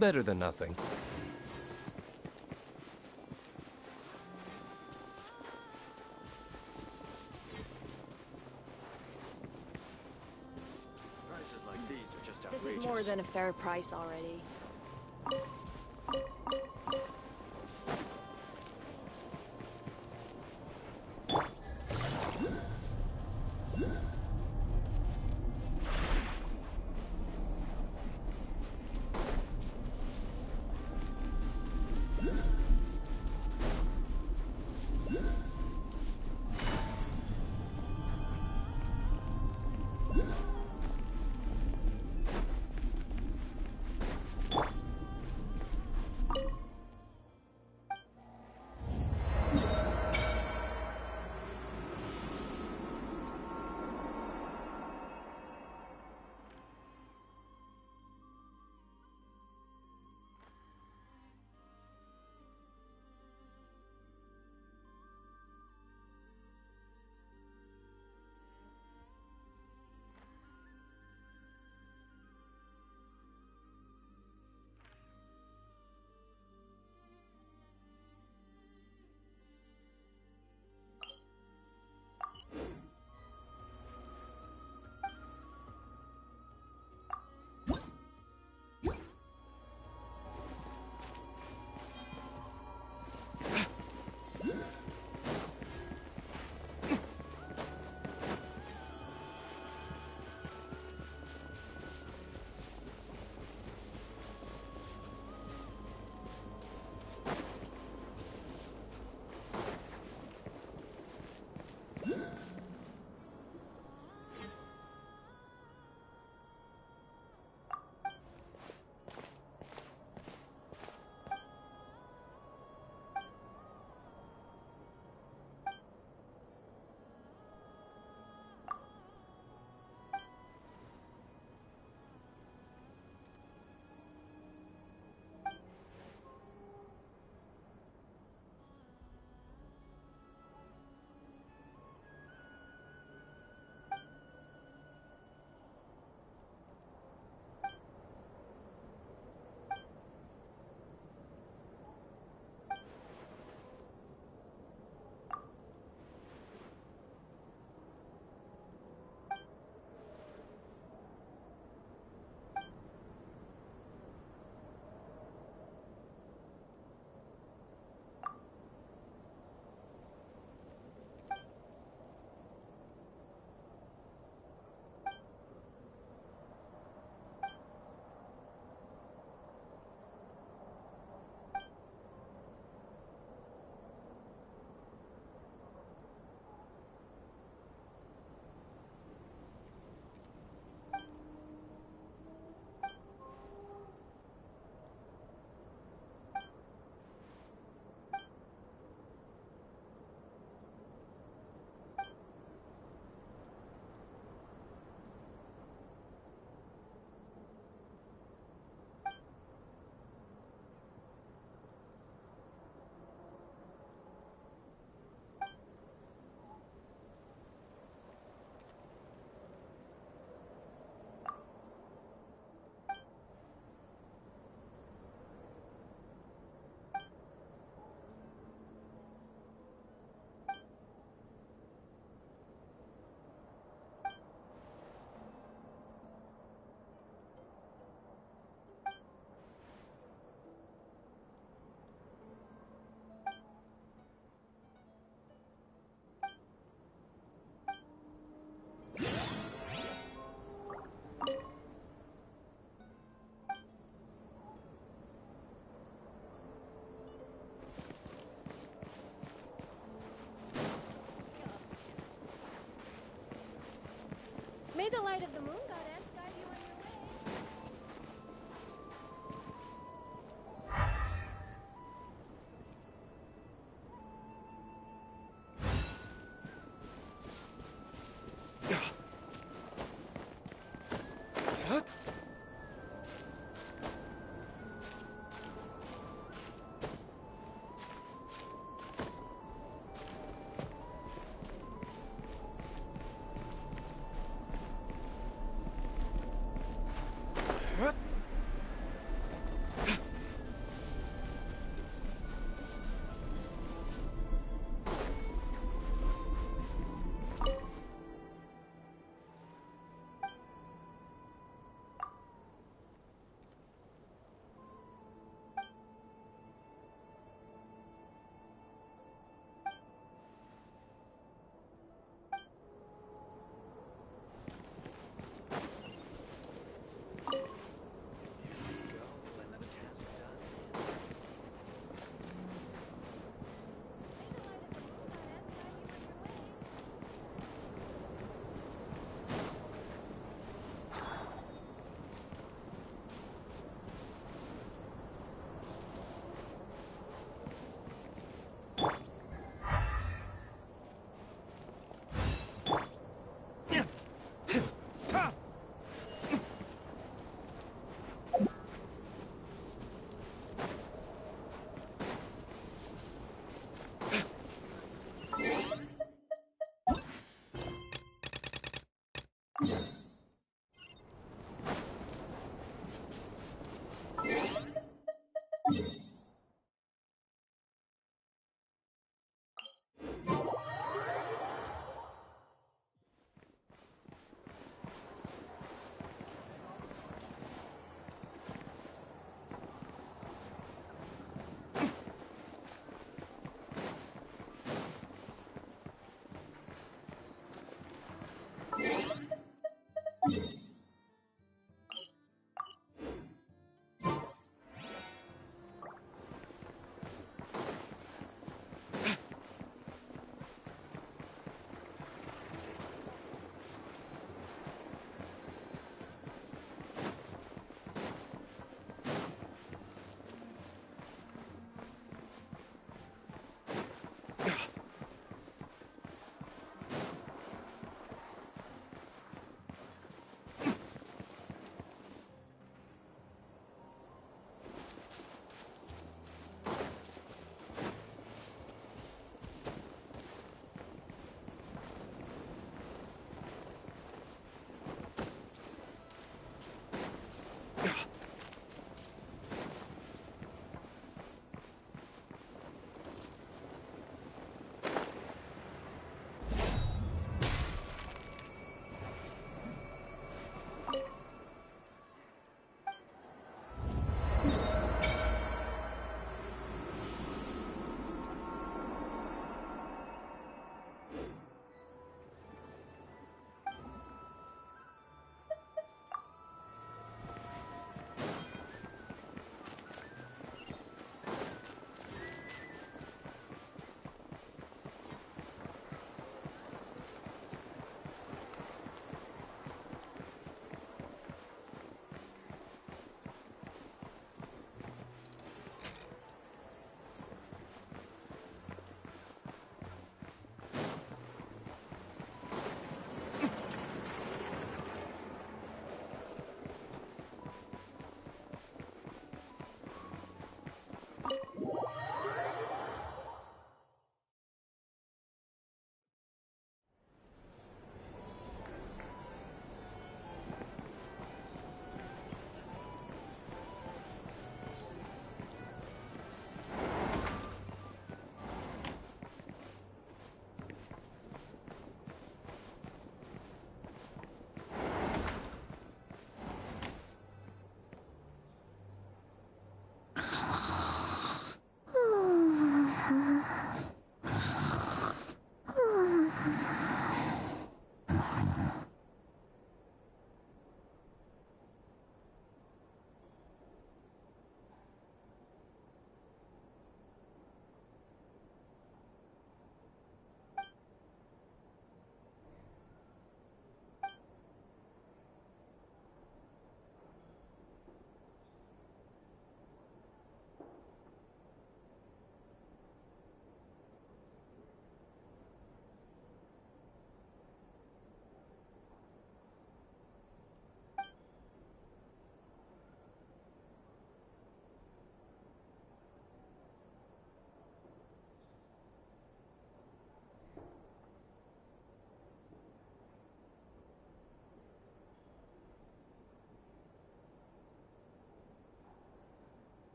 Better than nothing. Prices like these are just This outrageous. is more than a fair price already.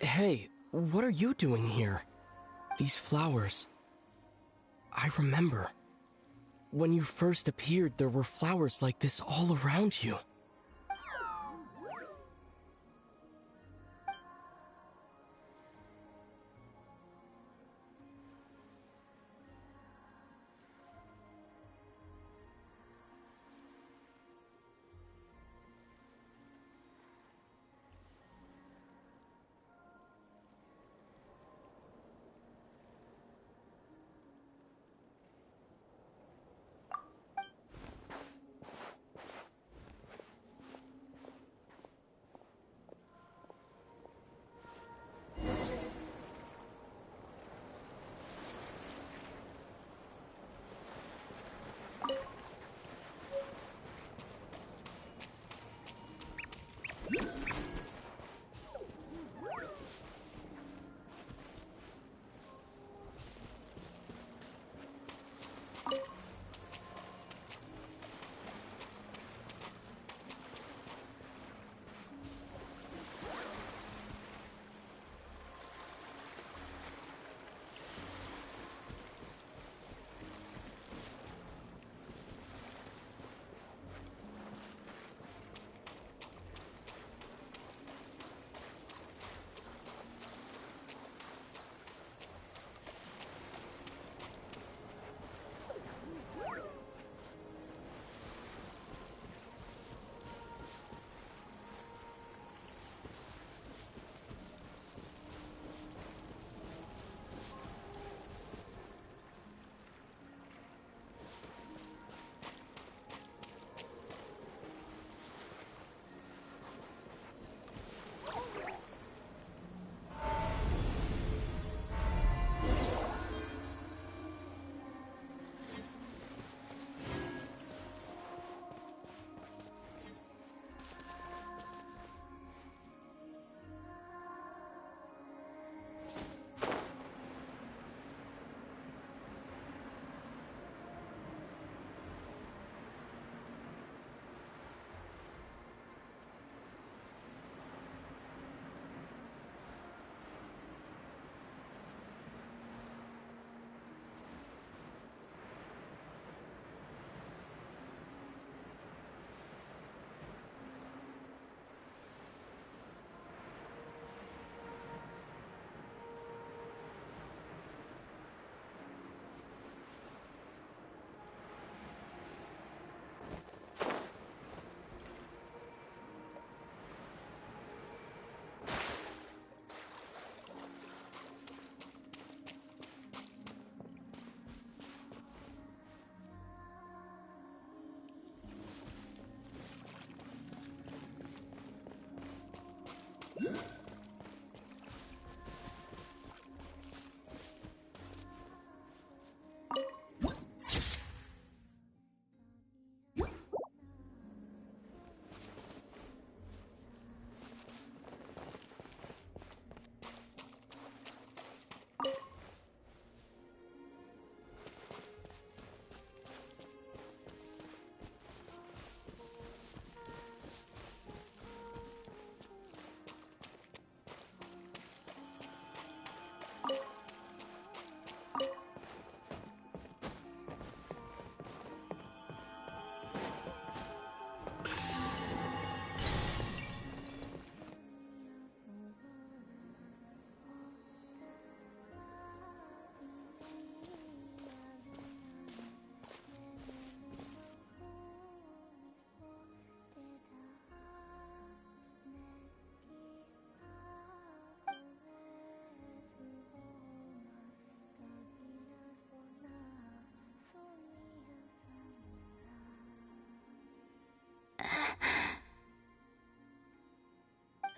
Hey, what are you doing here? These flowers... I remember. When you first appeared, there were flowers like this all around you.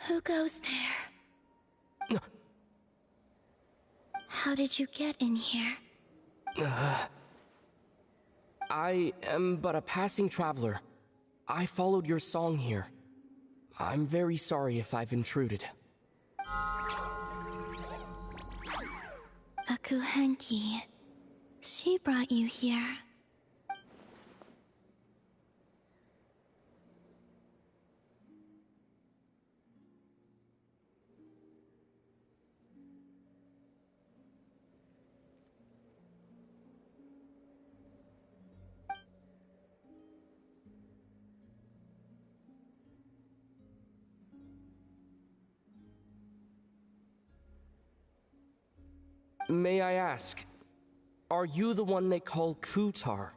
Who goes there? How did you get in here? I am but a passing traveler. I followed your song here. I'm very sorry if I've intruded. Akuhenki. She brought you here. may I ask, are you the one they call Kutar?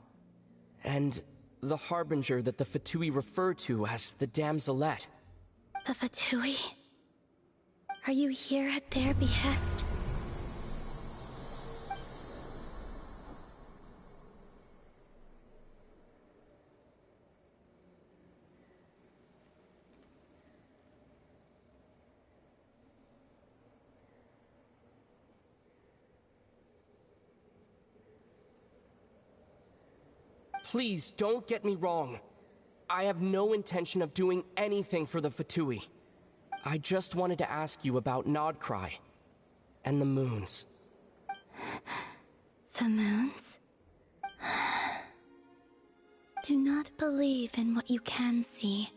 And the harbinger that the Fatui refer to as the Damselette? The Fatui? Are you here at their behest? Please, don't get me wrong. I have no intention of doing anything for the Fatui. I just wanted to ask you about Krai and the moons. The moons? Do not believe in what you can see.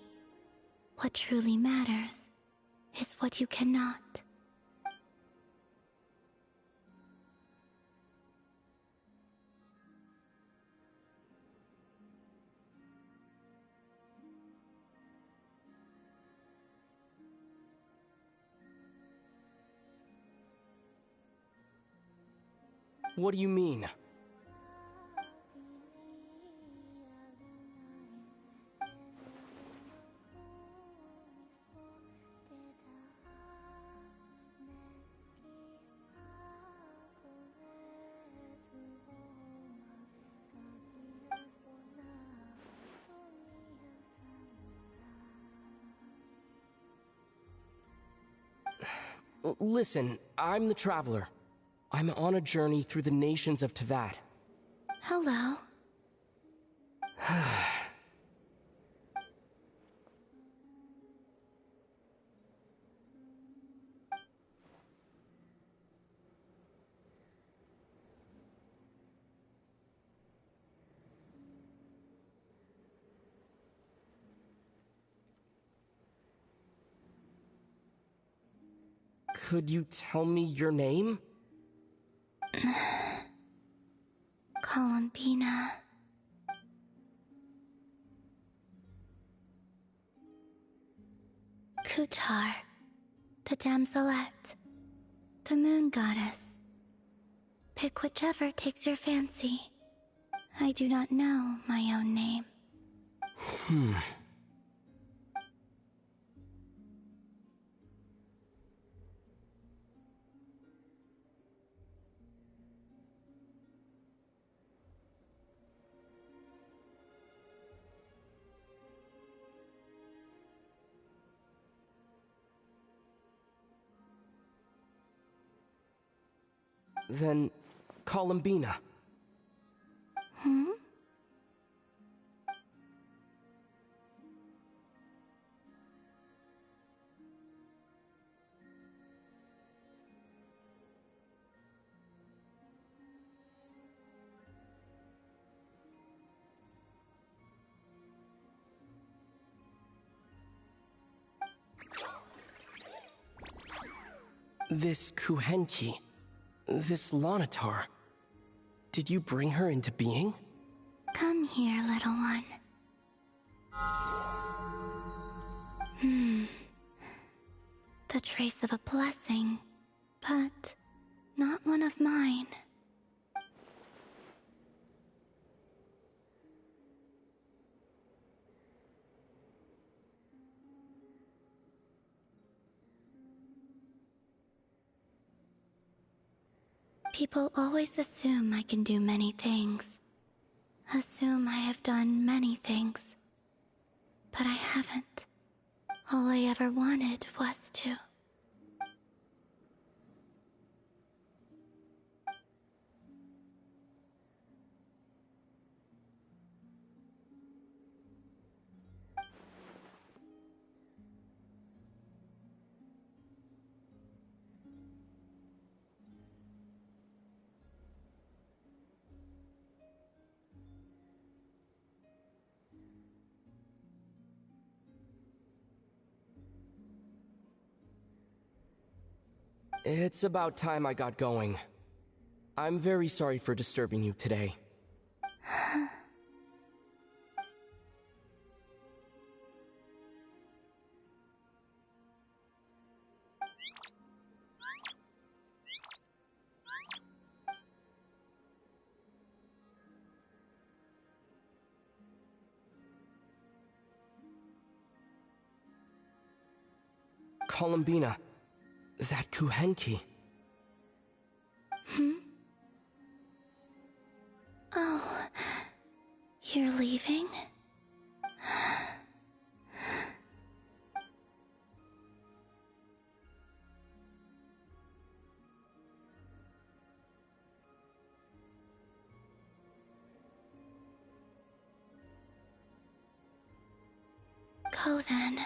What truly matters is what you cannot. What do you mean? Listen, I'm the Traveler. I'm on a journey through the nations of Teyvat. Hello. Could you tell me your name? Columbina. Kutar, the Damselette, the moon goddess. Pick whichever takes your fancy. I do not know my own name. Then, Columbina. This Kuhenki, this Lanatar, did you bring her into being? Come here, little one. The trace of a blessing, but not one of mine. People always assume I can do many things. Assume I have done many things. But I haven't. All I ever wanted was to. It's about time I got going. I'm very sorry for disturbing you today. Columbina. That Kuhenki. Oh, you're leaving? Go then.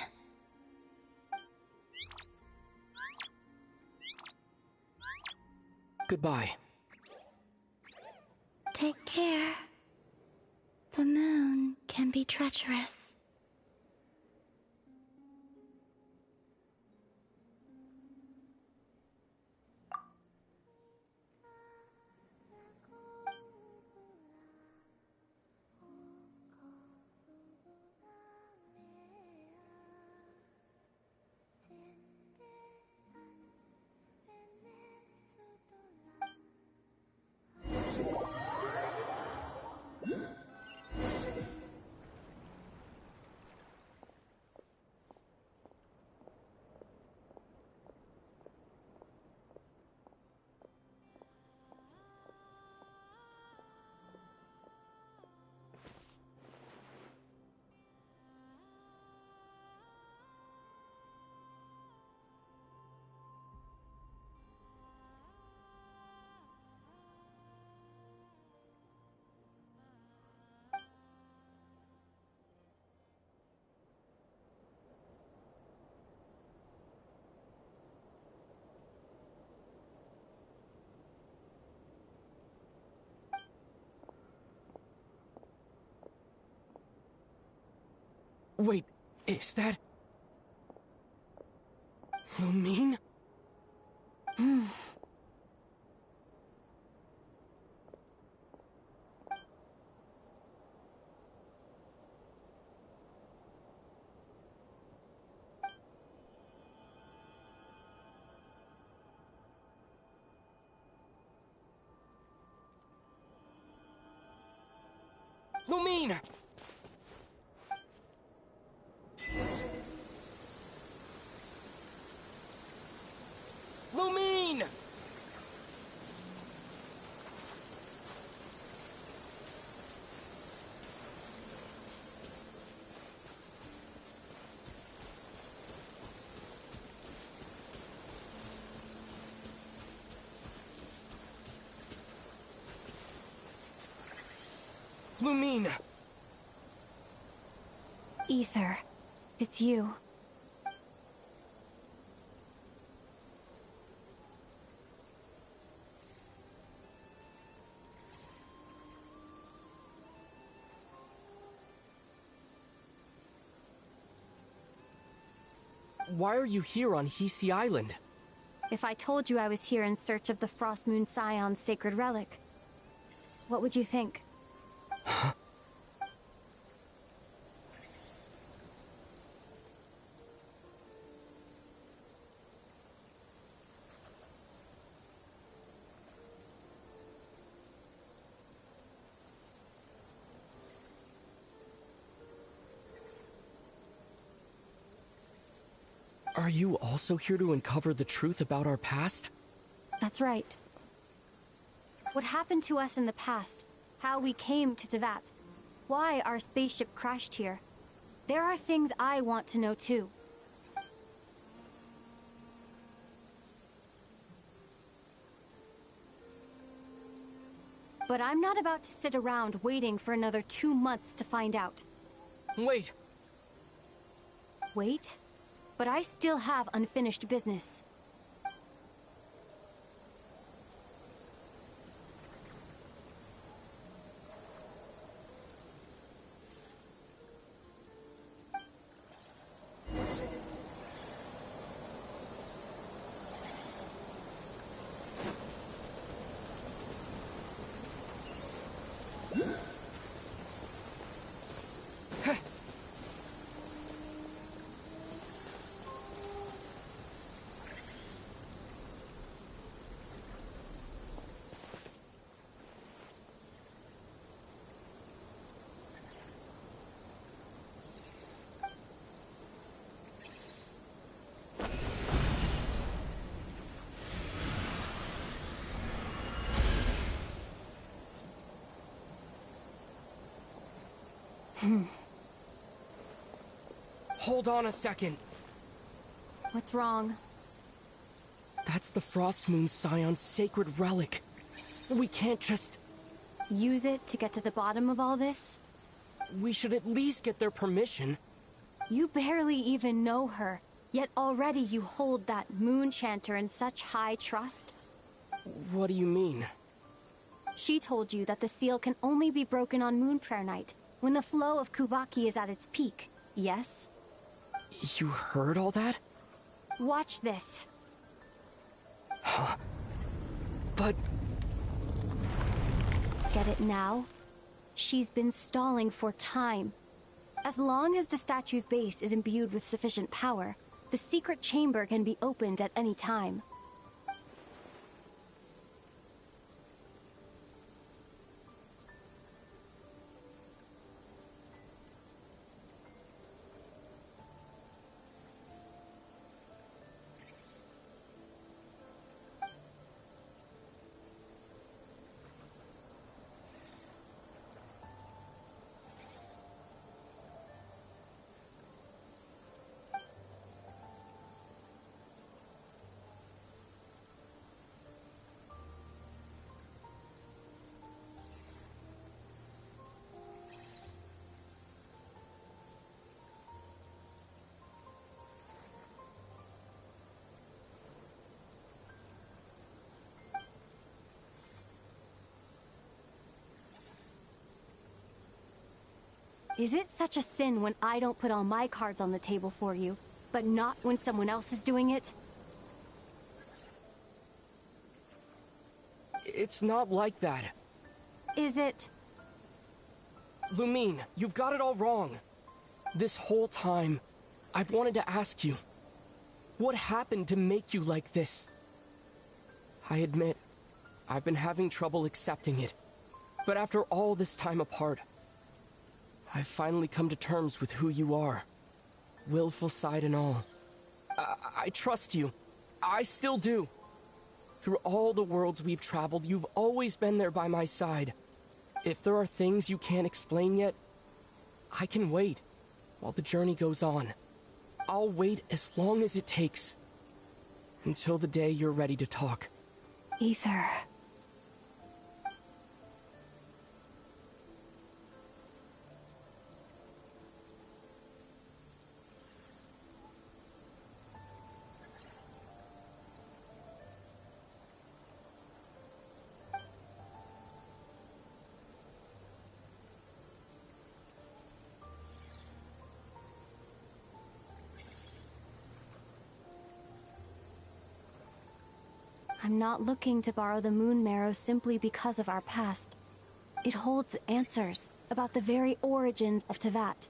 Goodbye. Take care. The moon can be treacherous. Wait, is that... Lumine? Lumine! Lumine! Lumine! Ether, it's you. Why are you here on Hisi Island? If I told you I was here in search of the Frost Moon Scion's sacred relic, what would you think? Huh? Are you also here to uncover the truth about our past? That's right. What happened to us in the past, how we came to Tevat, why our spaceship crashed here. There are things I want to know too. But I'm not about to sit around waiting for another 2 months to find out. Wait! Wait? But I still have unfinished business. Hold on a second. What's wrong? That's the Frost Moon Scion's sacred relic. We can't just... Use it to get to the bottom of all this? We should at least get their permission. You barely even know her, yet already you hold that moon chanter in such high trust. What do you mean? She told you that the seal can only be broken on Moon Prayer Night, when the flow of Kubaki is at its peak, yes? You heard all that? Watch this. Huh? But... Get it now? She's been stalling for time. As long as the statue's base is imbued with sufficient power, the secret chamber can be opened at any time. Is it such a sin when I don't put all my cards on the table for you, but not when someone else is doing it? It's not like that. Is it? Lumine, you've got it all wrong. This whole time, I've wanted to ask you, what happened to make you like this? I admit, I've been having trouble accepting it. But after all this time apart, I've finally come to terms with who you are. Willful side and all. I trust you. I still do. Through all the worlds we've traveled, you've always been there by my side. If there are things you can't explain yet, I can wait while the journey goes on. I'll wait as long as it takes. Until the day you're ready to talk. Ether. I'm not looking to borrow the moon marrow simply because of our past. It holds answers about the very origins of Tevat.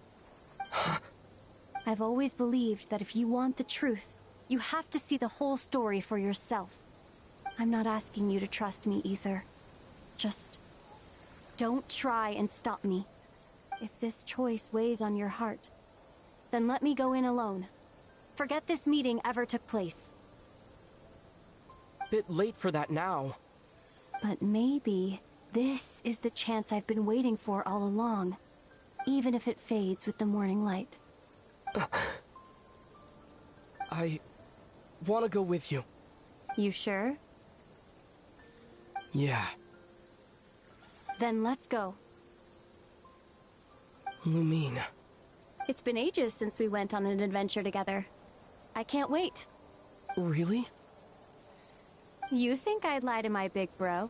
I've always believed that if you want the truth, you have to see the whole story for yourself. I'm not asking you to trust me, Ether. Just don't try and stop me. If this choice weighs on your heart, then let me go in alone. Forget this meeting ever took place. Bit late for that now. But maybe this is the chance I've been waiting for all along, even if it fades with the morning light. I want to go with you. You sure? Yeah. Then let's go. Lumine. It's been ages since we went on an adventure together. I can't wait. Really? You think I'd lie to my big bro?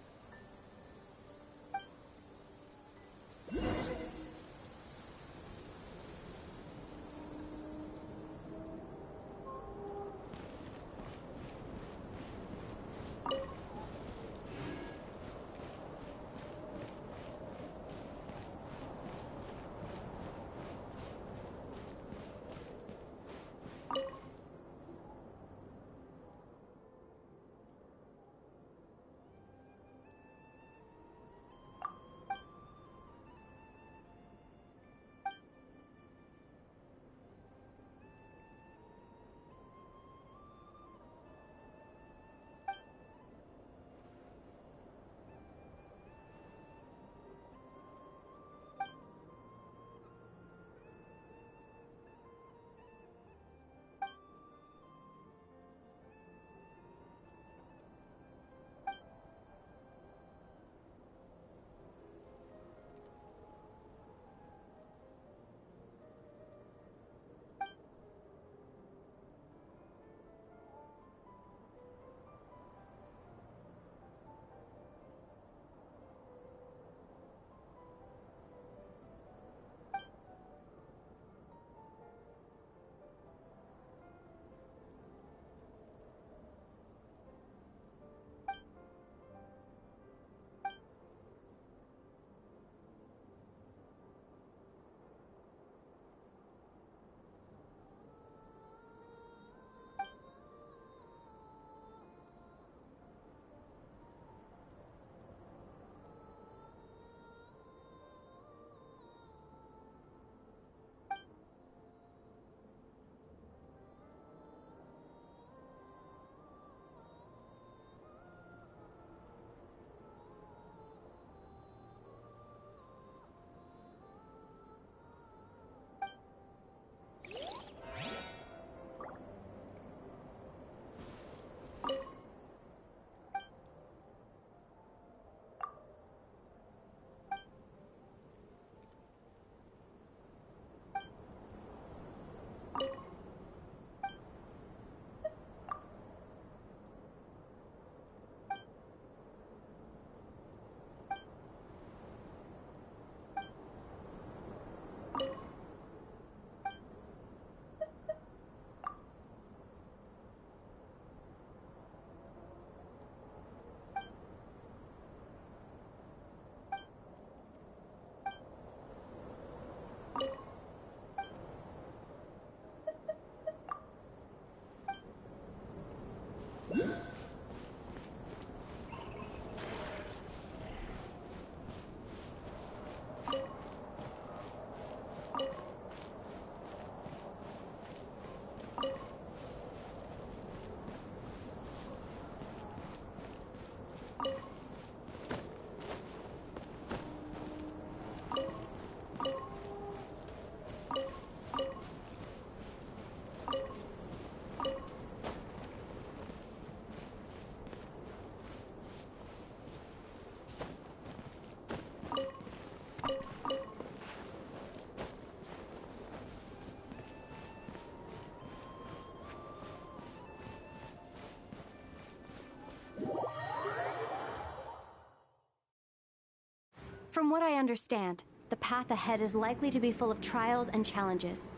From what I understand, the path ahead is likely to be full of trials and challenges.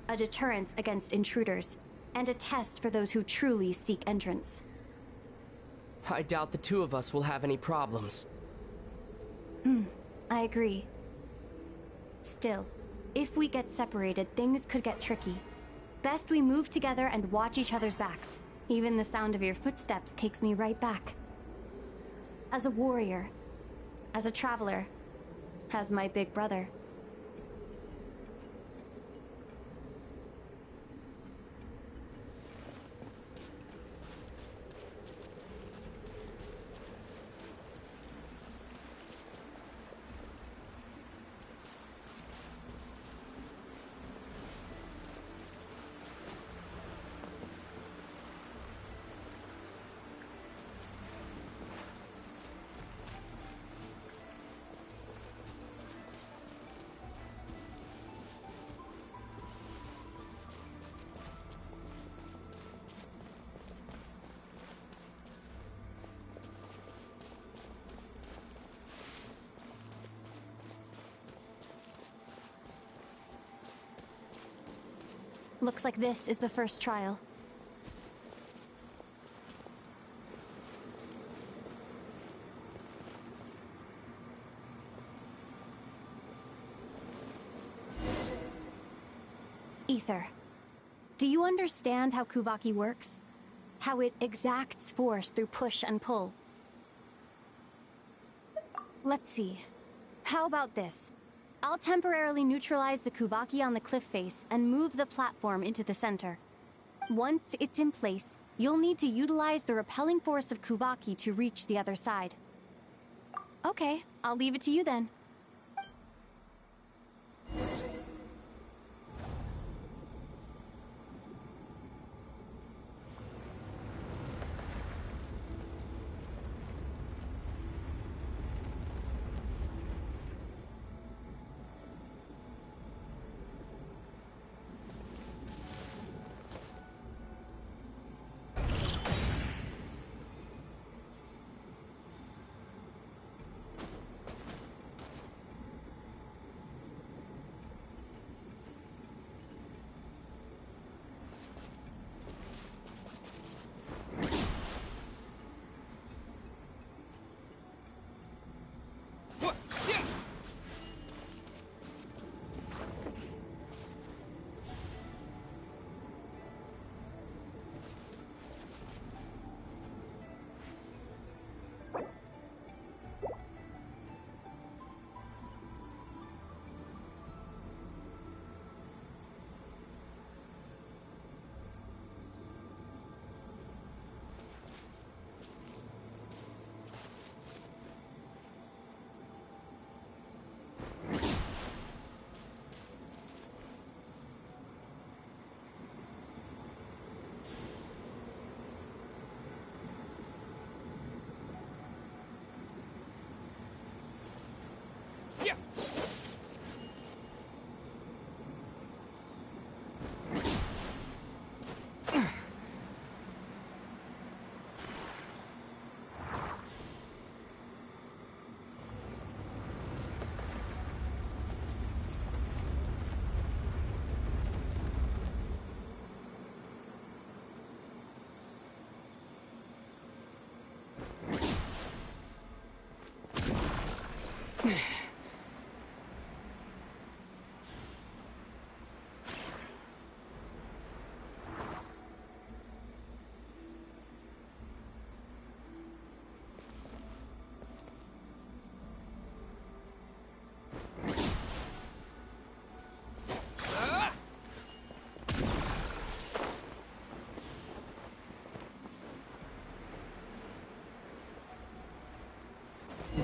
A deterrence against intruders, and a test for those who truly seek entrance. I doubt the two of us will have any problems. I agree. Still, if we get separated, things could get tricky. Best we move together and watch each other's backs. Even the sound of your footsteps takes me right back. As a warrior, as a traveler, as my big brother. Looks like this is the first trial. Ether, do you understand how Kuvaki works? How it exacts force through push and pull? Let's see. How about this? I'll temporarily neutralize the Kuvaki on the cliff face and move the platform into the center. Once it's in place, you'll need to utilize the repelling force of Kuvaki to reach the other side. Okay, I'll leave it to you then.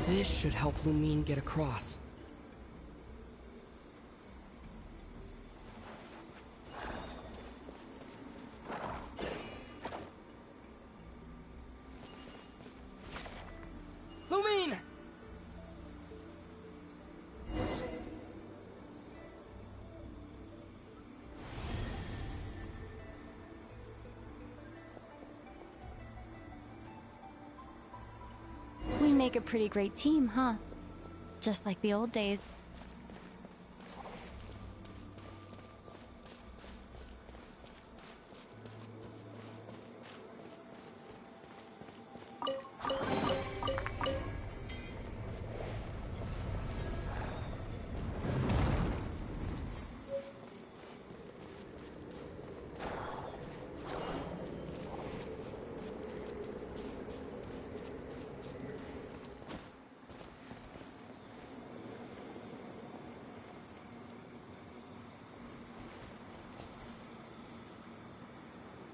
This should help Lumine get across. Lumine! We make a pretty great team, huh? Just like the old days.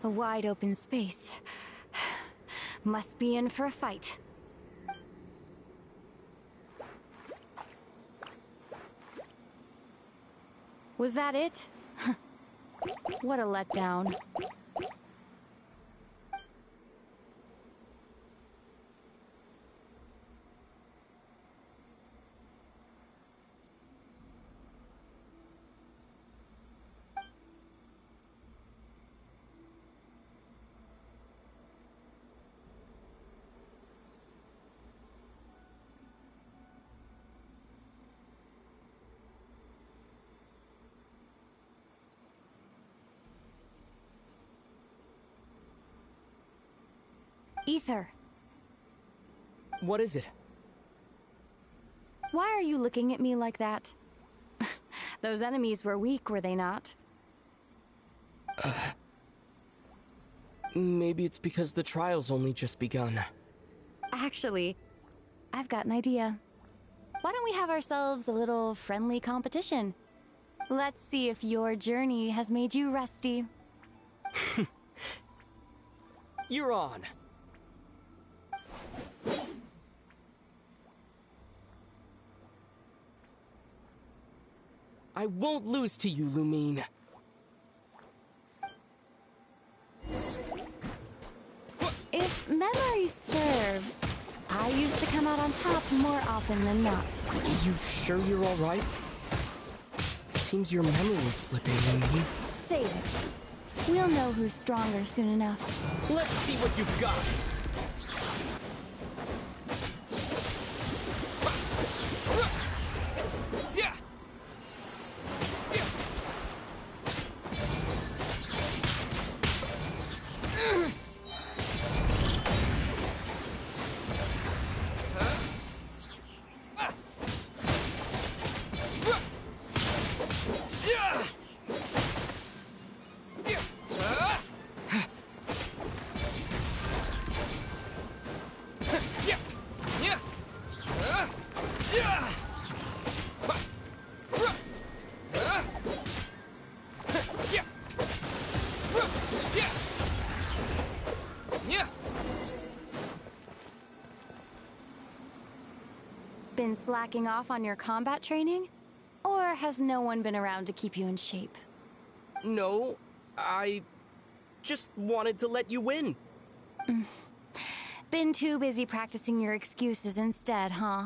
A wide open space. Must be in for a fight. Was that it? What a letdown. Ether. What is it? Why are you looking at me like that? Those enemies were weak, were they not? Maybe it's because the trial's only just begun. Actually, I've got an idea. Why don't we have ourselves a little friendly competition? Let's see if your journey has made you rusty. You're on. I won't lose to you, Lumine. If memory serves, I used to come out on top more often than not. You sure you're alright? Seems your memory is slipping, Lumine. Save it. We'll know who's stronger soon enough. Let's see what you've got. Been slacking off on your combat training? Or has no one been around to keep you in shape? No, I just wanted to let you win. Been too busy practicing your excuses instead, huh?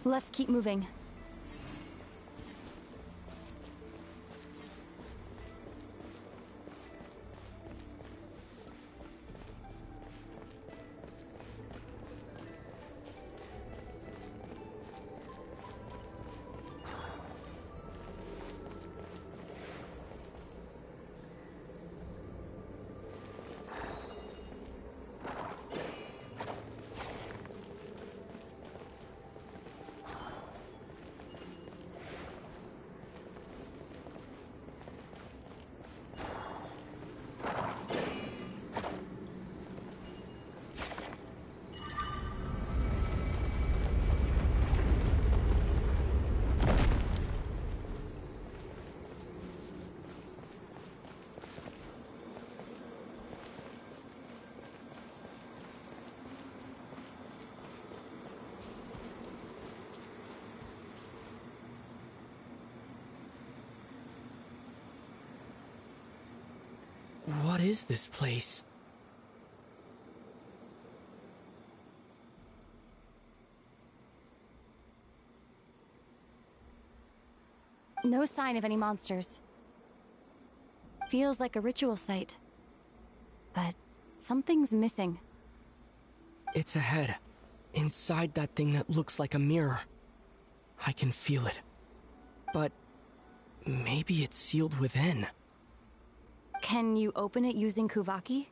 Let's keep moving. What is this place? No sign of any monsters. Feels like a ritual site. But something's missing. It's ahead. Inside that thing that looks like a mirror. I can feel it. But maybe it's sealed within. Can you open it using Kuvaki?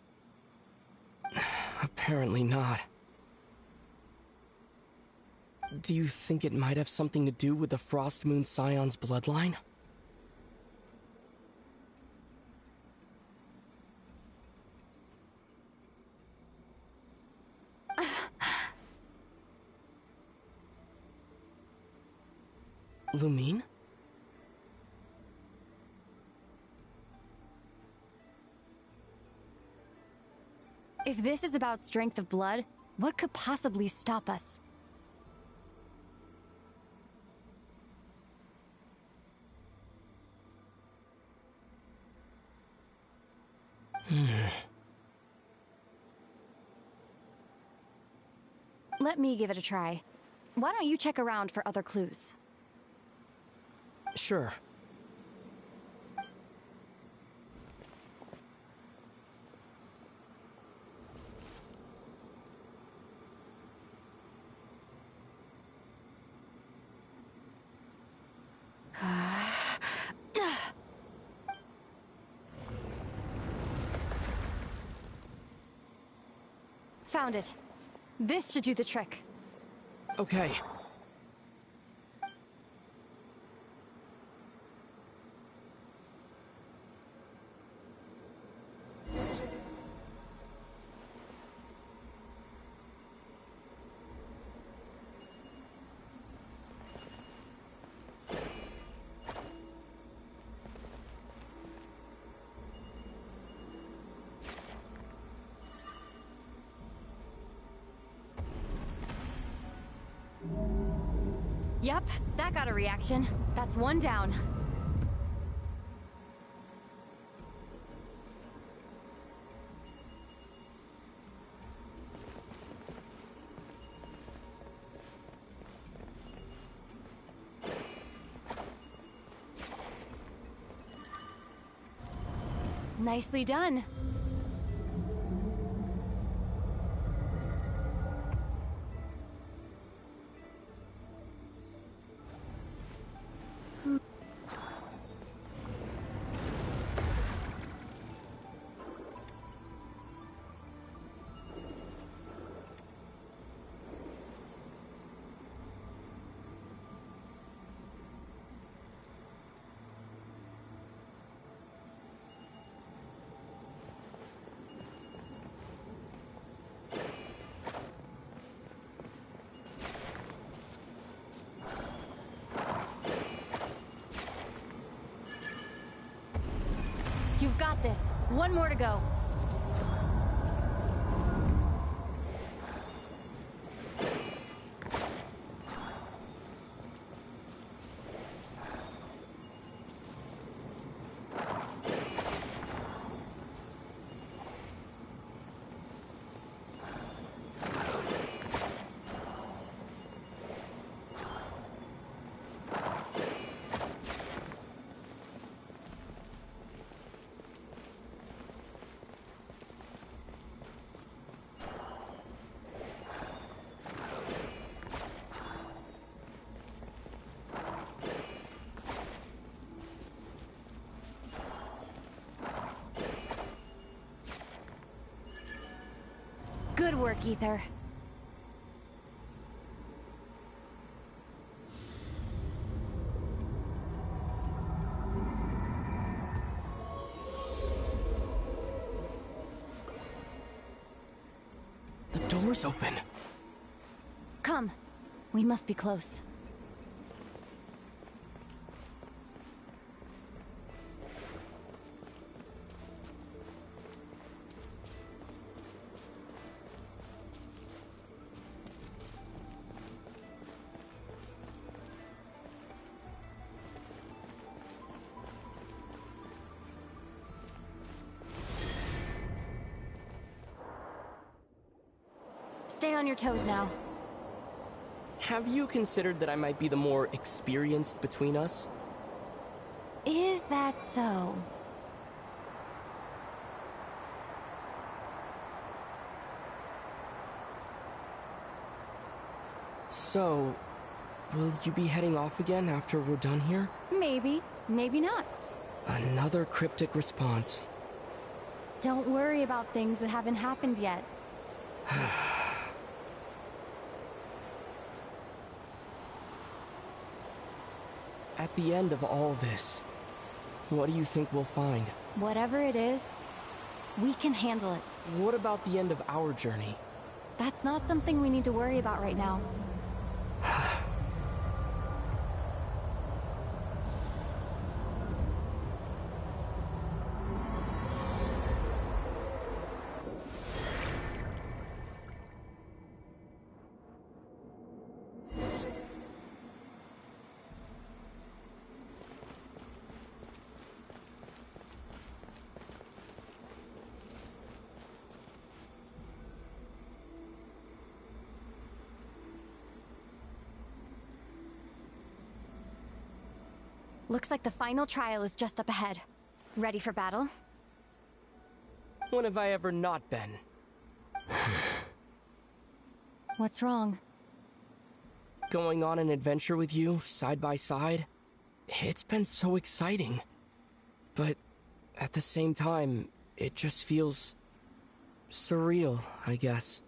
Apparently not. Do you think it might have something to do with the Frost Moon Scion's bloodline? Lumine? If this is about strength of blood, what could possibly stop us? Let me give it a try. Why don't you check around for other clues? Sure. Found it. This should do the trick. Okay. Yep, that got a reaction. That's one down. Nicely done. You've got this. One more to go. Good work, Ether. The door's open. Come. We must be close. Stay on your toes now. Have you considered that I might be the more experienced between us? Is that so? So, will you be heading off again after we're done here? Maybe, maybe not. Another cryptic response. Don't worry about things that haven't happened yet. At the end of all this, what do you think we'll find? Whatever it is, we can handle it. What about the end of our journey? That's not something we need to worry about right now. Looks like the final trial is just up ahead. Ready for battle? When have I ever not been? What's wrong? Going on an adventure with you, side by side, it's been so exciting. But at the same time, it just feels surreal, I guess.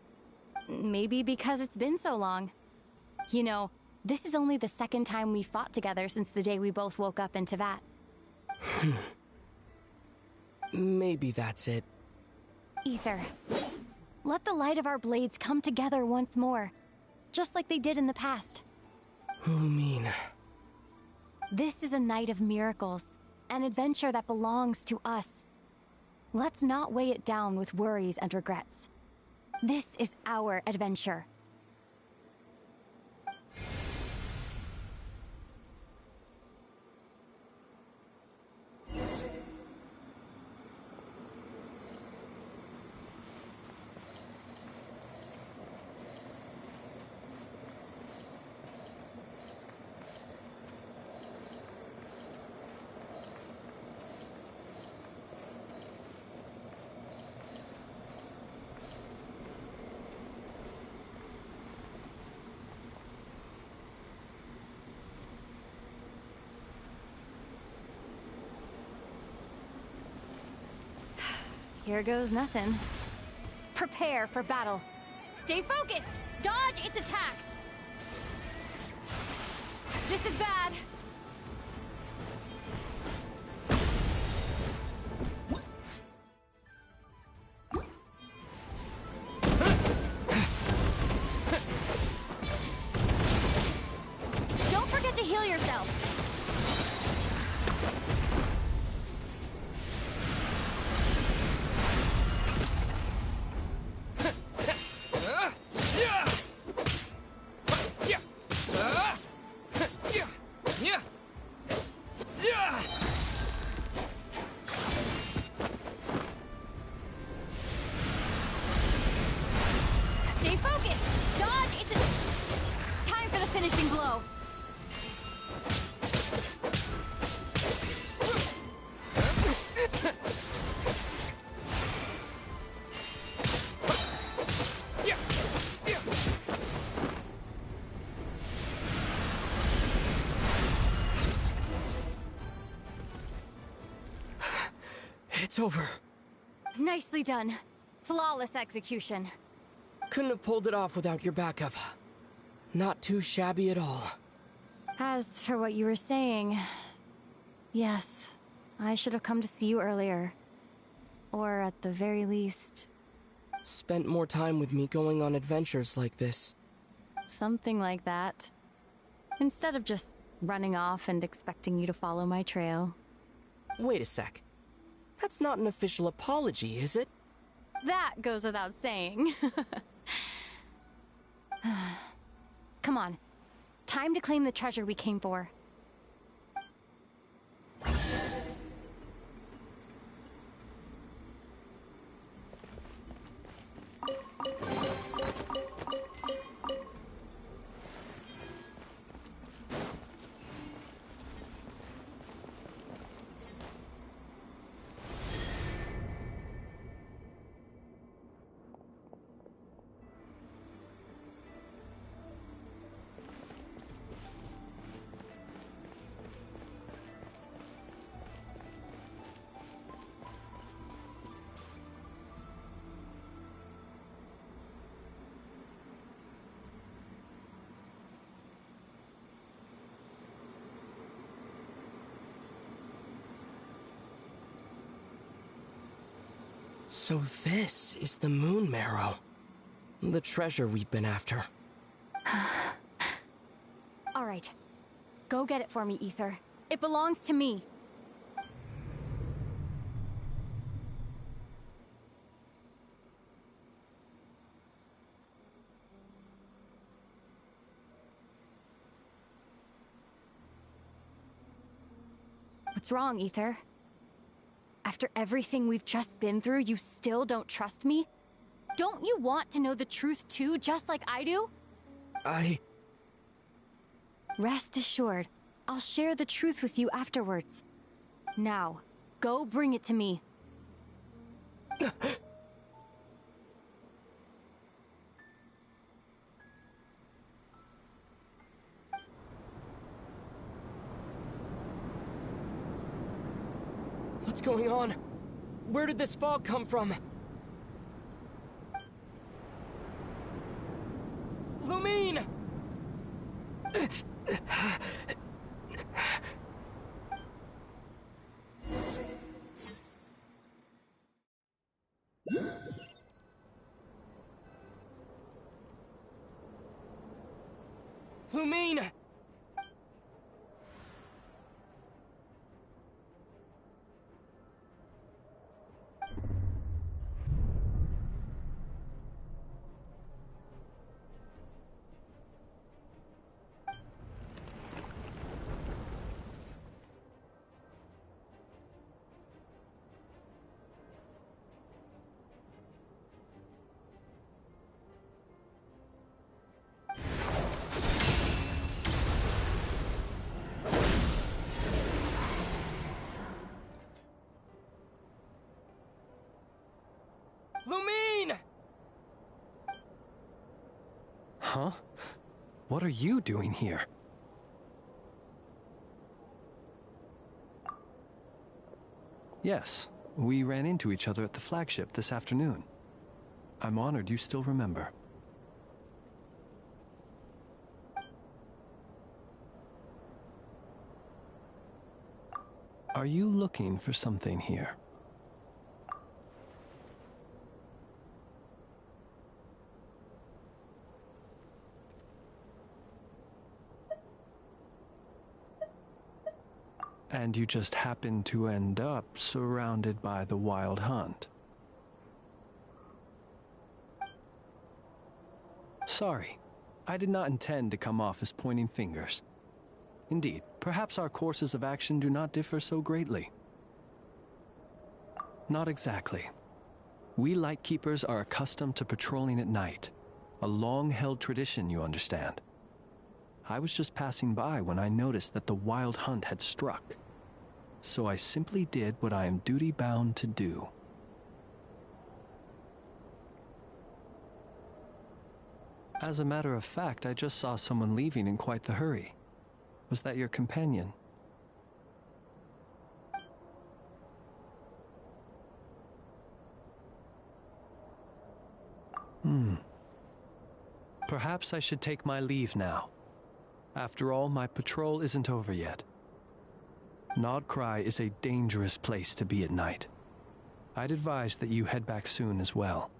Maybe because it's been so long. You know, this is only the second time we fought together since the day we both woke up in Tevat. Maybe that's it. Ether, let the light of our blades come together once more, just like they did in the past. Lumine. This is a night of miracles, an adventure that belongs to us. Let's not weigh it down with worries and regrets. This is our adventure. Here goes nothing. Prepare for battle. Stay focused! Dodge its attacks! This is bad! Don't forget to heal yourself! Stay focused! Dodge its... Time for the finishing blow! It's over. Nicely done. Flawless execution. Couldn't have pulled it off without your backup. Not too shabby at all. As for what you were saying... Yes, I should have come to see you earlier. Or at the very least... Spent more time with me going on adventures like this. Something like that. Instead of just running off and expecting you to follow my trail. Wait a sec. That's not an official apology, is it? That goes without saying. Come on. Time to claim the treasure we came for. So this is the Moon Marrow. The treasure we've been after. All right. Go get it for me, Ether. It belongs to me. What's wrong, Ether? After everything we've just been through, you still don't trust me? Don't you want to know the truth too, just like I do? Rest assured, I'll share the truth with you afterwards. Now, go bring it to me. What's going on? Where did this fog come from? Lumine! Lumine! Lumine! Huh? What are you doing here? Yes, we ran into each other at the flagship this afternoon. I'm honored you still remember. Are you looking for something here? And you just happened to end up surrounded by the Wild Hunt. Sorry, I did not intend to come off as pointing fingers. Indeed, perhaps our courses of action do not differ so greatly. Not exactly. We Lightkeepers are accustomed to patrolling at night. A long-held tradition, you understand. I was just passing by when I noticed that the Wild Hunt had struck. So I simply did what I am duty-bound to do. As a matter of fact, I just saw someone leaving in quite the hurry. Was that your companion? Perhaps I should take my leave now. After all, my patrol isn't over yet. Krai is a dangerous place to be at night. I'd advise that you head back soon as well.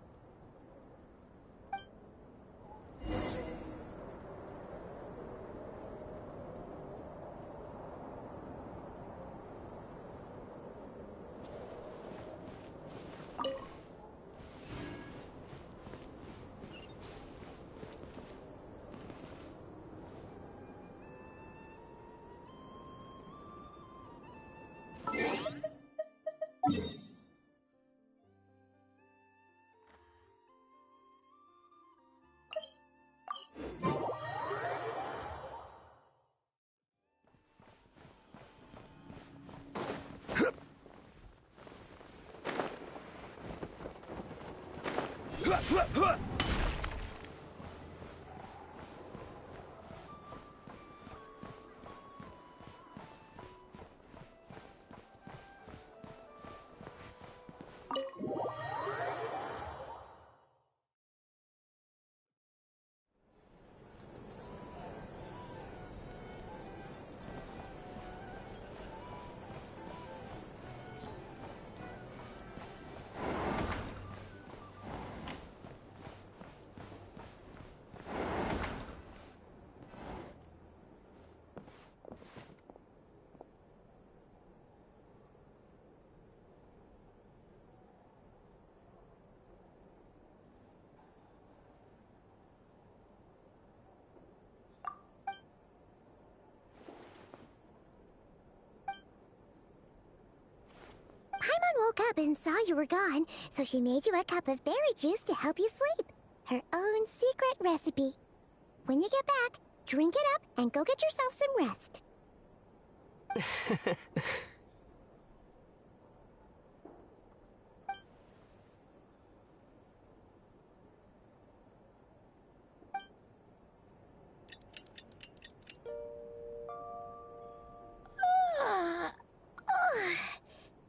woke up and saw you were gone, so she made you a cup of berry juice to help you sleep. Her own secret recipe. When you get back, drink it up and go get yourself some rest.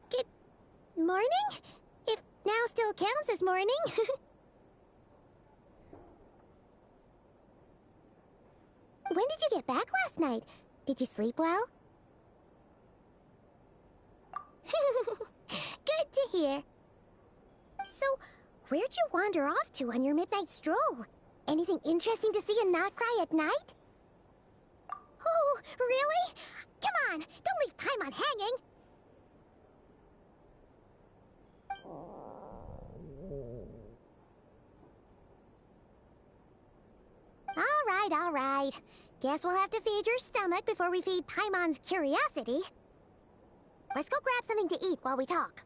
Good morning? If now still counts as morning. When did you get back last night? Did you sleep well? Good to hear. So, where'd you wander off to on your midnight stroll? Anything interesting to see in Krai at night? Oh, really? Come on, don't leave Paimon hanging. All right. Guess we'll have to feed your stomach before we feed Paimon's curiosity. Let's go grab something to eat while we talk.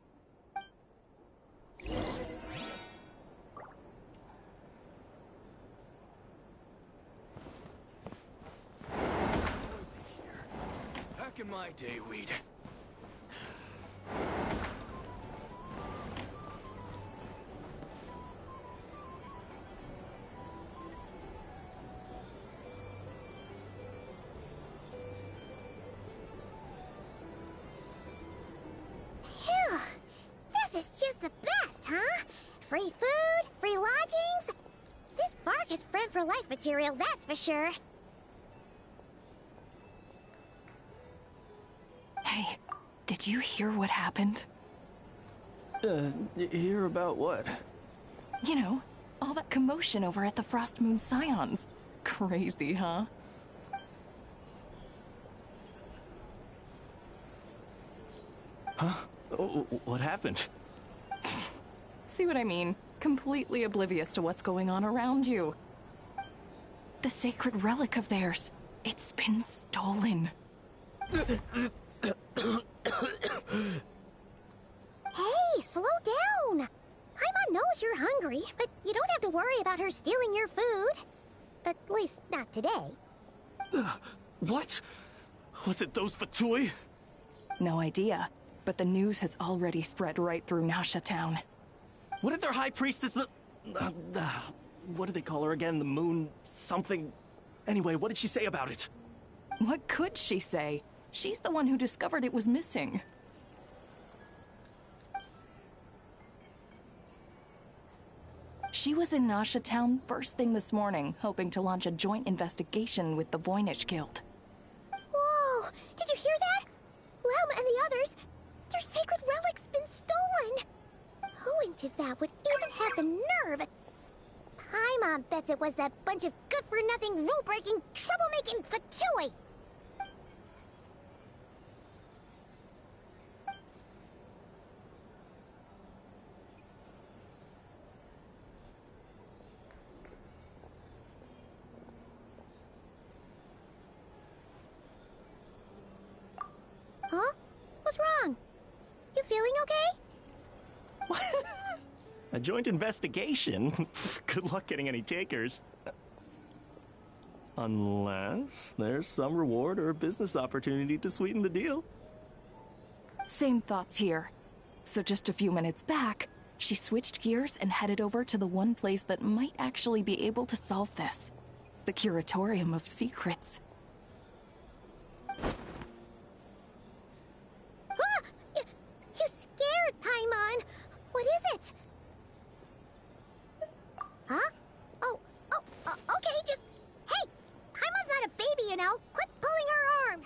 Back in my day, we'd... Phew! This is just the best, huh? Free food, free lodgings. This park is friend for life material, that's for sure. Hey, did you hear what happened? Hear about what? You know, all that commotion over at the Frost Moon Scions. Crazy, huh? Huh? Oh, what happened? See what I mean? Completely oblivious to what's going on around you. The sacred relic of theirs. It's been stolen. Hey, slow down! Paimon knows you're hungry, but you don't have to worry about her stealing your food. At least, not today. What? Was it those Fatui? No idea, but the news has already spread right through Nasha Town. What did their high priestess... what do they call her again? The moon... something... Anyway, what did she say about it? What could she say? She's the one who discovered it was missing. She was in Nasha Town first thing this morning, hoping to launch a joint investigation with the Voynich Guild. Whoa! Did you hear that? Lelma and the others, their sacred relic's been stolen! Who in Tivat would even have the nerve? Paimon bets it was that bunch of good-for-nothing, rule-breaking, troublemaking Fatui! Huh? What's wrong? You feeling okay? A joint investigation? Good luck getting any takers. Unless there's some reward or a business opportunity to sweeten the deal. Same thoughts here. So just a few minutes back, she switched gears and headed over to the one place that might actually be able to solve this. The Curatorium of Secrets. You scared, Paimon! What is it? Huh? Okay, just... Hey! Paimon's not a baby, you know! Quit pulling her arm!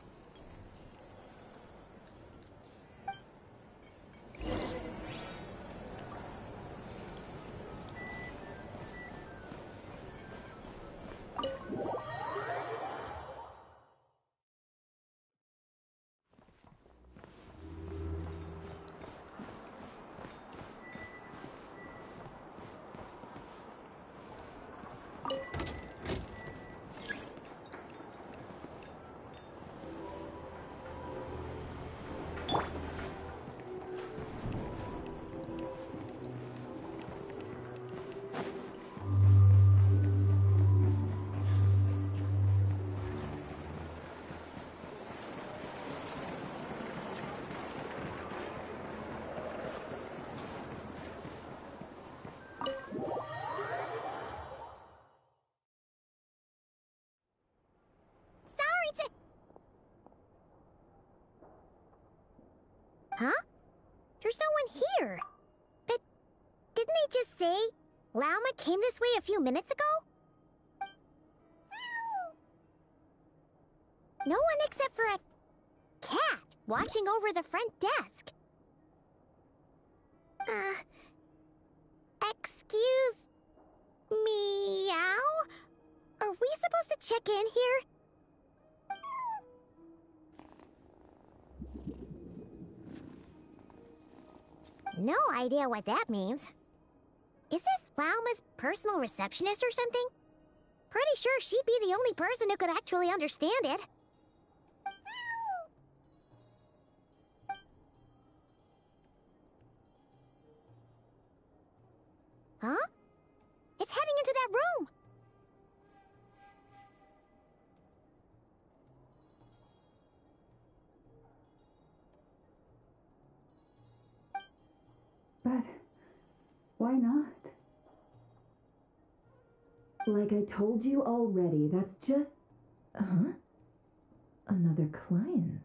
here. But didn't they just say Lauma came this way a few minutes ago? No one except for a cat watching over the front desk. Excuse meow? Are we supposed to check in here? No idea what that means. Is this Lauma's personal receptionist or something? Pretty sure she'd be the only person who could actually understand it. Huh? It's heading into that room! But why not? Like I told you already, that's just... Huh? Another client.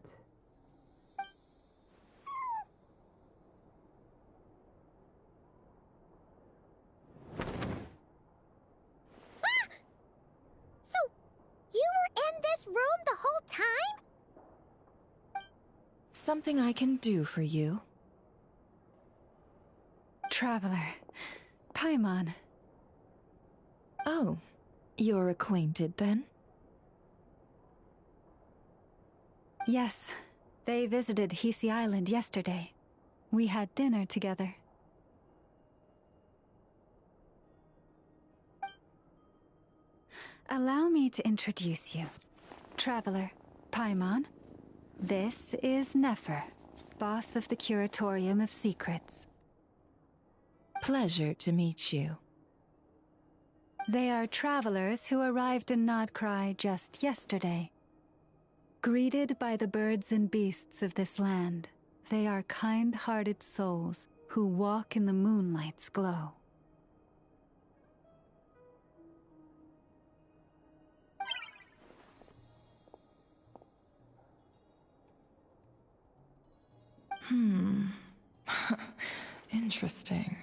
You were in this room the whole time? Something I can do for you? Traveler. Paimon. Oh, you're acquainted then? Yes, they visited Hisi Island yesterday. We had dinner together. Allow me to introduce you. Traveler, Paimon. This is Nefer, boss of the Curatorium of Secrets. Pleasure to meet you. They are travelers who arrived in Krai just yesterday. Greeted by the birds and beasts of this land, they are kind-hearted souls who walk in the moonlight's glow. Interesting.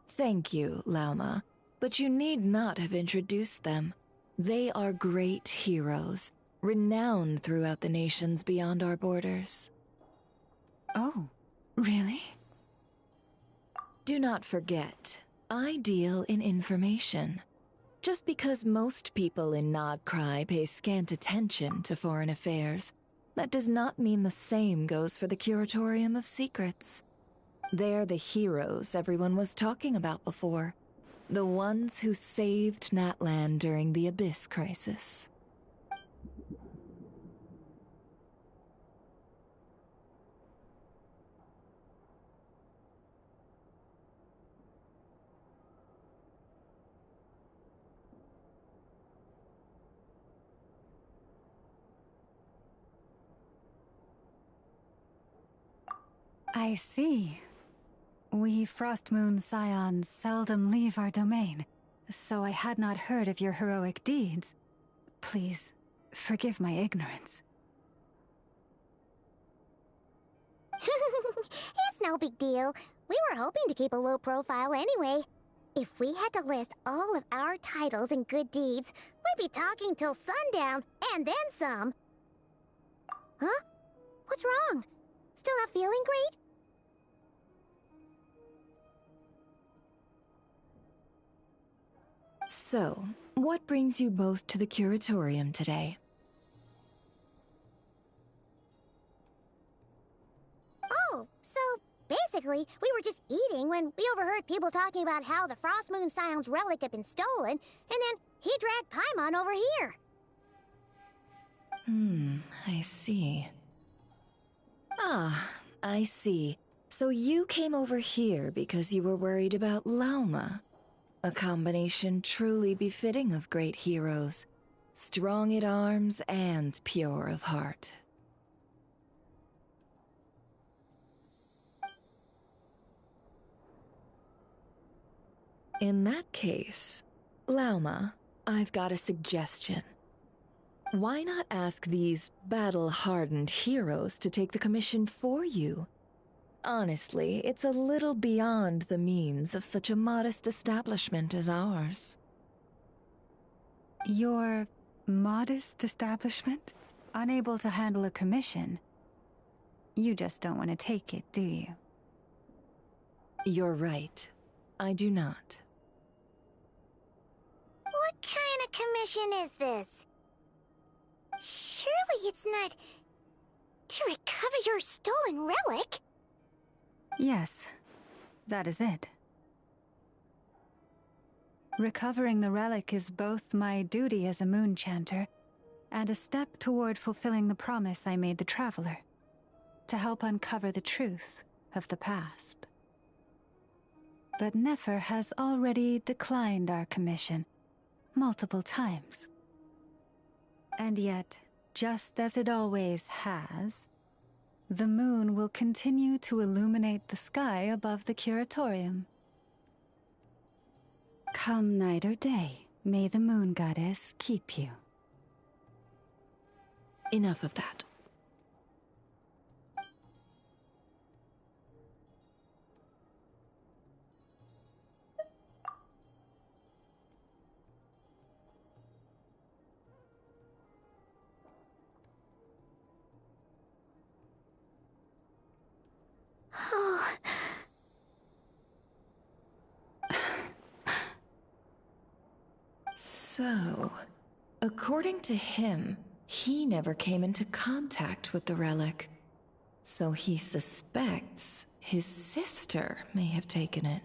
Thank you, Lauma, but you need not have introduced them. They are great heroes, renowned throughout the nations beyond our borders. Oh, really? Do not forget, I deal in information. Just because most people in Krai pay scant attention to foreign affairs, that does not mean the same goes for the Curatorium of Secrets. They're the heroes everyone was talking about before. The ones who saved Natlan during the Abyss crisis. I see. We Frostmoon Scions seldom leave our domain, so I had not heard of your heroic deeds. Please, forgive my ignorance. It's no big deal. We were hoping to keep a low profile anyway. If we had to list all of our titles and good deeds, we'd be talking till sundown, and then some. Huh? What's wrong? Still not feeling great? So, what brings you both to the Curatorium today? Oh, so basically, we were just eating when we overheard people talking about how the Frostmoon Scion's relic had been stolen, and then he dragged Paimon over here. I see. Ah, I see. So you came over here because you were worried about Lauma. A combination truly befitting of great heroes. Strong at arms and pure of heart. In that case, Lauma, I've got a suggestion. Why not ask these battle-hardened heroes to take the commission for you? Honestly, it's a little beyond the means of such a modest establishment as ours. Your modest establishment? Unable to handle a commission? You just don't want to take it, do you? You're right. I do not. What kind of commission is this? Surely it's not to recover your stolen relic? Yes, that is it. Recovering the relic is both my duty as a moon chanter and a step toward fulfilling the promise I made the Traveler, to help uncover the truth of the past. But Nefer has already declined our commission multiple times. And yet, just as it always has, the moon will continue to illuminate the sky above the curatorium. Come night or day, may the moon goddess keep you. Enough of that. Oh. So, according to him, he never came into contact with the relic. So he suspects his sister may have taken it.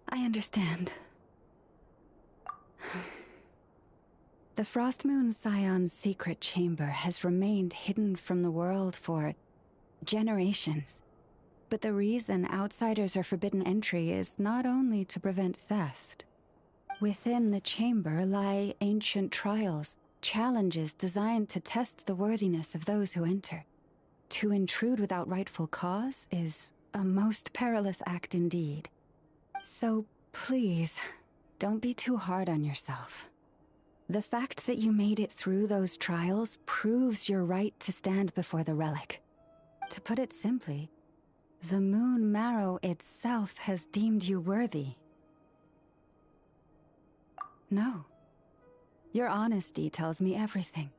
I understand. The Frost Moon Scion's secret chamber has remained hidden from the world for generations. But the reason outsiders are forbidden entry is not only to prevent theft. Within the chamber lie ancient trials, challenges designed to test the worthiness of those who enter. To intrude without rightful cause is a most perilous act indeed. So please, don't be too hard on yourself. The fact that you made it through those trials proves your right to stand before the relic. To put it simply, the Moon Marrow itself has deemed you worthy. No. Your honesty tells me everything.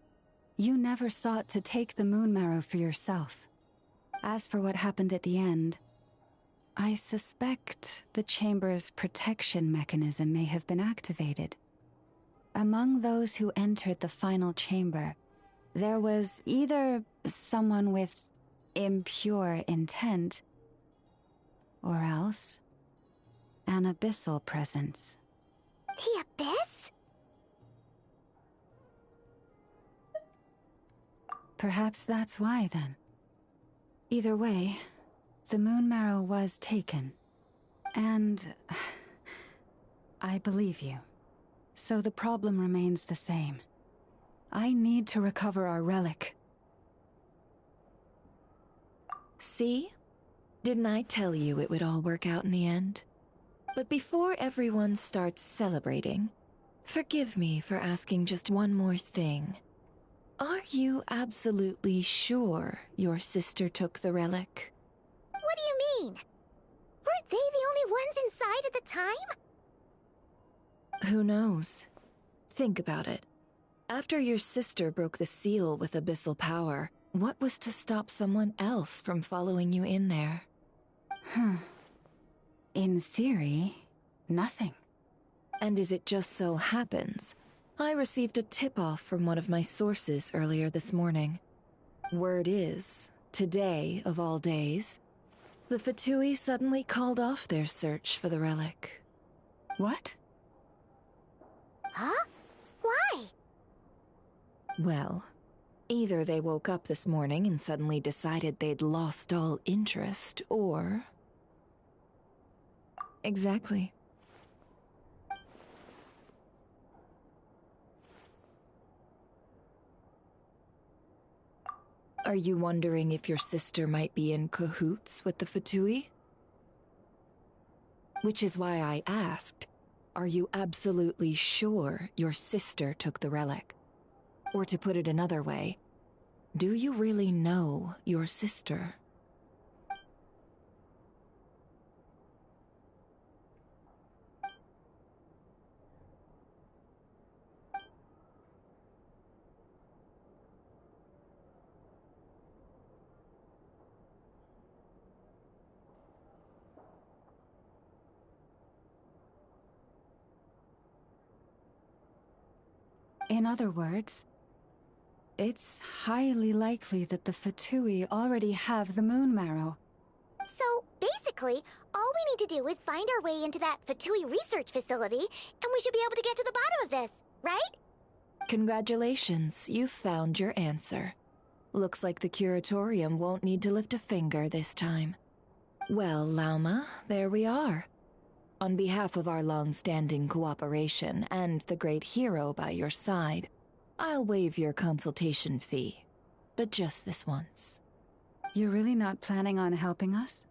You never sought to take the Moon Marrow for yourself. As for what happened at the end, I suspect the chamber's protection mechanism may have been activated. Among those who entered the final chamber, there was either someone with impure intent, or else an abyssal presence. The Abyss? Perhaps that's why, then. Either way, the Moon Marrow was taken. And I believe you. So the problem remains the same. I need to recover our relic. See? Didn't I tell you it would all work out in the end? But before everyone starts celebrating, forgive me for asking just one more thing. Are you absolutely sure your sister took the relic? What do you mean? Weren't they the only ones inside at the time? Who knows? Think about it. After your sister broke the seal with abyssal power, what was to stop someone else from following you in there? In theory, nothing. And as it just so happens, I received a tip-off from one of my sources earlier this morning. Word is, today of all days, the Fatui suddenly called off their search for the relic. What? Huh? Why? Well, either they woke up this morning and suddenly decided they'd lost all interest, or... Exactly. Are you wondering if your sister might be in cahoots with the Fatui? Which is why I asked, are you absolutely sure your sister took the relic? Or to put it another way, do you really know your sister? In other words, it's highly likely that the Fatui already have the moon marrow. So, basically, all we need to do is find our way into that Fatui research facility, and we should be able to get to the bottom of this, right? Congratulations, you've found your answer. Looks like the curatorium won't need to lift a finger this time. Well, Lauma, there we are. On behalf of our long-standing cooperation and the great hero by your side, I'll waive your consultation fee. But just this once. You're really not planning on helping us?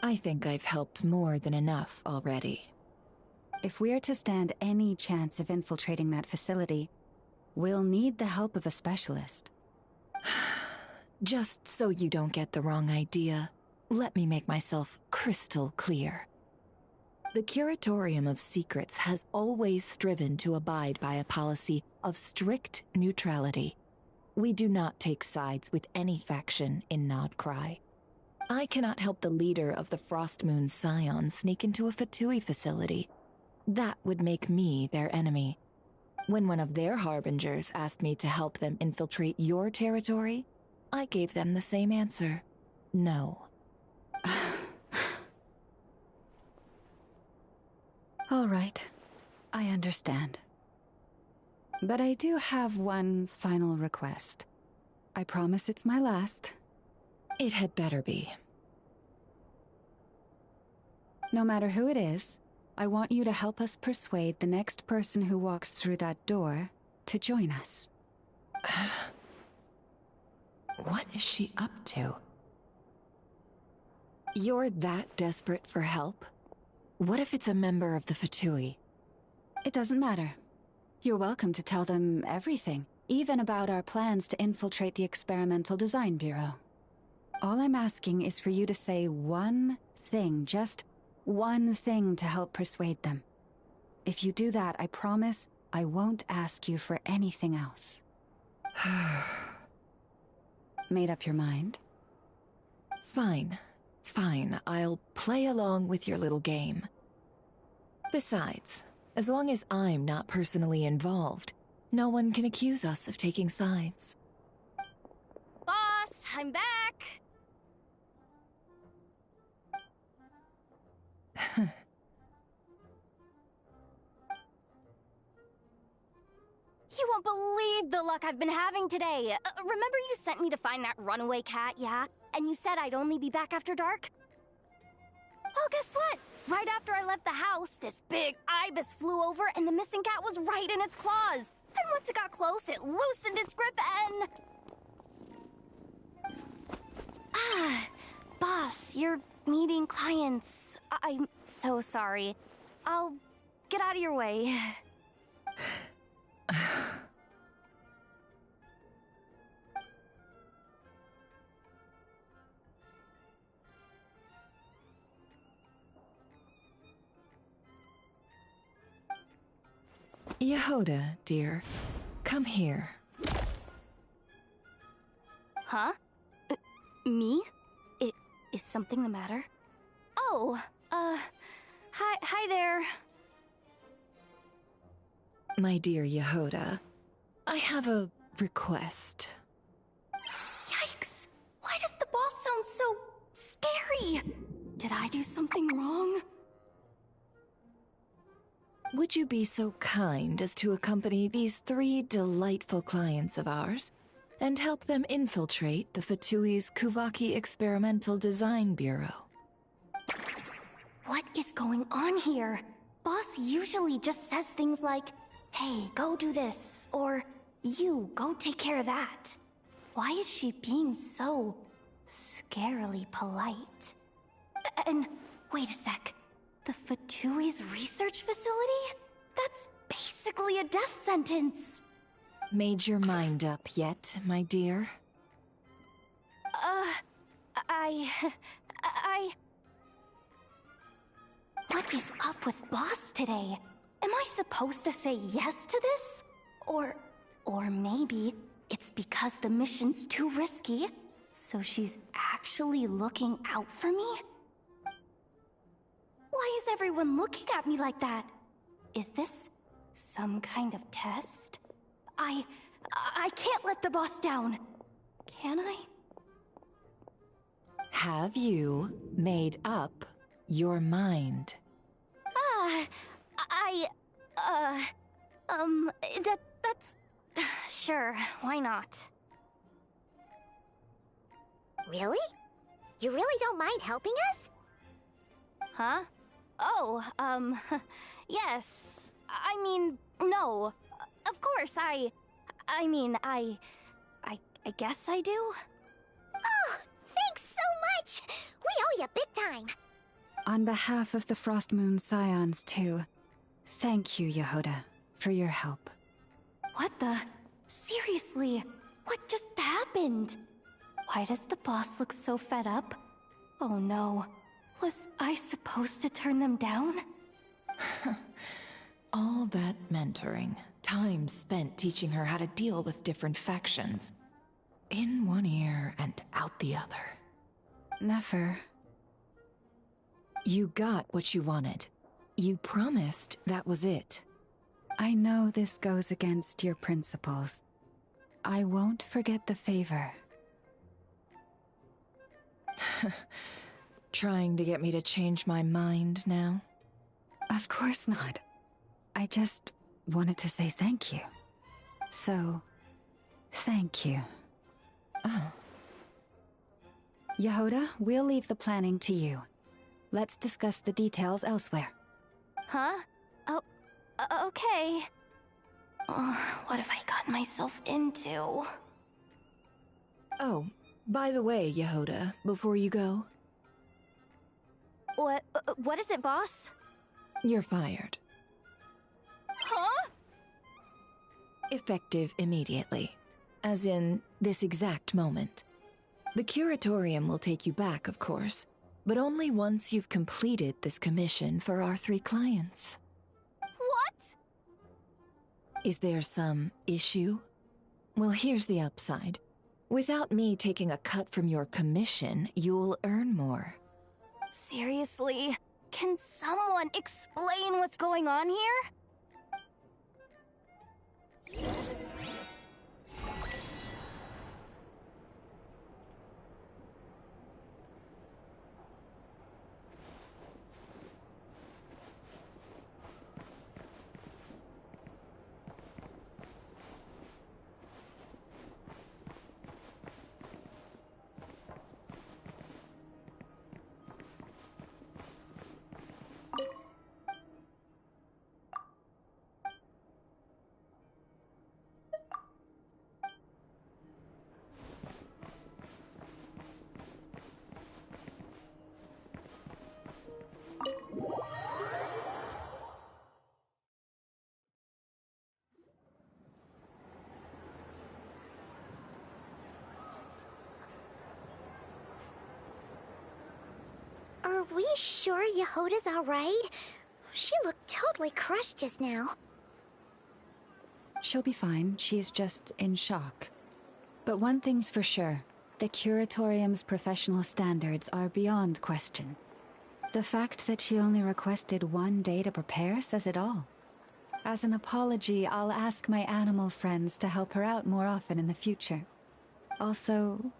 I think I've helped more than enough already. If we're to stand any chance of infiltrating that facility, we'll need the help of a specialist. Just so you don't get the wrong idea, let me make myself crystal clear. The Curatorium of Secrets has always striven to abide by a policy of strict neutrality. We do not take sides with any faction in Nod Krai. I cannot help the leader of the Frostmoon Scions sneak into a Fatui facility. That would make me their enemy. When one of their harbingers asked me to help them infiltrate your territory, I gave them the same answer. No. All right. I understand. But I do have one final request. I promise it's my last. It had better be. No matter who it is, I want you to help us persuade the next person who walks through that door to join us. What is she up to? You're that desperate for help? What if it's a member of the Fatui? It doesn't matter. You're welcome to tell them everything, even about our plans to infiltrate the Experimental Design Bureau. All I'm asking is for you to say one thing, just one thing to help persuade them. If you do that, I promise I won't ask you for anything else. Made up your mind? Fine. Fine, I'll play along with your little game. Besides, as long as I'm not personally involved, no one can accuse us of taking sides. Boss, I'm back! You won't believe the luck I've been having today. Remember you sent me to find that runaway cat, yeah? And you said I'd only be back after dark? Well, guess what? Right after I left the house, this big ibis flew over and the missing cat was right in its claws. And once it got close, it loosened its grip and... Boss, you're meeting clients. I'm so sorry. I'll get out of your way. Yehoda, dear, come here. Huh? Me? Is something the matter? Oh, hi there. My dear Yehoda, I have a request. Yikes! Why does the boss sound so scary? Did I do something wrong? Would you be so kind as to accompany these 3 delightful clients of ours and help them infiltrate the Fatui's Kuvaki Experimental Design Bureau? What is going on here? Boss usually just says things like, hey, go do this, or you, go take care of that. Why is she being so scarily polite? And wait a sec. The Fatui's research facility? That's basically a death sentence. Made your mind up yet, my dear? What is up with Boss today? Am I supposed to say yes to this? Or maybe it's because the mission's too risky, so she's actually looking out for me? Why is everyone looking at me like that? Is this some kind of test? I can't let the boss down. Can I? Have you made up your mind? That's... Sure, why not? Really? You really don't mind helping us? Huh? Oh, yes. I mean, no. Of course, I guess I do? Oh, thanks so much! We owe you big time! On behalf of the Frost Moon Scions, too, thank you, Yehoda, for your help. What the? Seriously, what just happened? Why does the boss look so fed up? Oh no. Was I supposed to turn them down? All that mentoring, time spent teaching her how to deal with different factions. In one ear and out the other. Never. You got what you wanted. You promised that was it. I know this goes against your principles. I won't forget the favor. Trying to get me to change my mind now? Of course not. I just wanted to say thank you. So, thank you. Oh. Yehoda, we'll leave the planning to you. Let's discuss the details elsewhere. Huh? Oh, okay. Oh, what have I gotten myself into? Oh, by the way, Yehoda, before you go... What is it, boss? You're fired. Huh? Effective immediately. As in, this exact moment. The Curatorium will take you back, of course, but only once you've completed this commission for our 3 clients. What? Is there some issue? Well, here's the upside. Without me taking a cut from your commission, you'll earn more. Seriously? Can someone explain what's going on here? Are we sure Yehoda's alright? She looked totally crushed just now. She'll be fine. She's just in shock. But one thing's for sure. The Curatorium's professional standards are beyond question. The fact that she only requested 1 day to prepare says it all. As an apology, I'll ask my animal friends to help her out more often in the future. Also,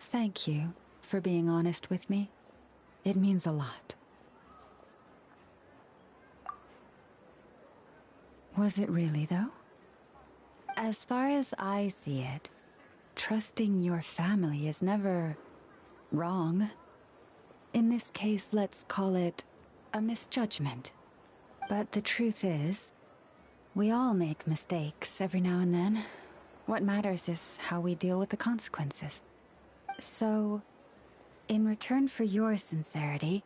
thank you for being honest with me. It means a lot. Was it really, though? As far as I see it, trusting your family is never wrong. In this case, let's call it a misjudgment. But the truth is, we all make mistakes every now and then. What matters is how we deal with the consequences. So, in return for your sincerity,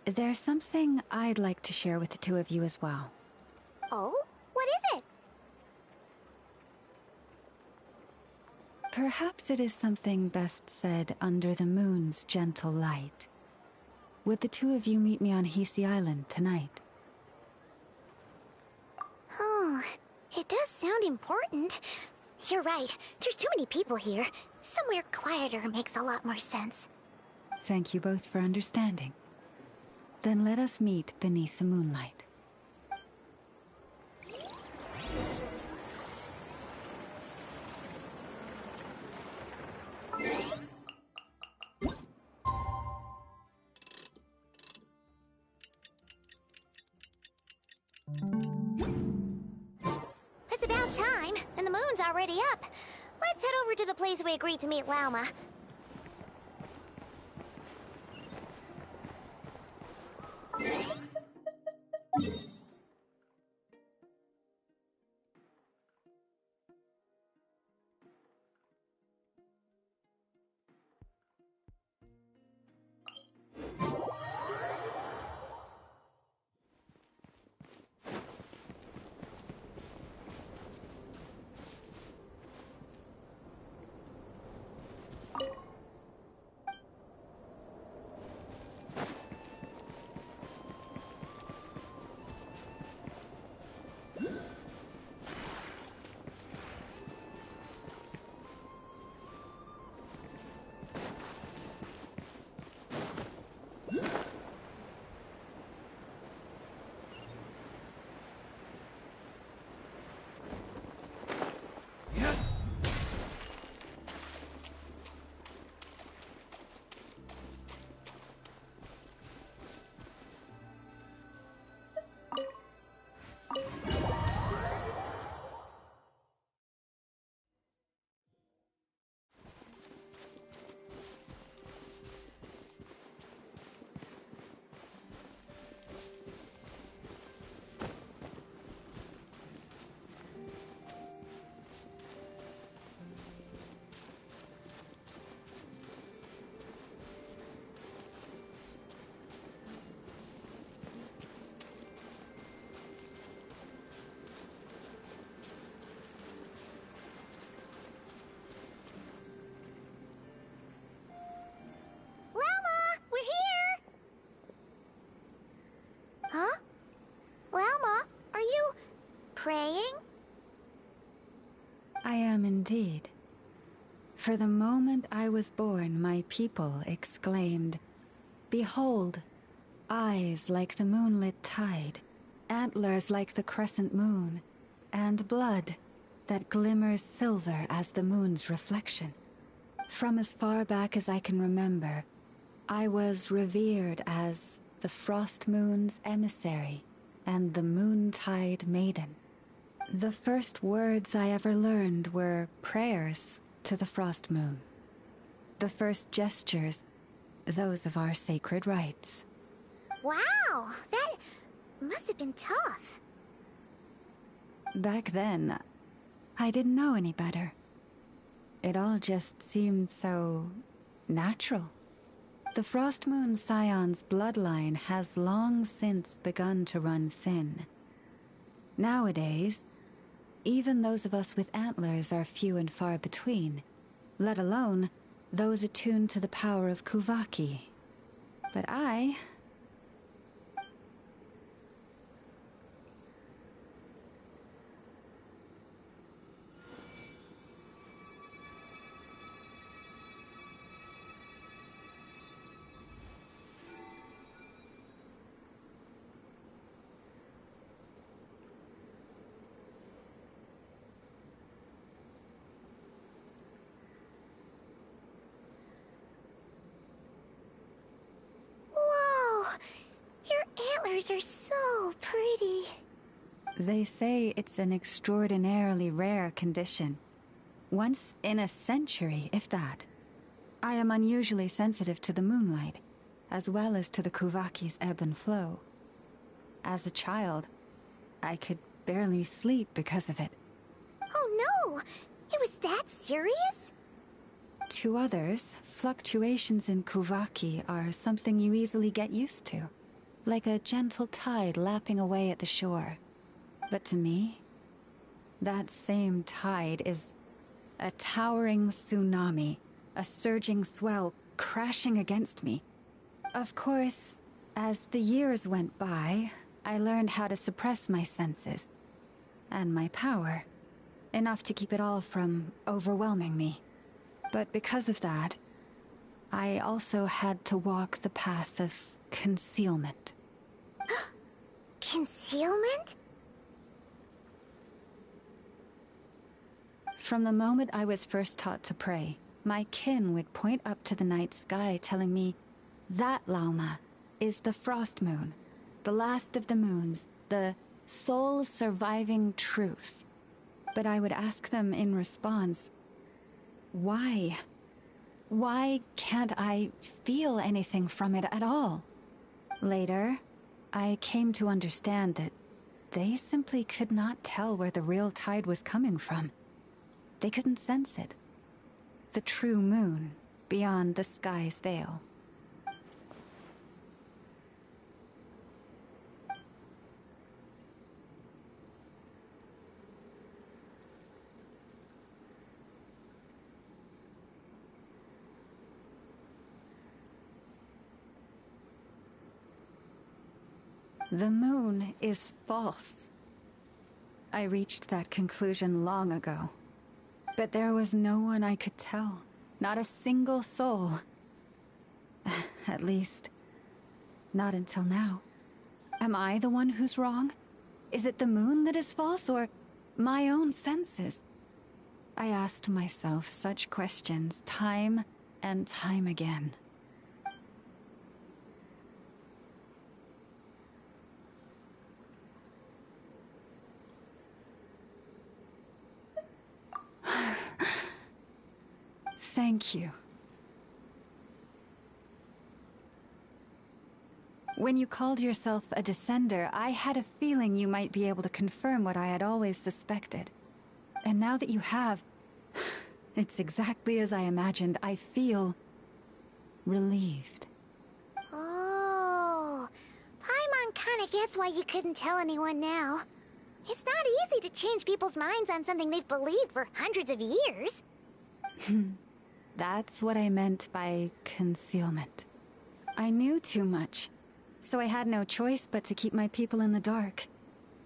there's something I'd like to share with the 2 of you as well. Oh? What is it? Perhaps it is something best said under the moon's gentle light. Would the 2 of you meet me on Hisi Island tonight? Oh, it does sound important. You're right, there's too many people here. Somewhere quieter makes a lot more sense. Thank you both for understanding. Then let us meet beneath the moonlight. already up. Let's head over to the place we agreed to meet Lauma. Huh? Lauma, are you praying? I am indeed. For the moment I was born, my people exclaimed, "Behold, eyes like the moonlit tide, antlers like the crescent moon, and blood that glimmers silver as the moon's reflection." From as far back as I can remember, I was revered as the Frost Moon's emissary and the Moontide Maiden. The first words I ever learned were prayers to the Frost Moon. The first gestures, those of our sacred rites. Wow, that must have been tough. Back then, I didn't know any better. It all just seemed so natural. The Frost Moon Scion's bloodline has long since begun to run thin. Nowadays, even those of us with antlers are few and far between, let alone those attuned to the power of Kuvaki. But I... Antlers are so pretty. They say it's an extraordinarily rare condition. Once in a century, if that. I am unusually sensitive to the moonlight, as well as to the Kuvaki's ebb and flow. As a child, I could barely sleep because of it. Oh no! It was that serious? To others, fluctuations in Kuvaki are something you easily get used to. Like a gentle tide lapping away at the shore. But to me, that same tide is a towering tsunami, a surging swell crashing against me. Of course, as the years went by, I learned how to suppress my senses and my power, enough to keep it all from overwhelming me. But because of that, I also had to walk the path of concealment. Concealment? From the moment I was first taught to pray, my kin would point up to the night sky telling me, "That, Lauma, is the Frost Moon, the last of the moons, the sole surviving truth." But I would ask them in response, why? Why can't I feel anything from it at all? Later, I came to understand that they simply could not tell where the real tide was coming from. They couldn't sense it. The true moon, beyond the sky's veil. The moon is false. I reached that conclusion long ago. But there was no one I could tell. Not a single soul. At least, not until now. Am I the one who's wrong? Is it the moon that is false, or my own senses? I asked myself such questions time and time again. Thank you. When you called yourself a descender, I had a feeling you might be able to confirm what I had always suspected. And now that you have, it's exactly as I imagined. I feel relieved. Oh, Paimon kinda gets why you couldn't tell anyone now. It's not easy to change people's minds on something they've believed for hundreds of years. That's what I meant by concealment. I knew too much, so I had no choice but to keep my people in the dark.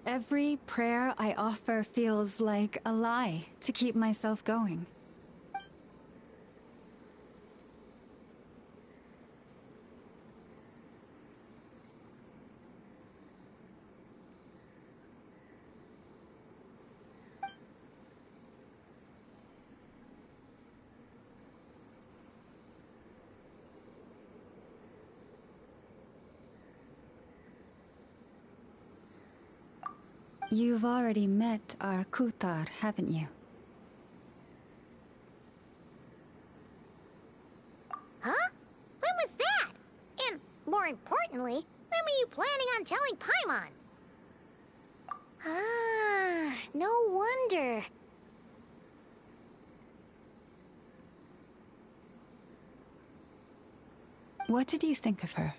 Every prayer I offer feels like a lie to keep myself going. You've already met our Kutar, haven't you? Huh? When was that? And, more importantly, when were you planning on telling Paimon? Ah, no wonder. What did you think of her?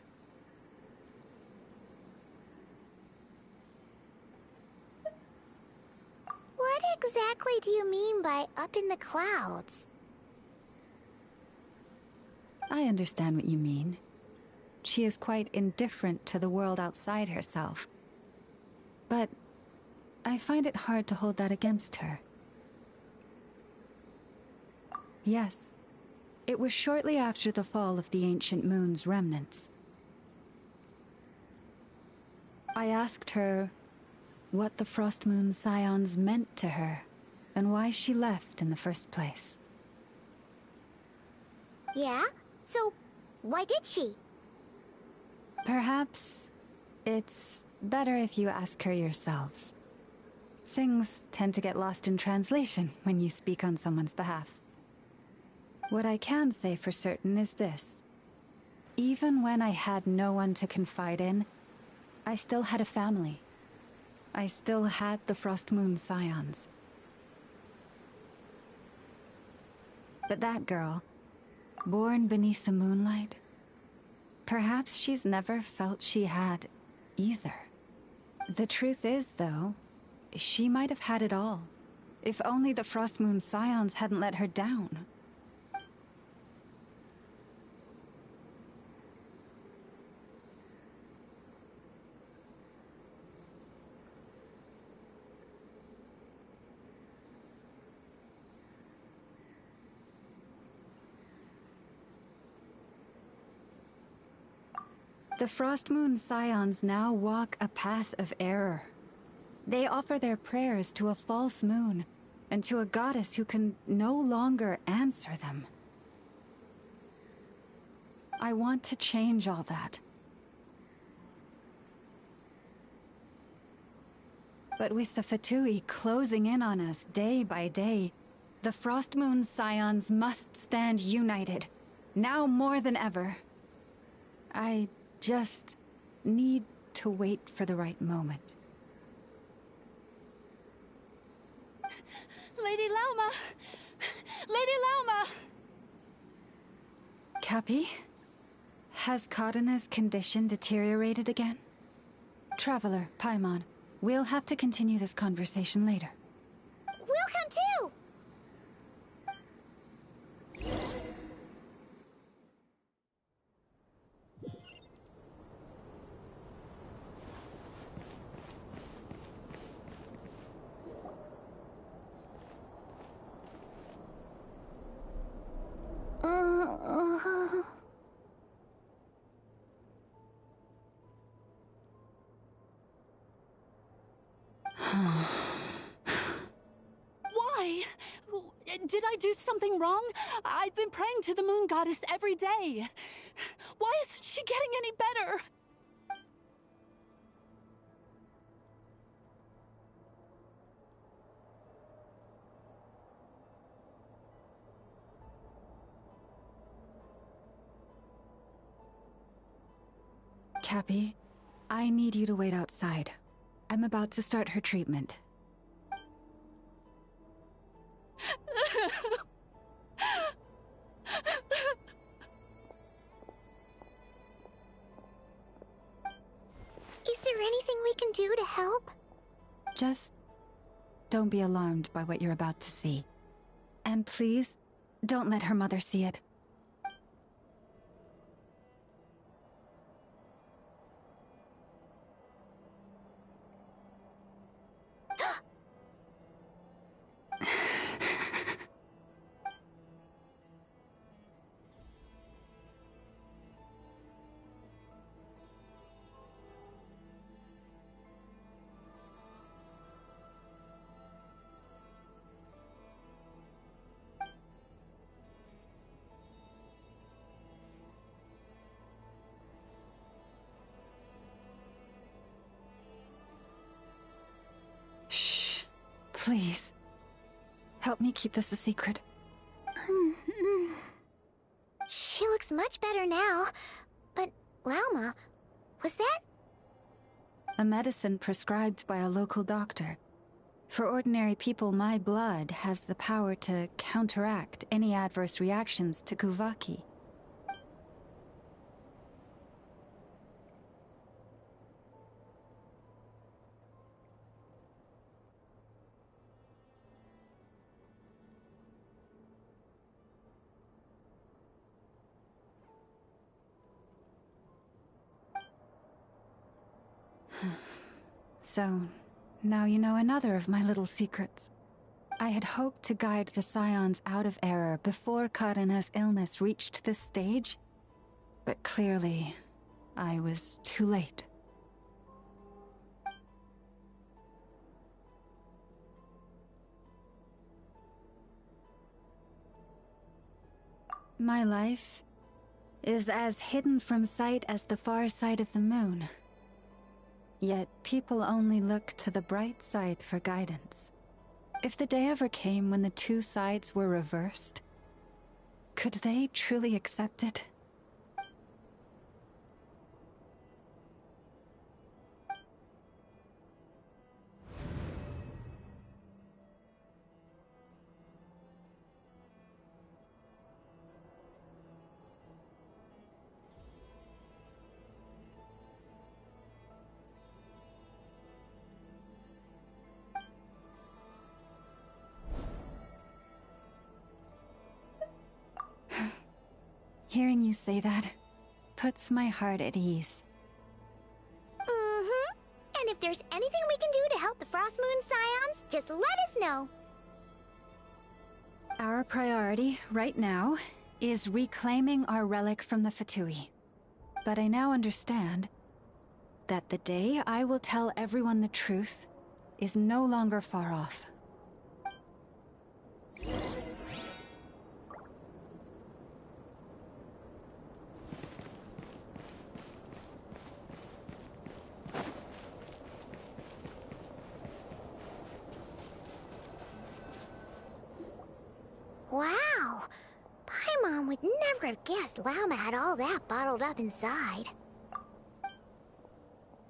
What exactly do you mean by up in the clouds? I understand what you mean. She is quite indifferent to the world outside herself. But I find it hard to hold that against her. Yes, it was shortly after the fall of the ancient moon's remnants. I asked her what the Frost Moon Scions meant to her, and why she left in the first place. Yeah? So, why did she? Perhaps it's better if you ask her yourselves. Things tend to get lost in translation when you speak on someone's behalf. What I can say for certain is this. Even when I had no one to confide in, I still had a family. I still had the Frost Moon Scions. But that girl, born beneath the moonlight, perhaps she's never felt she had either. The truth is, though, she might have had it all, if only the Frost Moon Scions hadn't let her down. The Frost Moon Scions now walk a path of error. They offer their prayers to a false moon, and to a goddess who can no longer answer them. I want to change all that. But with the Fatui closing in on us day by day, the Frostmoon Scions must stand united, now more than ever. I just need to wait for the right moment. Lady Lauma! Lady Lauma! Cappy? Has Karina's condition deteriorated again? Traveler, Paimon, we'll have to continue this conversation later. We'll come too! Why? Did I do something wrong? I've been praying to the moon goddess every day. Why isn't she getting any better? Cappy, I need you to wait outside. I'm about to start her treatment. Is there anything we can do to help? Just don't be alarmed by what you're about to see. And please, don't let her mother see it. Shh. Please. Help me keep this a secret. She looks much better now. But, Lauma, was that? A medicine prescribed by a local doctor. For ordinary people, my blood has the power to counteract any adverse reactions to Kuvaki. So, now you know another of my little secrets. I had hoped to guide the Scions out of error before Karina's illness reached this stage, but clearly, I was too late. My life is as hidden from sight as the far side of the moon. Yet people only look to the bright side for guidance. If the day ever came when the two sides were reversed, could they truly accept it? Hearing you say that puts my heart at ease. Mm-hmm. And if there's anything we can do to help the Frostmoon Scions, just let us know. Our priority, right now, is reclaiming our relic from the Fatui. But I now understand that the day I will tell everyone the truth is no longer far off. Wow! Paimon would never have guessed Lauma had all that bottled up inside.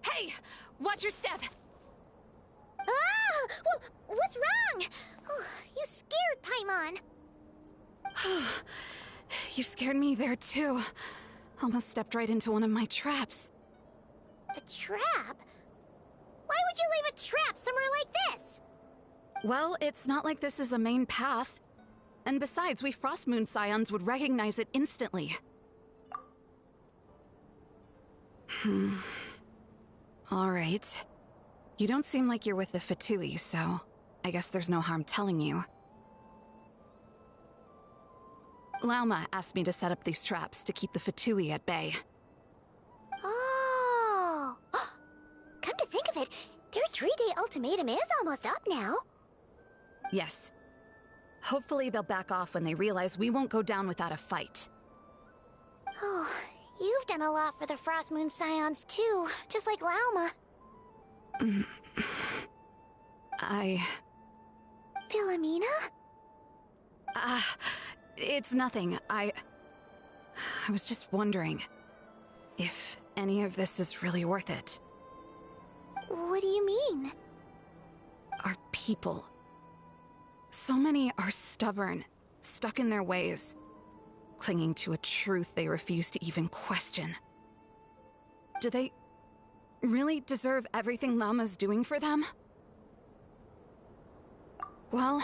Hey! Watch your step! Ah! What's wrong? Oh, you scared Paimon. You scared me there too. Almost stepped right into one of my traps. A trap? Why would you leave a trap somewhere like this? Well, it's not like this is a main path. And besides, we Frostmoon Scions would recognize it instantly. Alright. You don't seem like you're with the Fatui, so I guess there's no harm telling you. Lauma asked me to set up these traps to keep the Fatui at bay. Oh! Come to think of it, their 3-day ultimatum is almost up now. Yes. Hopefully they'll back off when they realize we won't go down without a fight. Oh, you've done a lot for the Frostmoon Scions too, just like Lauma. Philomena? It's nothing. I was just wondering if any of this is really worth it. What do you mean? Our people. So many are stubborn, stuck in their ways, clinging to a truth they refuse to even question. Do they really deserve everything Lauma's doing for them? Well,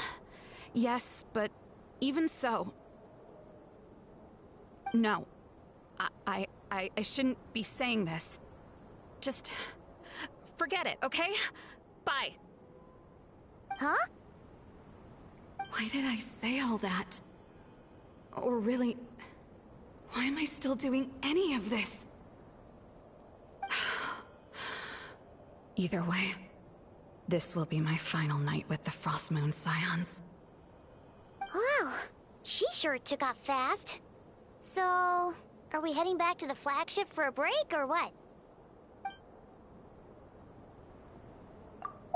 yes, but even so... No. I shouldn't be saying this. Just... forget it, okay? Bye. Huh? Why did I say all that? Or really... why am I still doing any of this? Either way, this will be my final night with the Frostmoon Scions. Wow, she sure took off fast. So, are we heading back to the flagship for a break, or what?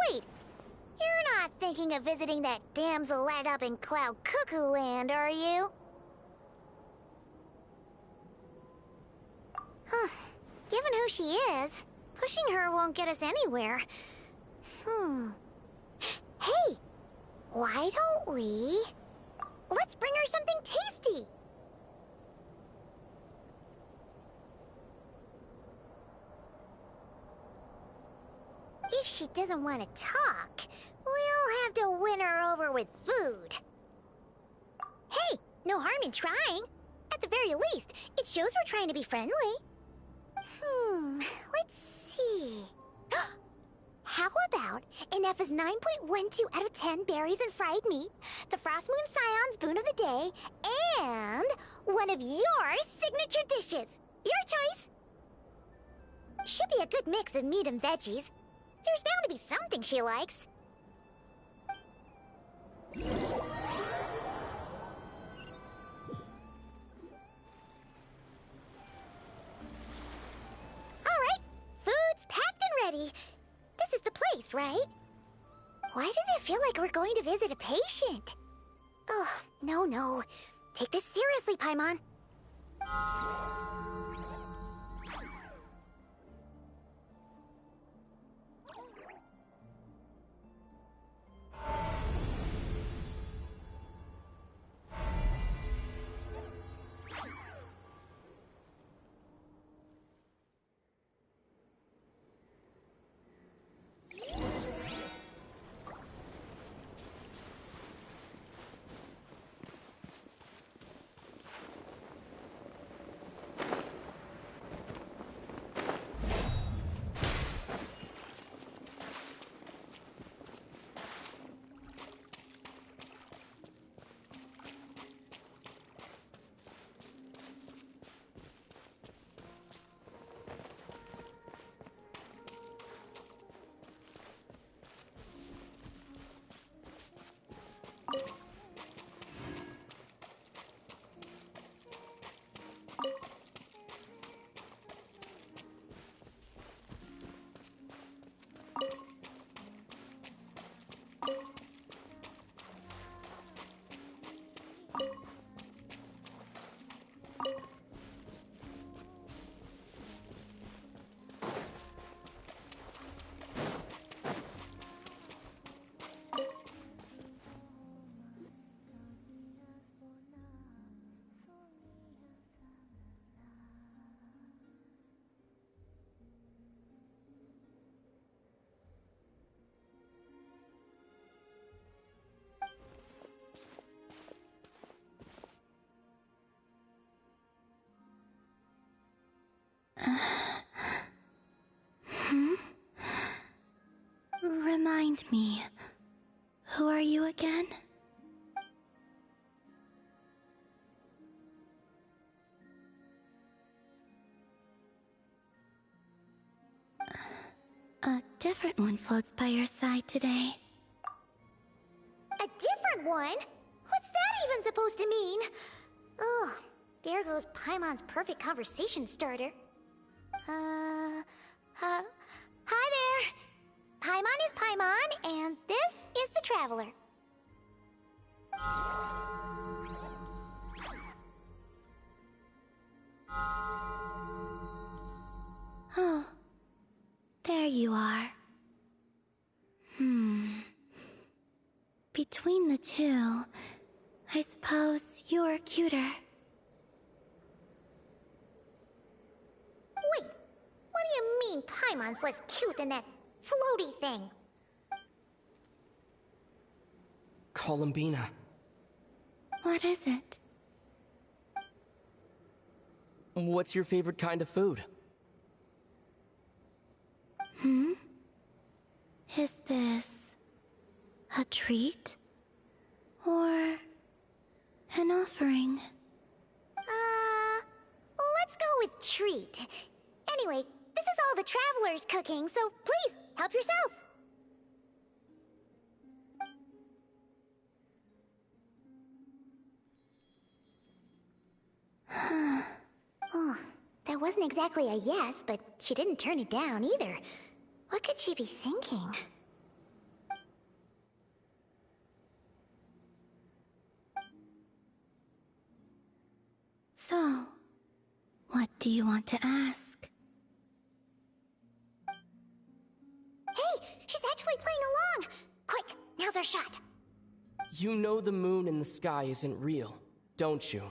Wait, you're not thinking of visiting that damsel light up in Cloud Cuckoo Land, are you? Huh. Given who she is, pushing her won't get us anywhere. Hey! Why don't we... let's bring her something tasty! If she doesn't want to talk, we'll have to win her over with food. Hey, no harm in trying. At the very least, it shows we're trying to be friendly. Let's see. How about an F is 9.12 out of 10 berries and fried meat, the Frostmoon Scion's boon of the day, and one of your signature dishes. Your choice. Should be a good mix of meat and veggies. There's bound to be something she likes. Alright, food's packed and ready. This is the place, right? Why does it feel like we're going to visit a patient? Oh, no. Take this seriously, Paimon. me. Who are you again? A different one floats by your side today. A different one? What's that even supposed to mean? Ugh, there goes Paimon's perfect conversation starter. Hi there! Paimon is Paimon, and this is the Traveler. Oh, there you are. Between the two, I suppose you're cuter. Wait, what do you mean Paimon's less cute than that floaty thing? Columbina. What is it? What's your favorite kind of food? Is this a treat? Or an offering? Let's go with treat. Anyway, this is all the Traveler's cooking, so please, help yourself. Oh, that wasn't exactly a yes, but she didn't turn it down either. What could she be thinking? So, what do you want to ask? Hey, she's actually playing along! Quick, now's our shot. You know the moon in the sky isn't real, don't you?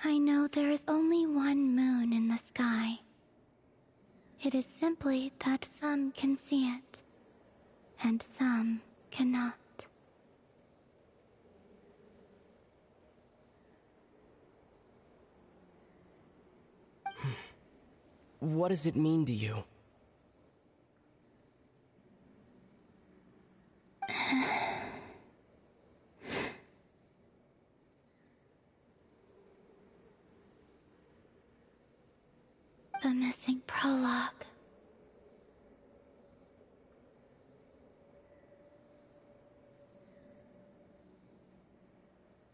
I know there is only one moon in the sky. It is simply that some can see it, and some cannot. What does it mean to you? The missing prologue.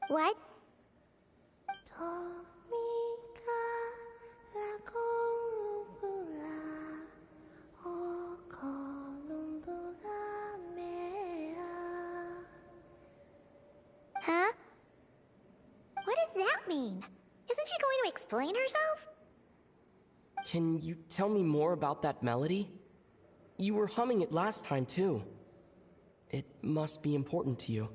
What? Huh? What does that mean? Isn't she going to explain herself? Can you tell me more about that melody? You were humming it last time, too. It must be important to you.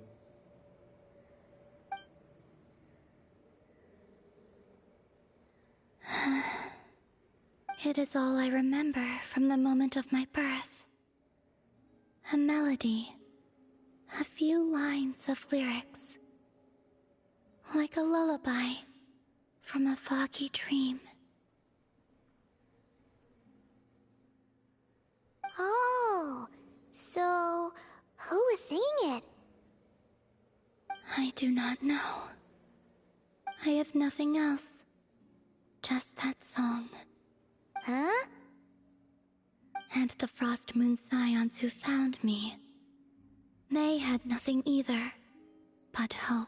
It is all I remember from the moment of my birth. A melody. A few lines of lyrics. Like a lullaby from a foggy dream. Oh, so who was singing it? I do not know. I have nothing else. Just that song. Huh? And the Frost Moon Scions who found me. They had nothing either, but hope.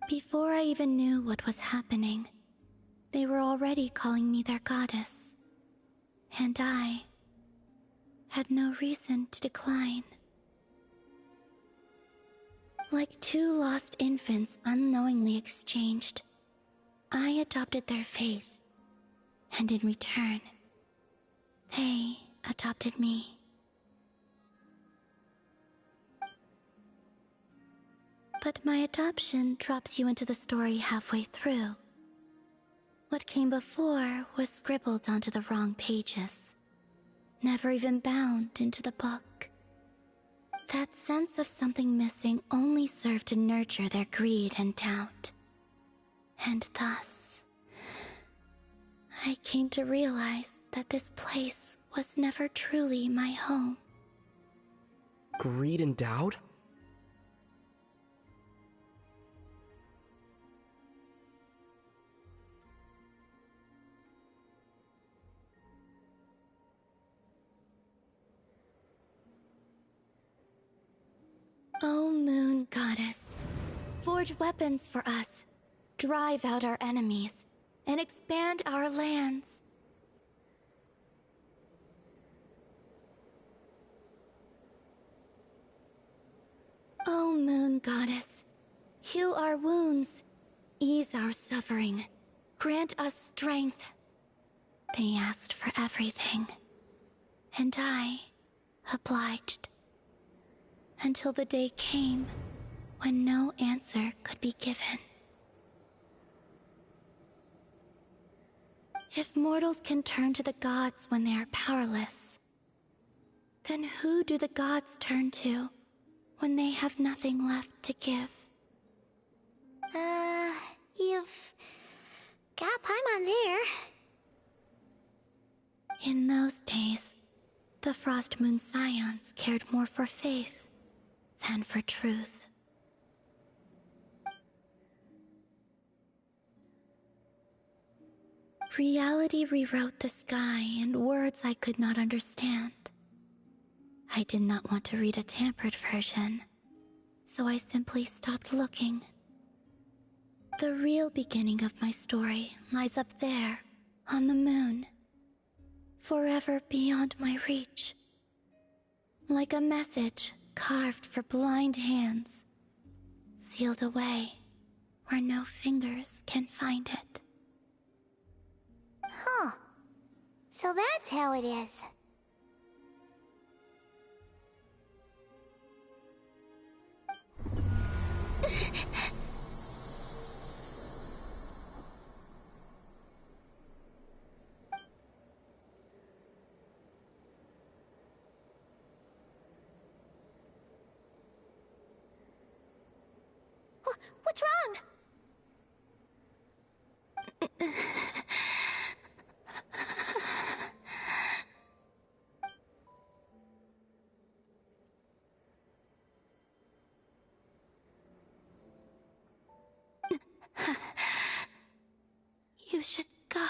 Before I even knew what was happening, they were already calling me their goddess. And I had no reason to decline. Like two lost infants unknowingly exchanged, I adopted their faith, and in return, they adopted me. But my adoption drops you into the story halfway through. What came before was scribbled onto the wrong pages, never even bound into the book. That sense of something missing only served to nurture their greed and doubt. And thus, I came to realize that this place was never truly my home. Greed and doubt? O Moon Goddess, forge weapons for us, drive out our enemies, and expand our lands. O Moon Goddess, heal our wounds, ease our suffering, grant us strength. They asked for everything, and I obliged. Until the day came when no answer could be given. If mortals can turn to the gods when they are powerless, then who do the gods turn to when they have nothing left to give? You've got Paimon there. In those days, the Frost Moon Scions cared more for faith than for truth. Reality rewrote the sky in words I could not understand. I did not want to read a tampered version, so I simply stopped looking. The real beginning of my story lies up there, on the moon, forever beyond my reach. Like a message carved for blind hands, sealed away where no fingers can find it. Huh. So that's how it is. What's wrong? You should go.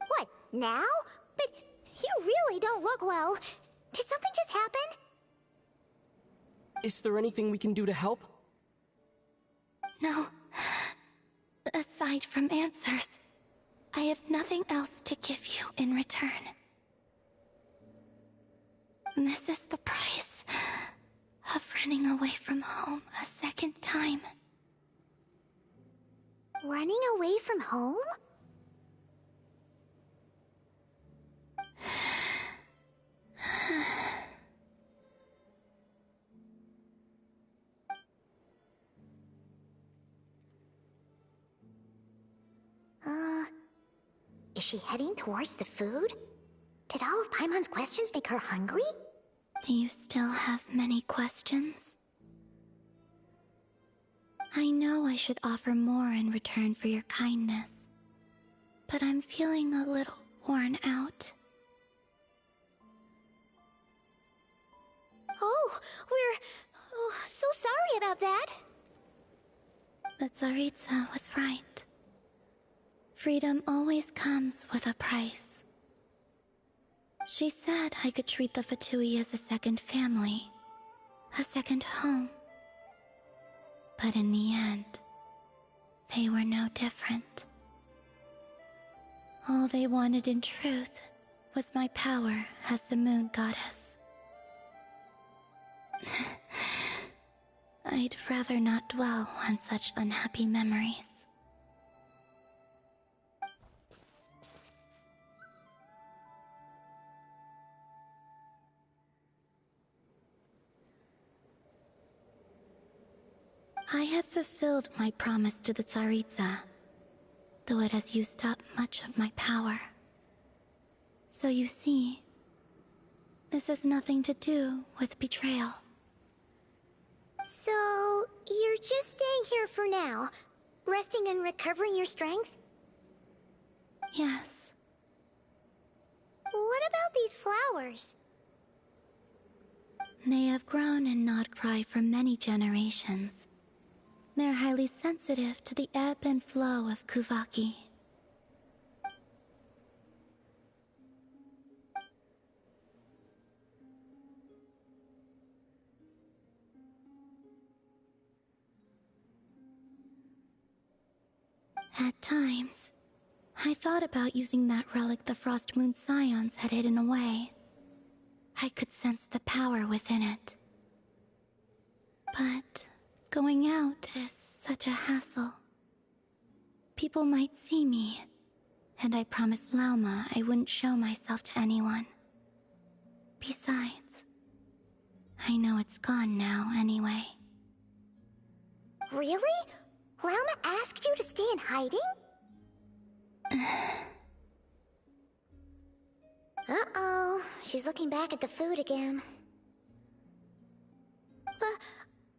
What, now? But you really don't look well. Did something just happen? Is there anything we can do to help? No. Aside from answers, I have nothing else to give you in return. This is the price of running away from home a second time. Running away from home? Is she heading towards the food? Did all of Paimon's questions make her hungry? Do you still have many questions? I know I should offer more in return for your kindness, but I'm feeling a little worn out. Oh, we're so sorry about that. The Tsaritsa was right. Freedom always comes with a price. She said I could treat the Fatui as a second family, a second home. But in the end, they were no different. All they wanted in truth was my power as the Moon Goddess. I'd rather not dwell on such unhappy memories. I have fulfilled my promise to the Tsaritsa, though it has used up much of my power. So you see, This has nothing to do with betrayal. So, you're just staying here for now, resting and recovering your strength? Yes. What about these flowers? They have grown in Krai for many generations. They're highly sensitive to the ebb and flow of Kuvaki. At times, I thought about using that relic the Frost Moon Scions had hidden away. I could sense the power within it. But going out is such a hassle. People might see me, and I promised Lauma I wouldn't show myself to anyone. Besides, I know it's gone now anyway. Really? Lauma asked you to stay in hiding? Uh-oh, she's looking back at the food again. But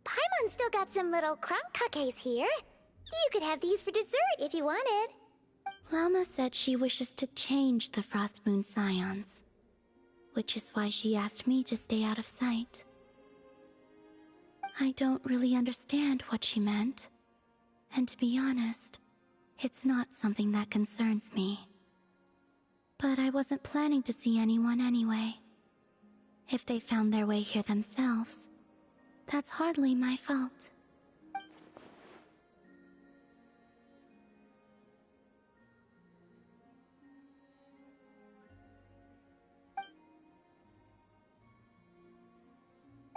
Paimon's still got some little crumb cookies here. You could have these for dessert if you wanted. Lauma said she wishes to change the Frost Moon Scions, which is why she asked me to stay out of sight. I don't really understand what she meant, and to be honest, it's not something that concerns me. But I wasn't planning to see anyone anyway. If they found their way here themselves, that's hardly my fault.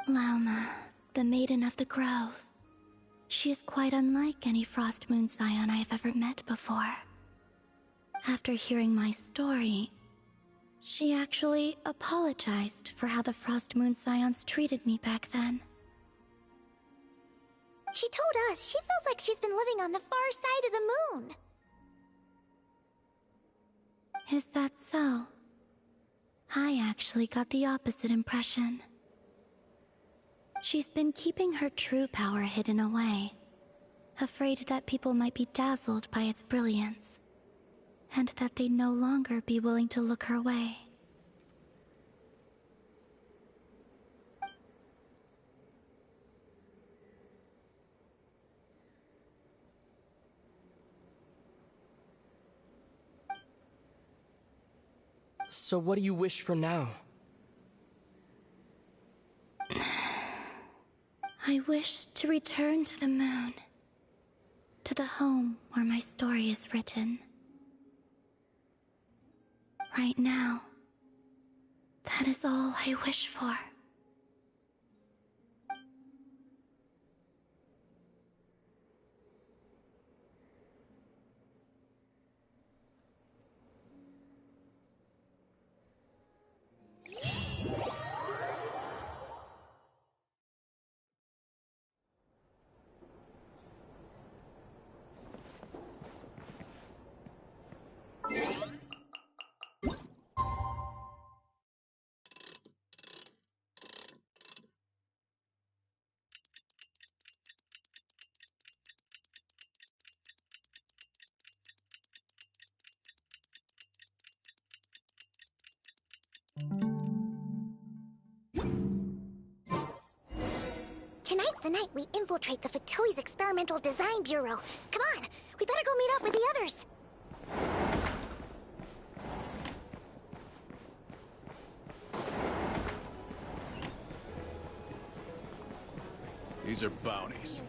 Lauma, the Maiden of the Grove. She is quite unlike any Frost Moon Scion I have ever met before. After hearing my story, she actually apologized for how the Frost Moon Scions treated me back then. She told us she feels like she's been living on the far side of the moon. Is that so? I actually got the opposite impression. She's been keeping her true power hidden away, afraid that people might be dazzled by its brilliance, and that they'd no longer be willing to look her way. So what do you wish for now? I wish to return to the moon, to the home where my story is written. Right now, that is all I wish for. Tonight's the night we infiltrate the Fatoi's Experimental Design Bureau. Come on, we better go meet up with the others. These are bounties.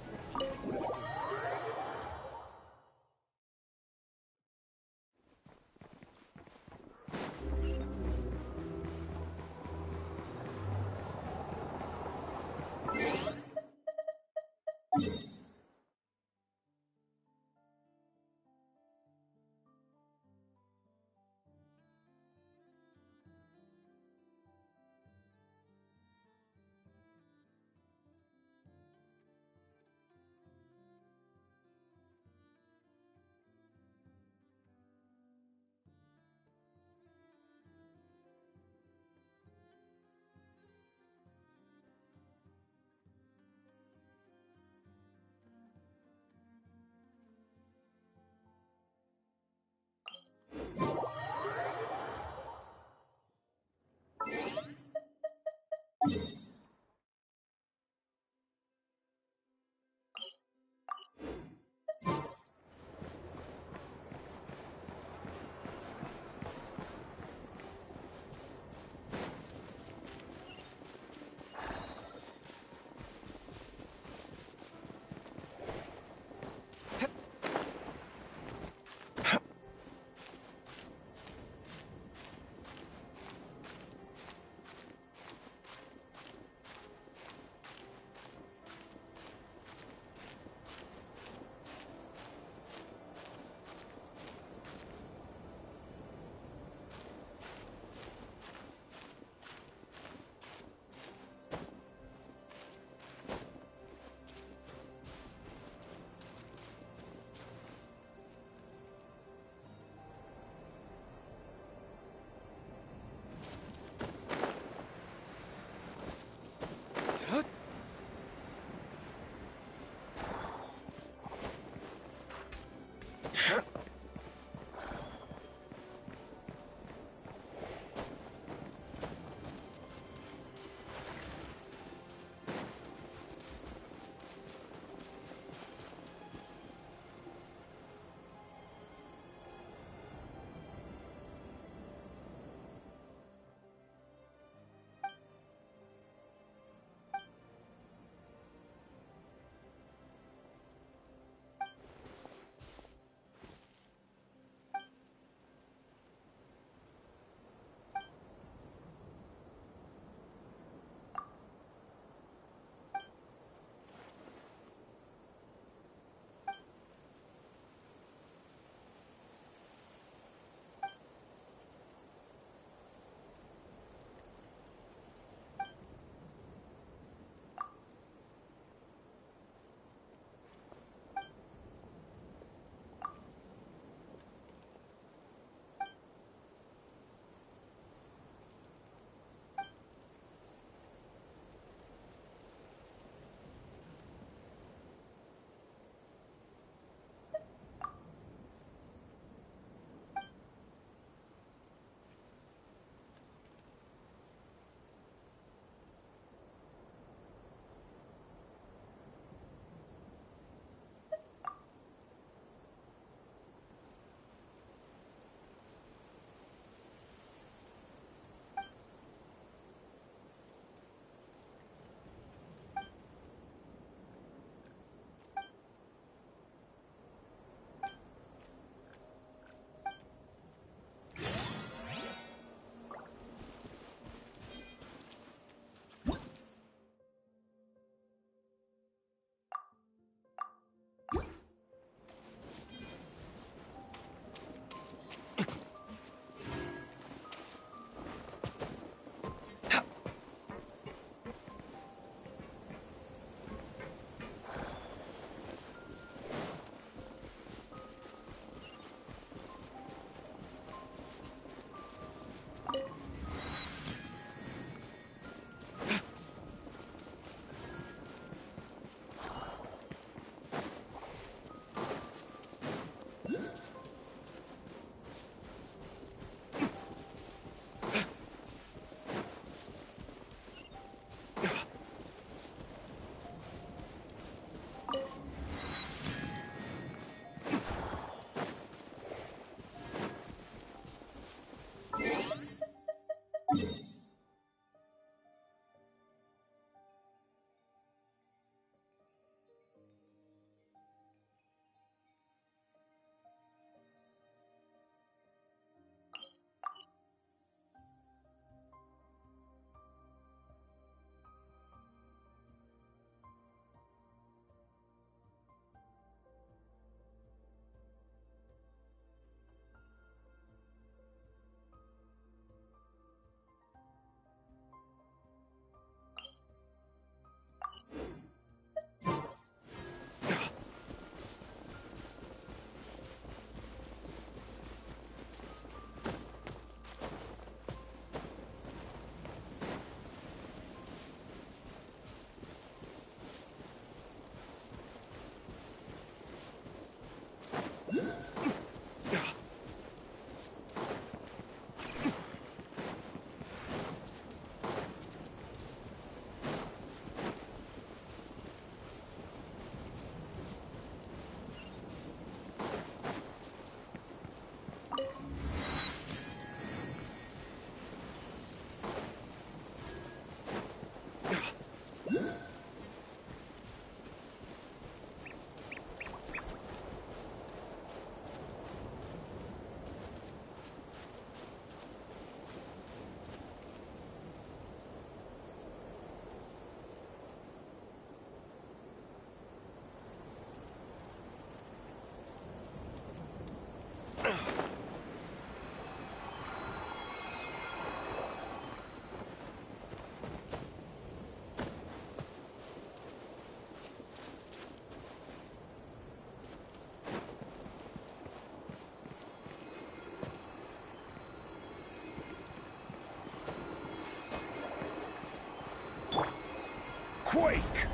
break!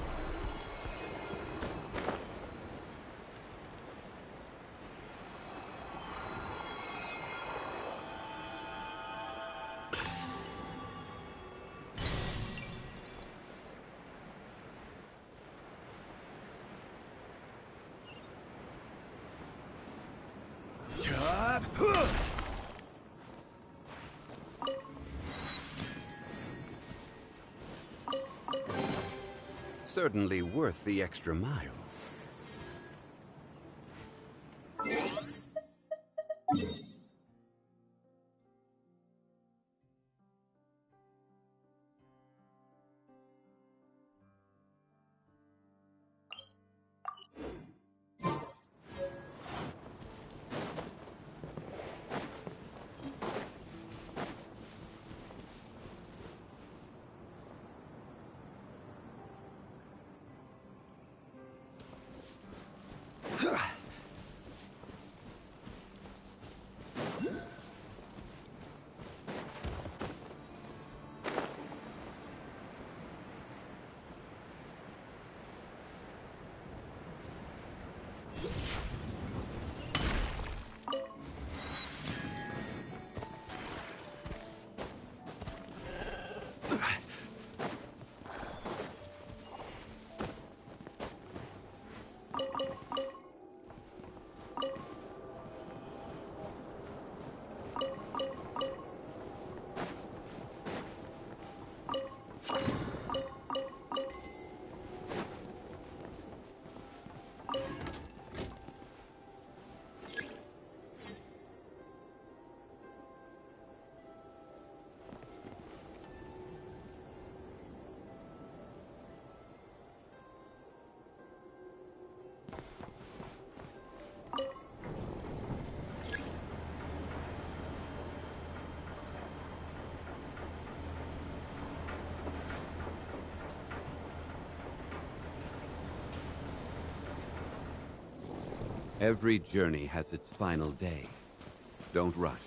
Certainly worth the extra mile. Every journey has its final day. Don't rush.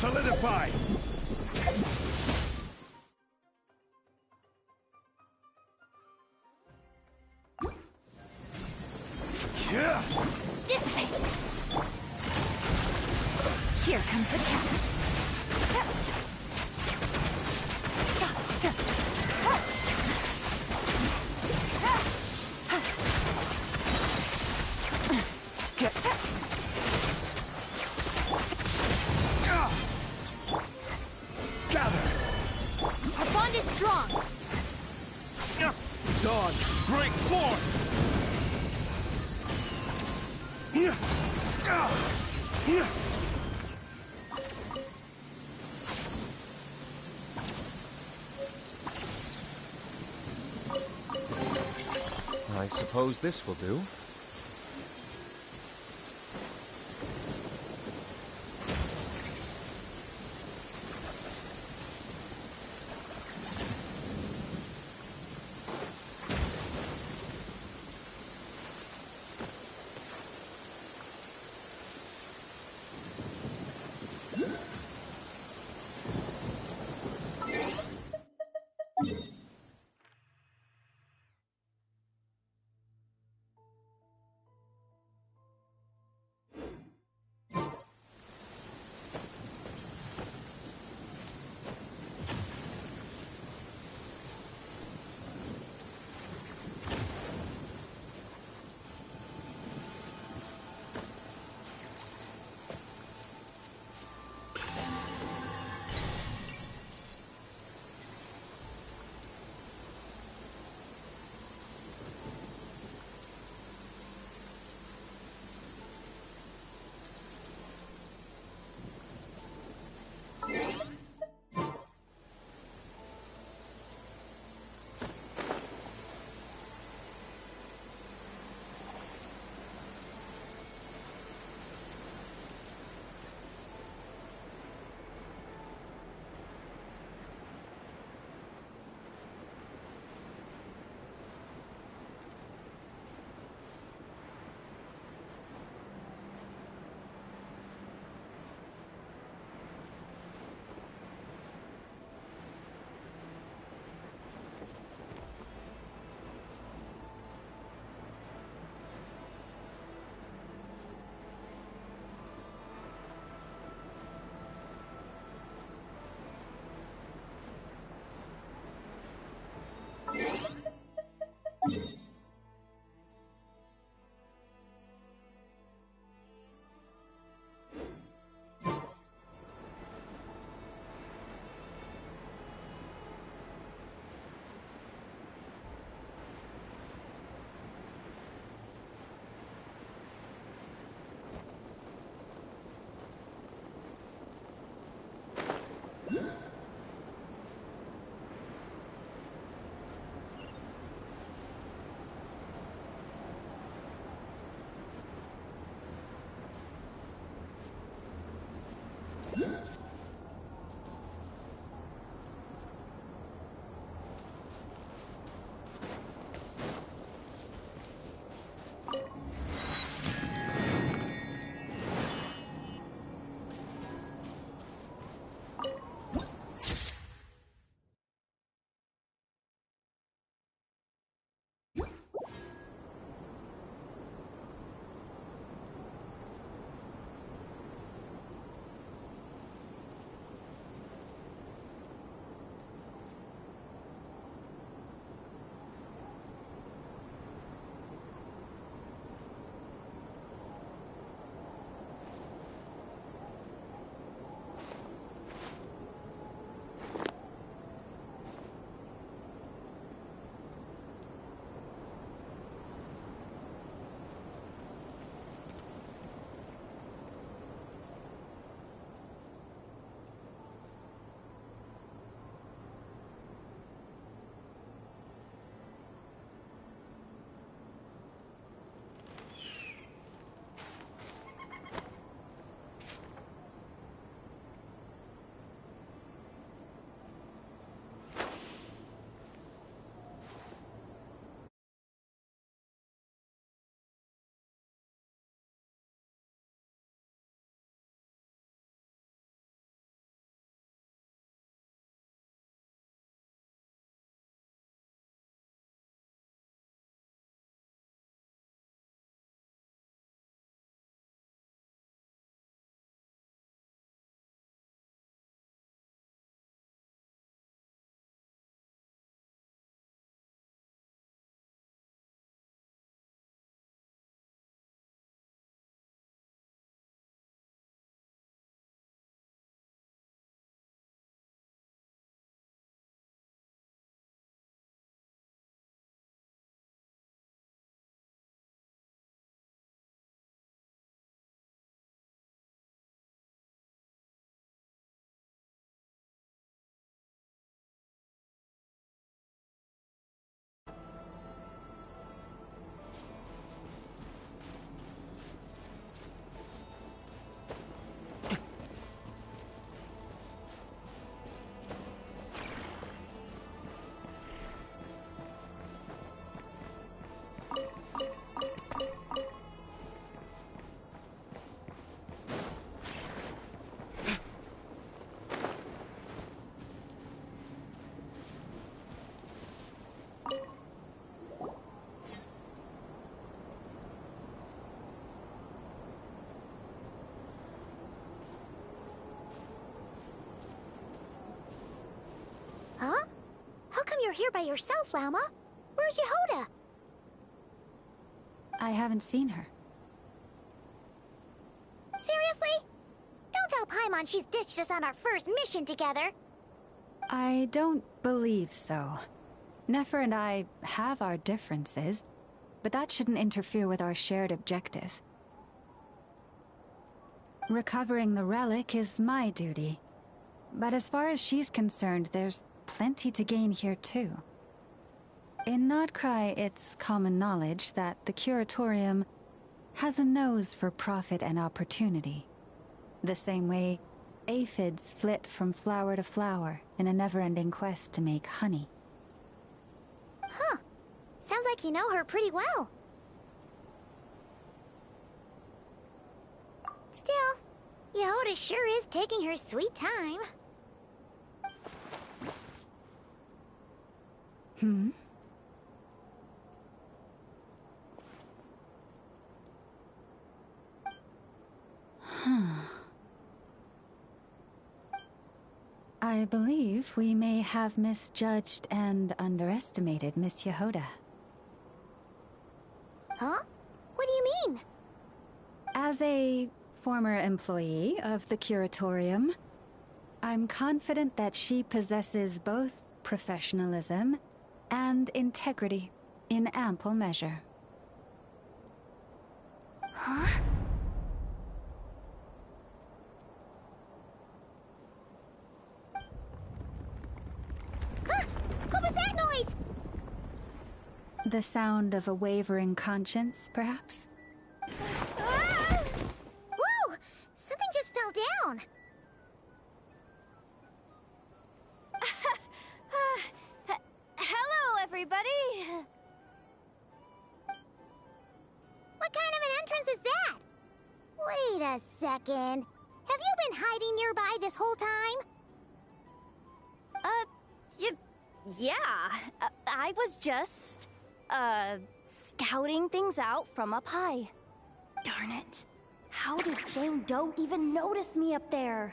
Solidify! Yeah! Dissipate! Here comes the catch. Gather! Our bond is strong! Dawn, break forth! I suppose this will do. come you're here by yourself, Lauma? Where's Yehoda? I haven't seen her. Seriously? Don't tell Paimon she's ditched us on our first mission together. I don't believe so. Nefer and I have our differences, but that shouldn't interfere with our shared objective. Recovering the relic is my duty. But as far as she's concerned, there's plenty to gain here too. In Nodcry, it's common knowledge that the Curatorium has a nose for profit and opportunity. The same way aphids flit from flower to flower in a never-ending quest to make honey. Huh. Sounds like you know her pretty well. Still, Yehoda sure is taking her sweet time. I believe we may have misjudged and underestimated Miss Yehoda. Huh? What do you mean? As a former employee of the Curatorium, I'm confident that she possesses both professionalism and integrity in ample measure. Huh? What was that noise? The sound of a wavering conscience, perhaps? Ah! Whoa! Something just fell down. Hello, everybody! What kind of an entrance is that? Wait a second. Have you been hiding nearby this whole time? Yeah. I was just, scouting things out from up high. Darn it. How did Jane Doe even notice me up there?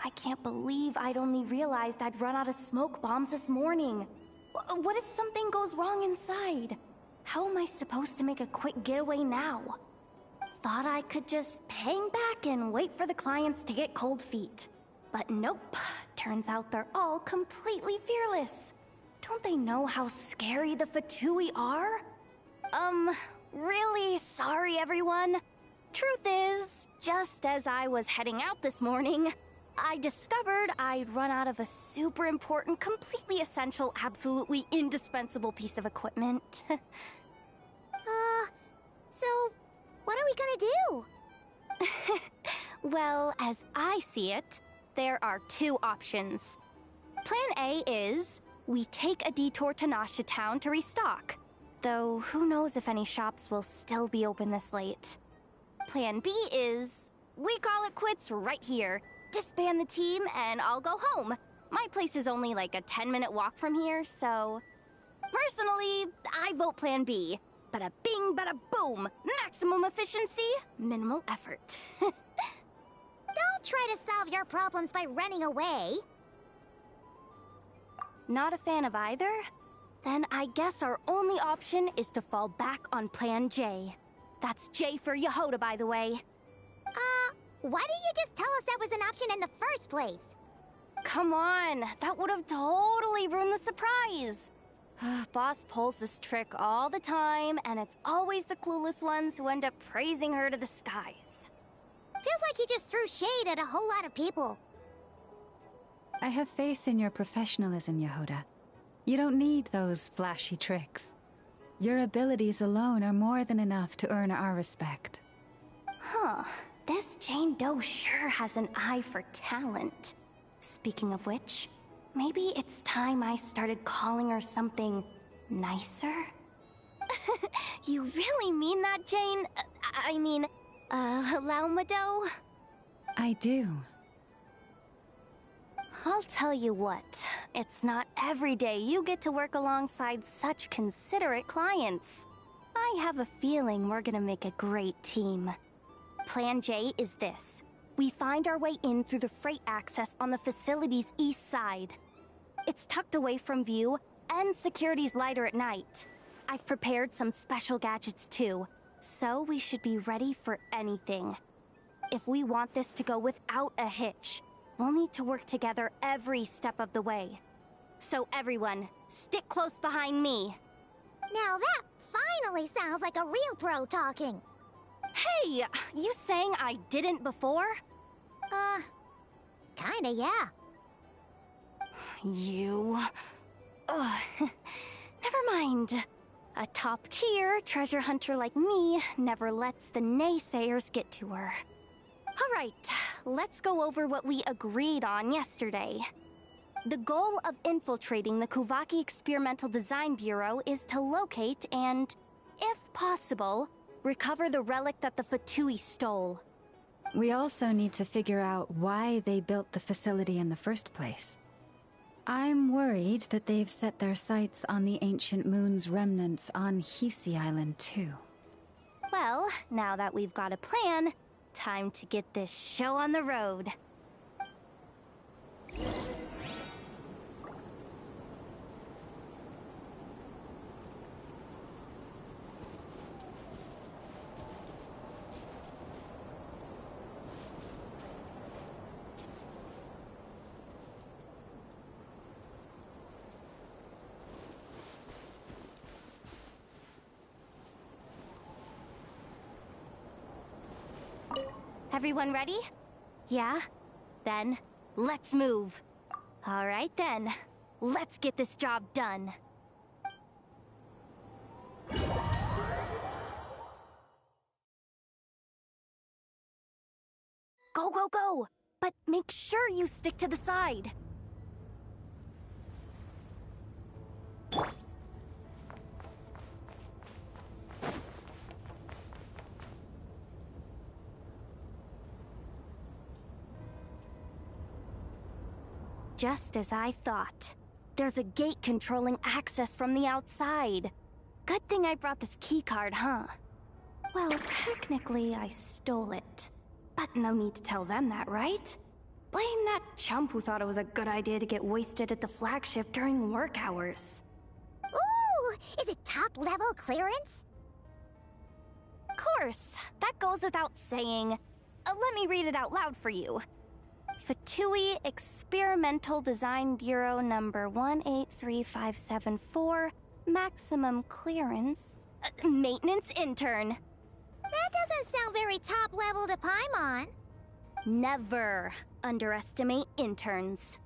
I can't believe I'd only realized I'd run out of smoke bombs this morning. What if something goes wrong inside? How am I supposed to make a quick getaway now? Thought I could just hang back and wait for the clients to get cold feet. But nope. Turns out they're all completely fearless. Don't they know how scary the Fatui are? Really sorry, everyone. Truth is, just as I was heading out this morning, I discovered I'd run out of a super important, completely essential, absolutely indispensable piece of equipment. So, what are we gonna do? Well, as I see it, there are two options. Plan A is, we take a detour to Nasha Town to restock. Though, who knows if any shops will still be open this late. Plan B is, we call it quits right here. Disband the team and I'll go home. My place is only like a 10-minute walk from here, so... Personally, I vote Plan B. Bada bing, bada boom. Maximum efficiency, minimal effort. Don't try to solve your problems by running away. Not a fan of either? Then I guess our only option is to fall back on Plan J. That's J for Yehoda, by the way. Why didn't you just tell us that was an option in the first place? Come on, that would have totally ruined the surprise. Boss pulls this trick all the time, and it's always the clueless ones who end up praising her to the skies. Feels like you just threw shade at a whole lot of people. I have faith in your professionalism, Yehoda. You don't need those flashy tricks. Your abilities alone are more than enough to earn our respect. Huh. This Jane Doe sure has an eye for talent. Speaking of which, maybe it's time I started calling her something nicer? You really mean that, Jane? I mean, Lauma Doe? I do. I'll tell you what, it's not every day you get to work alongside such considerate clients. I have a feeling we're gonna make a great team. Plan J is this. We find our way in through the freight access on the facility's east side. It's tucked away from view, and security's lighter at night. I've prepared some special gadgets too, so we should be ready for anything. If we want this to go without a hitch, we'll need to work together every step of the way. So everyone, stick close behind me. Now that finally sounds like a real pro talking. Hey, you saying I didn't before? Kinda, yeah. You... Ugh. Never mind. A top-tier treasure hunter like me never lets the naysayers get to her. Alright, let's go over what we agreed on yesterday. The goal of infiltrating the Kuvaki Experimental Design Bureau is to locate and, if possible, recover the relic that the Fatui stole. We also need to figure out why they built the facility in the first place. I'm worried that they've set their sights on the Ancient Moon's remnants on Hisi Island too. Well, now that we've got a plan, time to get this show on the road. Everyone ready? Yeah? Then, let's move. Alright then, let's get this job done. Go, go, go! But make sure you stick to the side. Just as I thought. There's a gate controlling access from the outside. Good thing I brought this keycard, huh? Well, technically I stole it. But no need to tell them that, right? Blame that chump who thought it was a good idea to get wasted at the flagship during work hours. Ooh! Is it top-level clearance? Of course, that goes without saying. Let me read it out loud for you. Fatui Experimental Design Bureau number 183574, maximum clearance, maintenance intern. That doesn't sound very top-level to Paimon. Never underestimate interns.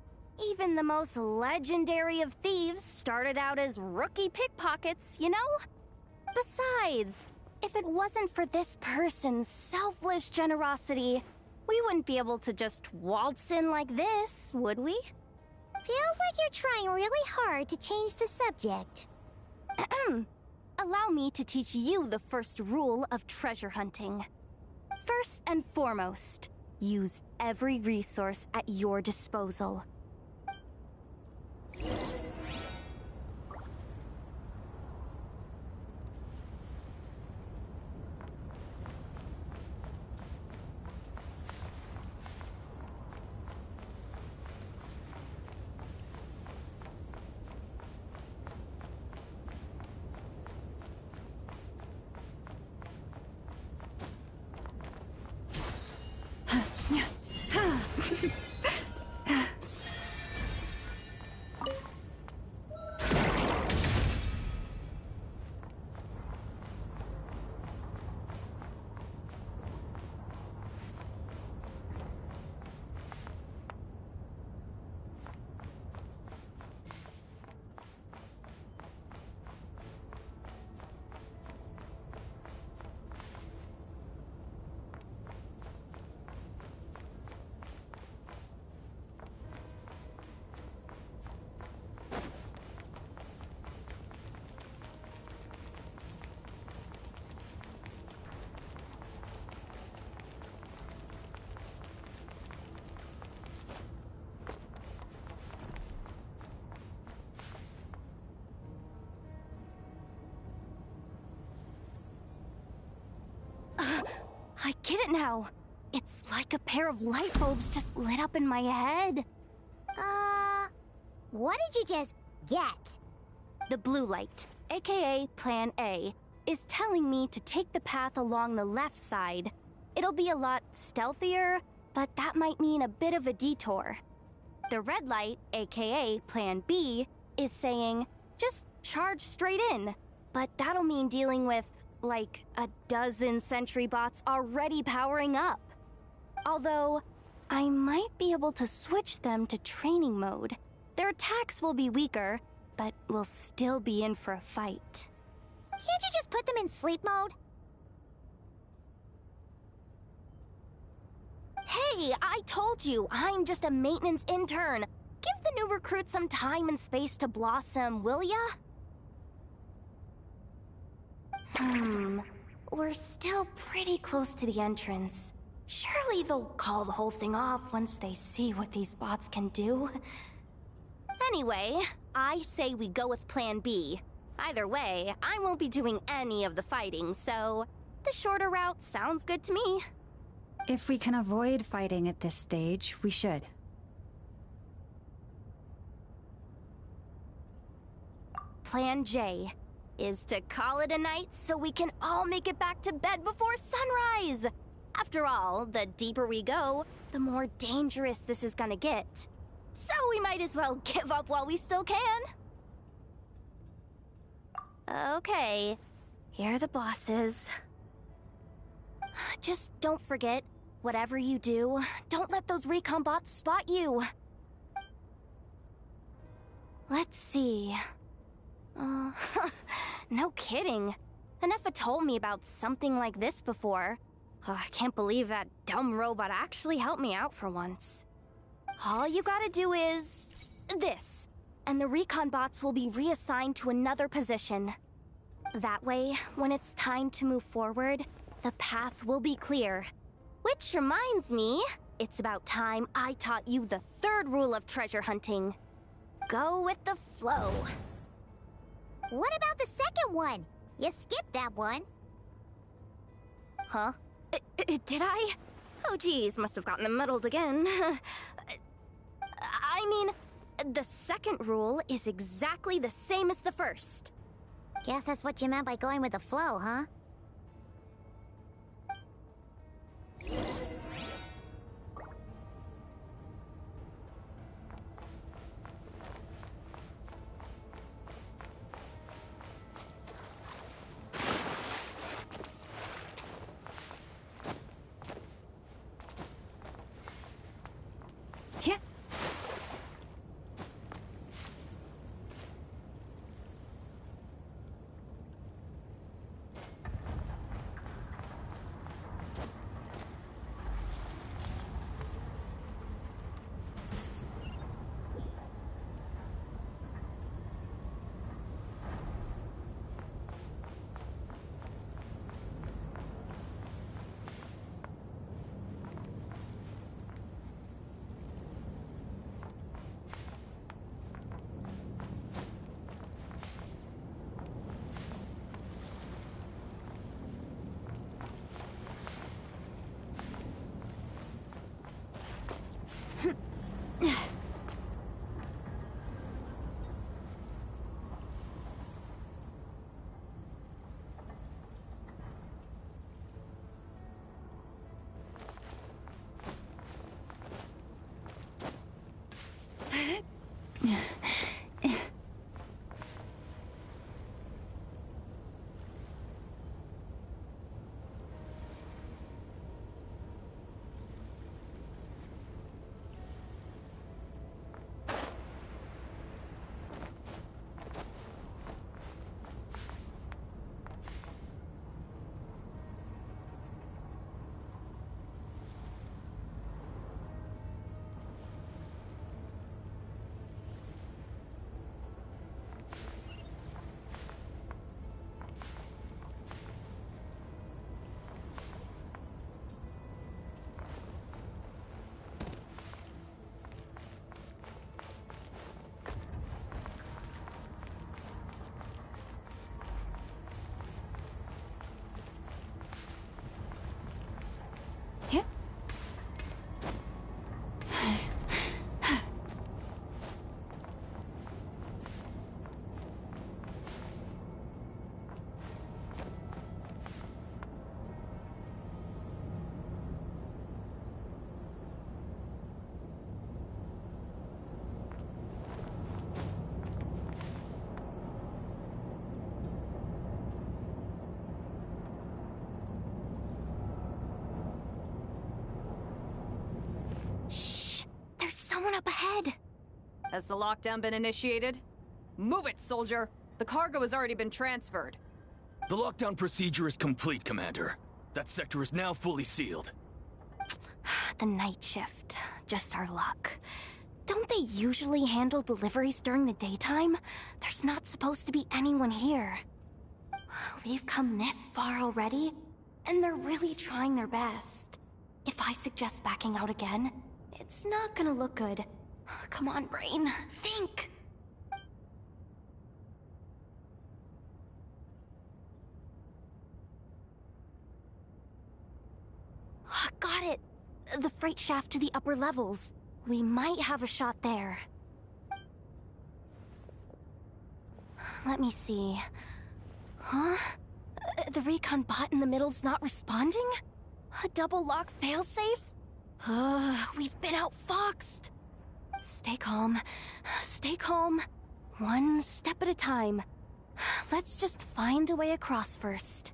Even the most legendary of thieves started out as rookie pickpockets, you know? Besides, if it wasn't for this person's selfless generosity, we wouldn't be able to just waltz in like this, would we? Feels like you're trying really hard to change the subject. Allow me to teach you the first rule of treasure hunting. First and foremost, use every resource at your disposal. I get it now. It's like a pair of light bulbs just lit up in my head. What did you just get? The blue light, aka Plan A, is telling me to take the path along the left side. It'll be a lot stealthier, but that might mean a bit of a detour. The red light, aka Plan B, is saying, just charge straight in. But that'll mean dealing with, like, a dozen sentry bots already powering up. Although, I might be able to switch them to training mode. Their attacks will be weaker, but we'll still be in for a fight. Can't you just put them in sleep mode? Hey, I told you, I'm just a maintenance intern. Give the new recruit some time and space to blossom, will ya? We're still pretty close to the entrance. Surely they'll call the whole thing off once they see what these bots can do. Anyway, I say we go with Plan B. Either way, I won't be doing any of the fighting, so the shorter route sounds good to me. If we can avoid fighting at this stage, we should. Plan J is to call it a night so we can all make it back to bed before sunrise. After all, the deeper we go, the more dangerous this is gonna get. So we might as well give up while we still can. Okay, here are the bosses. Just don't forget, whatever you do, don't let those recon bots spot you. Let's see. No kidding. Enough told me about something like this before. I can't believe that dumb robot actually helped me out for once. All you gotta do is this, and the recon bots will be reassigned to another position. That way, when it's time to move forward, the path will be clear. Which reminds me, it's about time I taught you the third rule of treasure hunting. Go with the flow. What about the second one? You skipped that one. Huh? Did I? Oh geez, must have gotten them muddled again. I mean, the second rule is exactly the same as the first. Guess that's what you meant by going with the flow, huh? ahead. Has the lockdown been initiated? Move it, soldier! The cargo has already been transferred. The lockdown procedure is complete, Commander. That sector is now fully sealed. The night shift. Just our luck. Don't they usually handle deliveries during the daytime? There's not supposed to be anyone here. We've come this far already, and they're really trying their best. If I suggest backing out again, it's not gonna look good. Come on, brain. Think! Got it! The freight shaft to the upper levels. We might have a shot there. Let me see. Huh? The recon bot in the middle's not responding? A double lock failsafe? We've been outfoxed. Stay calm. Stay calm. One step at a time. Let's just find a way across first.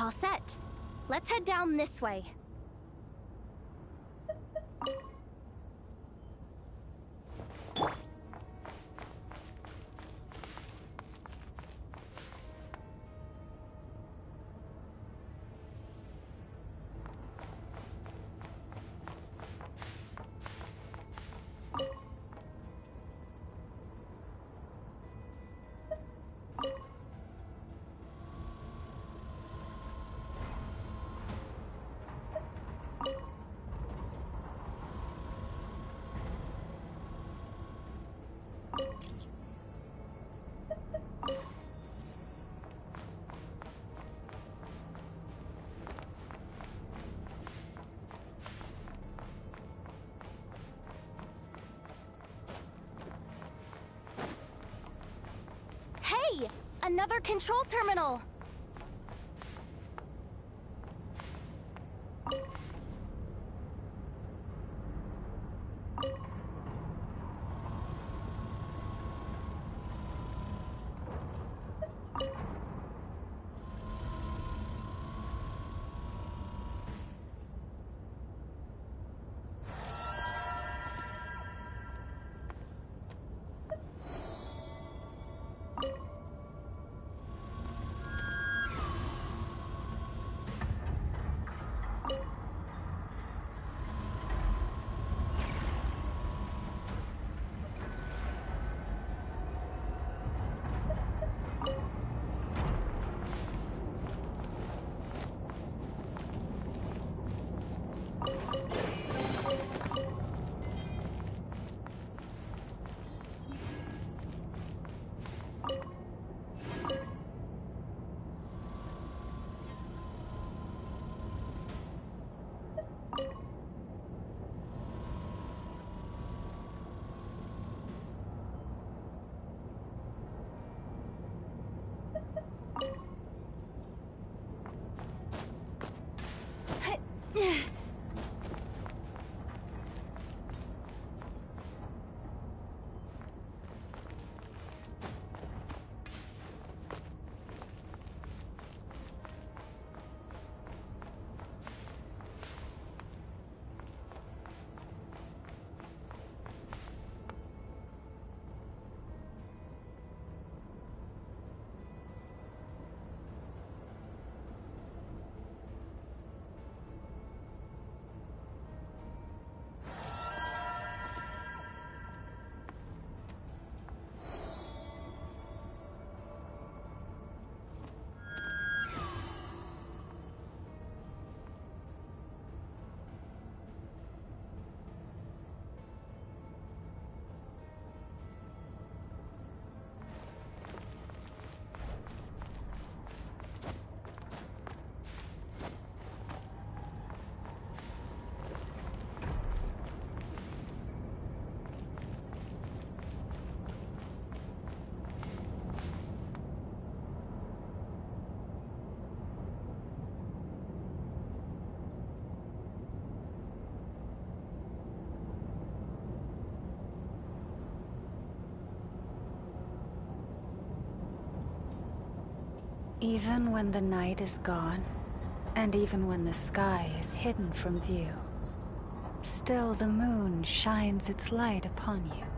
All set. Let's head down this way. Hey! Another control terminal! Even when the night is gone, and even when the sky is hidden from view, still the moon shines its light upon you.